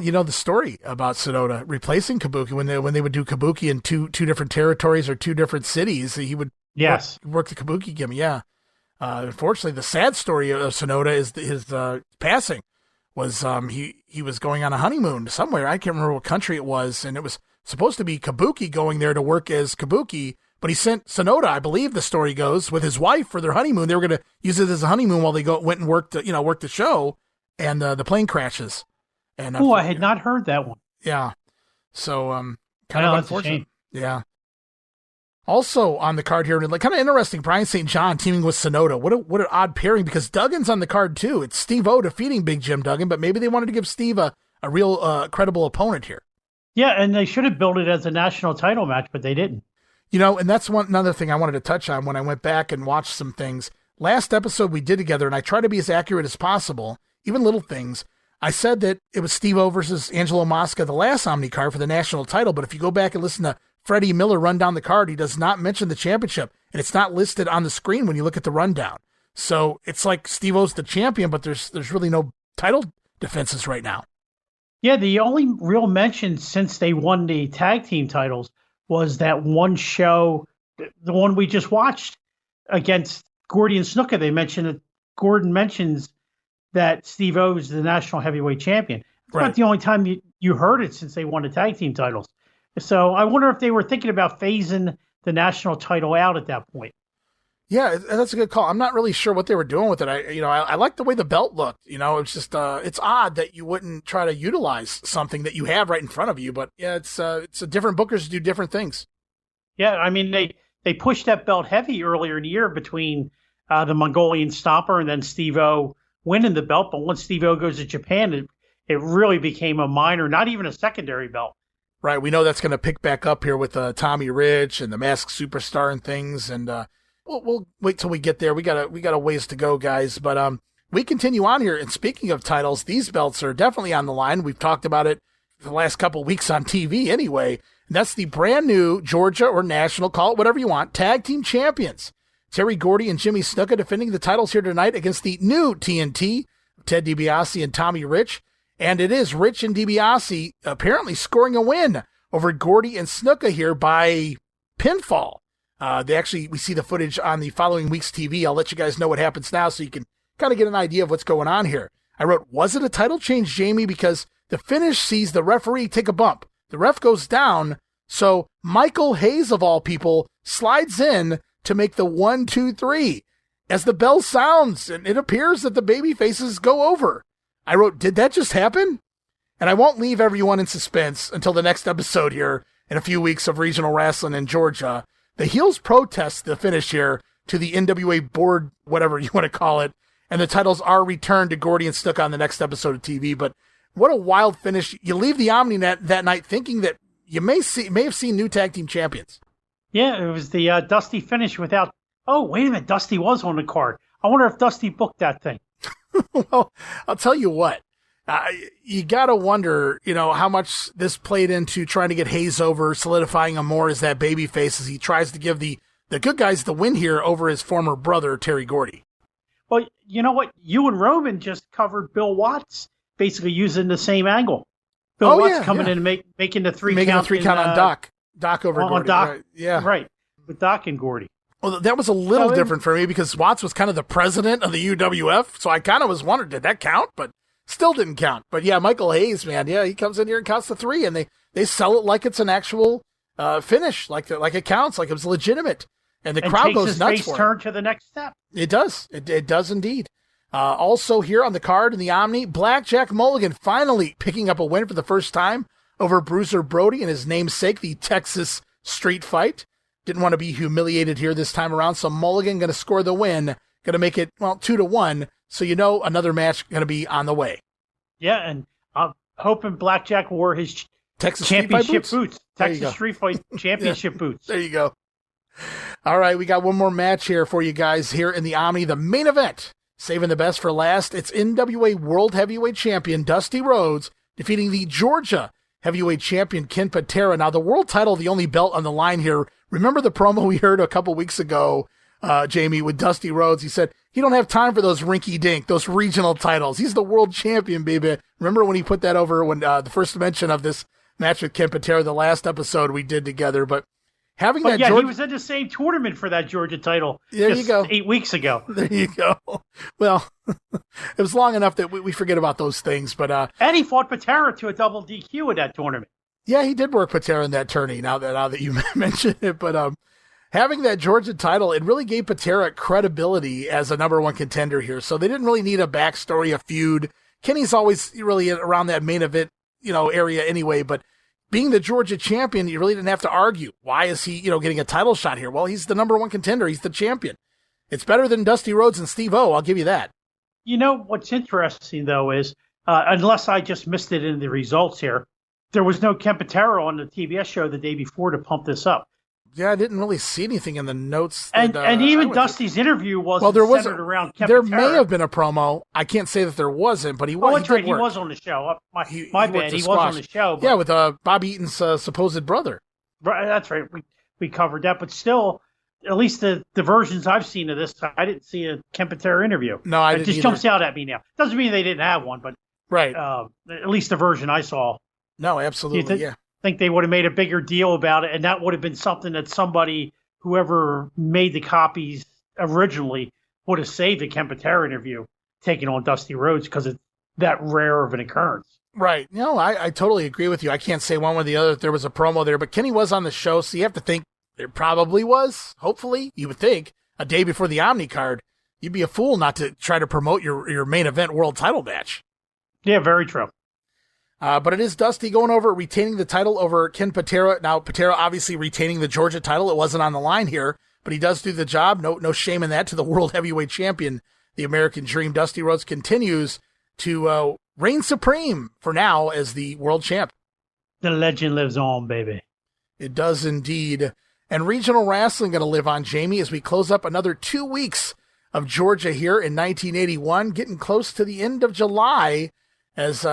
you know the story about Sonoda replacing Kabuki when they would do Kabuki in two different territories or two different cities. He would work the Kabuki gimmick. Yeah, unfortunately, the sad story of Sonoda is his passing was he was going on a honeymoon somewhere. I can't remember what country it was, and it was supposed to be Kabuki going there to work as Kabuki. But he sent Sonoda, I believe the story goes, with his wife for their honeymoon. They were going to use it as a honeymoon while they went and worked the show, and the plane crashes. And I had not heard that one. Yeah, so kind of unfortunate. Yeah. Also on the card here, kind of interesting. Brian St. John teaming with Sonoda. What an odd pairing because Duggan's on the card too. It's Steve-O defeating Big Jim Duggan, but maybe they wanted to give Steve a real credible opponent here. Yeah, and they should have built it as a national title match, but they didn't. You know, and that's another thing I wanted to touch on when I went back and watched some things. Last episode we did together, and I try to be as accurate as possible, even little things. I said that it was Steve-O versus Angelo Mosca, the last Omni card for the national title, but if you go back and listen to Freddie Miller run down the card, he does not mention the championship, and it's not listed on the screen when you look at the rundown. So it's like Steve-O's the champion, but there's really no title defenses right now. Yeah, the only real mention since they won the tag team titles was that one show, the one we just watched against Gordy and Snuka. They mentioned that Gordon mentions that Steve-O is the national heavyweight champion. It's not the only time you heard it since they won the tag team titles. So I wonder if they were thinking about phasing the national title out at that point. Yeah, that's a good call. I'm not really sure what they were doing with it. I like the way the belt looked. It's just it's odd that you wouldn't try to utilize something that you have right in front of you. But yeah, it's a different bookers do different things. Yeah, I mean they pushed that belt heavy earlier in the year between the Mongolian Stomper and then Steve-O winning the belt. But once Steve-O goes to Japan, it really became a minor, not even a secondary belt. Right. We know that's going to pick back up here with Tommy Rich and the Masked Superstar and things. And we'll wait till we get there. We got a ways to go, guys. But we continue on here. And speaking of titles, these belts are definitely on the line. We've talked about it for the last couple of weeks on TV anyway. And that's the brand new Georgia or National, call it whatever you want, Tag Team Champions. Terry Gordy and Jimmy Snuka defending the titles here tonight against the new TNT, Ted DiBiase and Tommy Rich. And it is Rich and DiBiase apparently scoring a win over Gordy and Snuka here by pinfall. We see the footage on the following week's TV. I'll let you guys know what happens now so you can kind of get an idea of what's going on here. I wrote, was it a title change, Jamie? Because the finish sees the referee take a bump. The ref goes down, so Michael Hayes, of all people, slides in to make the 1, 2, 3. As the bell sounds, and it appears that the baby faces go over. I wrote, did that just happen? And I won't leave everyone in suspense until the next episode here in a few weeks of regional wrestling in Georgia. The heels protest the finish here to the NWA board, whatever you want to call it, and the titles are returned to Gordy and Snuka on the next episode of TV. But what a wild finish. You leave the Omni that night thinking that you may have seen new tag team champions. Yeah, it was the Dusty finish without... Oh, wait a minute, Dusty was on the card. I wonder if Dusty booked that thing. Well, I'll tell you what. You got to wonder, how much this played into trying to get Hayes over, solidifying him more as that baby face as he tries to give the good guys the win here over his former brother, Terry Gordy. Well, you know what? You and Roman just covered Bill Watts basically using the same angle. Bill Watts coming in and making the three count on Doc. Doc over Gordy. Doc, right. Yeah. Right. With Doc and Gordy. Well, that was a little different for me because Watts was kind of the president of the UWF. So I kind of was wondering, did that count? But still didn't count. But yeah, Michael Hayes, man. Yeah, he comes in here and counts the 3 and they sell it like it's an actual finish, like it counts, like it was legitimate. And the crowd goes nuts for it. Turn to the next step. It does. It does indeed. Also here on the card in the Omni, Blackjack Mulligan finally picking up a win for the first time over Bruiser Brody and his namesake, the Texas Street Fight. Didn't want to be humiliated here this time around, so Mulligan going to score the win, going to make it, 2-1, so another match going to be on the way. Yeah, and I'm hoping Blackjack wore his Texas championship boots. Texas Street Fight championship boots. There you go. All right, we got one more match here for you guys here in the Omni, the main event. Saving the best for last, it's NWA World Heavyweight Champion Dusty Rhodes defeating the Georgia Heavyweight Champion Ken Patera. Now, the world title, the only belt on the line here. Remember the promo we heard a couple weeks ago, Jamie, with Dusty Rhodes? He said he don't have time for those rinky-dink, those regional titles. He's the world champion, baby. Remember when he put that over when the first mention of this match with Ken Patera, the last episode we did together, but having that he was in the same tournament for that Georgia title. There you go. 8 weeks ago. There you go. Well, it was long enough that we forget about those things. But and he fought Patera to a double DQ in that tournament. Yeah, he did work Patera in that tourney. Now that you mention it, but having that Georgia title, it really gave Patera credibility as a number 1 contender here. So they didn't really need a backstory, a feud. Kenny's always really around that main event, area anyway, but being the Georgia champion, you really didn't have to argue. Why is he, getting a title shot here? Well, he's the number 1 contender. He's the champion. It's better than Dusty Rhodes and Steve-O. I'll give you that. What's interesting, though, is unless I just missed it in the results here, there was no Ken Patera on the TBS show the day before to pump this up. Yeah, I didn't really see anything in the notes. And even Dusty's interview wasn't centered around Ken There Patera. may have been a promo. I can't say that there wasn't, but he was. Oh, that's right. He was on the show. My bad. He was on the show. Yeah, with Bob Eaton's supposed brother. Right, that's right. We covered that. But still, at least the versions I've seen of this, I didn't see a Ken Patera interview. No, I didn't. It just jumps out at me now. Doesn't mean they didn't have one, but right. At least the version I saw. No, absolutely, yeah. Think they would have made a bigger deal about it, and that would have been something that whoever made the copies originally would have saved the Ken Patera interview, taking on Dusty Rhodes, because it's that rare of an occurrence. Right. No, I totally agree with you. I can't say one way or the other if there was a promo there, but Kenny was on the show, so you have to think there probably was, hopefully, you would think, a day before the Omni card, you'd be a fool not to try to promote your main event world title match. Yeah, very true. But it is Dusty going over, retaining the title over Ken Patera. Now, Patera obviously retaining the Georgia title. It wasn't on the line here, but he does do the job. No shame in that to the world heavyweight champion, the American Dream. Dusty Rhodes continues to reign supreme for now as the world champ. The legend lives on, baby. It does indeed. And regional wrestling going to live on, Jamie, as we close up another 2 weeks of Georgia here in 1981, getting close to the end of July as,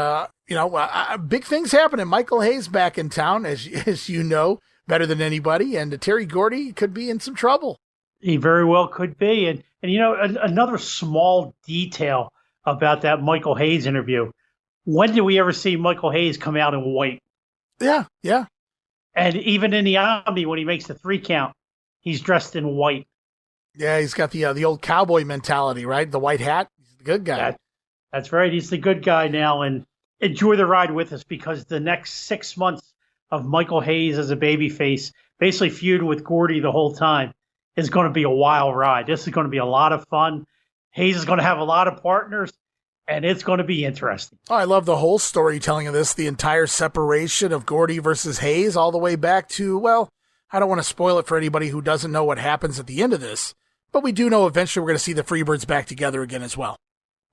big things happening. Michael Hayes back in town, as you know, better than anybody, and Terry Gordy could be in some trouble. He very well could be. And another small detail about that Michael Hayes interview. When did we ever see Michael Hayes come out in white? Yeah. And even in the Omni, when he makes the 3 count, he's dressed in white. Yeah, he's got the old cowboy mentality, right? The white hat. He's the good guy. That's right. He's the good guy now. And enjoy the ride with us, because the next 6 months of Michael Hayes as a babyface, basically feuding with Gordy the whole time, is going to be a wild ride. This is going to be a lot of fun. Hayes is going to have a lot of partners, and it's going to be interesting. Oh, I love the whole storytelling of this, the entire separation of Gordy versus Hayes, all the way back to, well, I don't want to spoil it for anybody who doesn't know what happens at the end of this, but we do know eventually we're going to see the Freebirds back together again as well.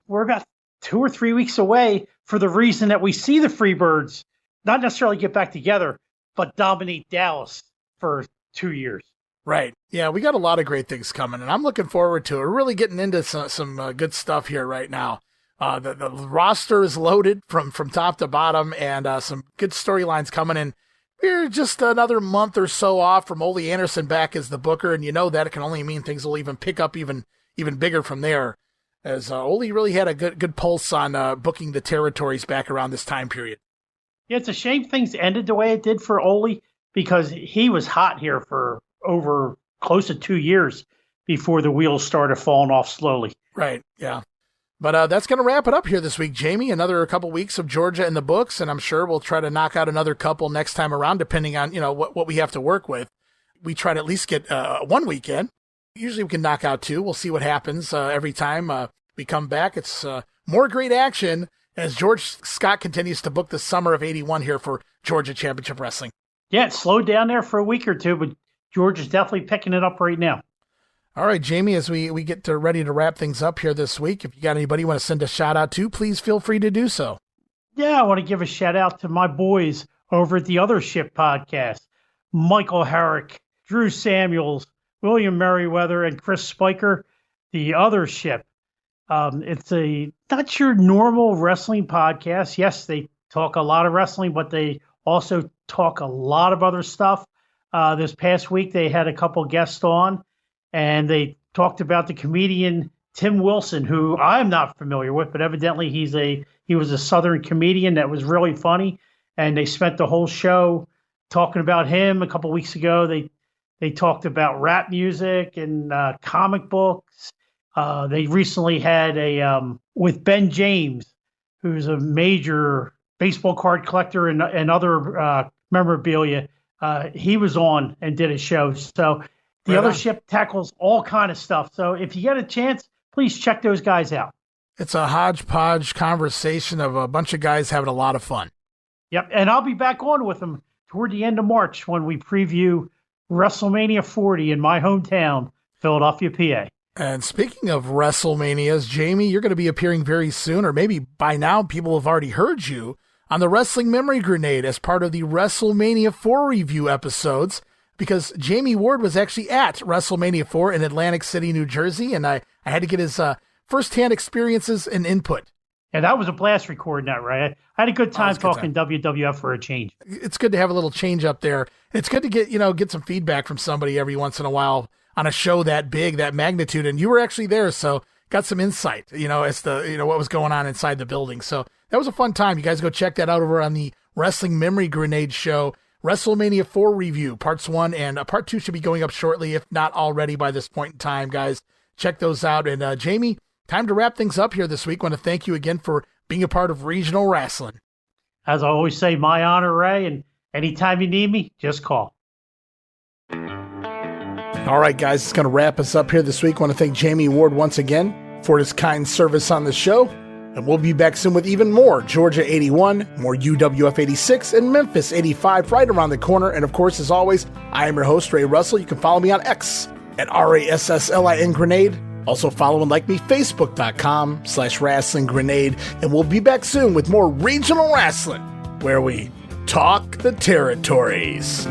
We're about 2 or 3 weeks away for the reason that we see the Freebirds not necessarily get back together, but dominate Dallas for 2 years. Right. Yeah, we got a lot of great things coming, and I'm looking forward to it. We're really getting into some good stuff here right now. The roster is loaded from top to bottom, and some good storylines coming in. We're just another month or so off from Ole Anderson back as the booker, and that it can only mean things will even pick up even bigger from there, as Ole really had a good pulse on booking the territories back around this time period. Yeah, it's a shame things ended the way it did for Ole, because he was hot here for over close to 2 years before the wheels started falling off slowly. Right, yeah. But that's going to wrap it up here this week, Jamie. Another couple weeks of Georgia in the books, and I'm sure we'll try to knock out another couple next time around, depending on, what we have to work with. We try to at least get 1 weekend. Usually we can knock out 2. We'll see what happens every time we come back. It's more great action as George Scott continues to book the summer of 81 here for Georgia Championship Wrestling. Yeah, it slowed down there for a week or two, but George is definitely picking it up right now. All right, Jamie, as we get ready to wrap things up here this week, if you got anybody you want to send a shout out to, please feel free to do so. Yeah, I want to give a shout out to my boys over at the Other Ship podcast, Michael Herrick, Drew Samuels, William Merriweather, and Chris Spiker. The Other Ship. It's not your normal wrestling podcast. Yes, they talk a lot of wrestling, but they also talk a lot of other stuff. This past week, they had a couple guests on, and they talked about the comedian Tim Wilson, who I'm not familiar with, but evidently he was a Southern comedian that was really funny, and they spent the whole show talking about him. A couple weeks ago, they talked about rap music and comic books. They recently had with Ben James, who's a major baseball card collector and other memorabilia. He was on and did a show. So the Other Ship tackles all kind of stuff. So if you get a chance, please check those guys out. It's a hodgepodge conversation of a bunch of guys having a lot of fun. Yep, and I'll be back on with them toward the end of March when we preview WrestleMania 40 in my hometown, Philadelphia, PA. And speaking of WrestleManias, Jamie, you're going to be appearing very soon, or maybe by now people have already heard you, on the Wrestling Memory Grenade as part of the WrestleMania 4 review episodes, because Jammie Ward was actually at WrestleMania 4 in Atlantic City, New Jersey, and I had to get his firsthand experiences and input. And that was a blast recording that, right? I had a good time talking WWF for a change. It's good to have a little change up there. It's good to get some feedback from somebody every once in a while on a show that big, that magnitude, and you were actually there, so got some insight, as to, what was going on inside the building. So that was a fun time. You guys go check that out over on the Wrestling Memory Grenade show, WrestleMania 4 review, parts 1 and part 2 should be going up shortly, if not already by this point in time, guys. Check those out. And Jamie, time to wrap things up here this week. I want to thank you again for being a part of Regional Wrestling. As I always say, my honor, Ray, and anytime you need me, just call. All right, guys, it's going to wrap us up here this week. I want to thank Jammie Ward once again for his kind service on the show. And we'll be back soon with even more Georgia 81, more UWF 86, and Memphis 85 right around the corner. And of course, as always, I am your host, Ray Russell. You can follow me on X at RASSLIN Grenade. Also follow and like me, Facebook.com/Rasslin Grenade. And we'll be back soon with more regional wrestling, where we talk the territories.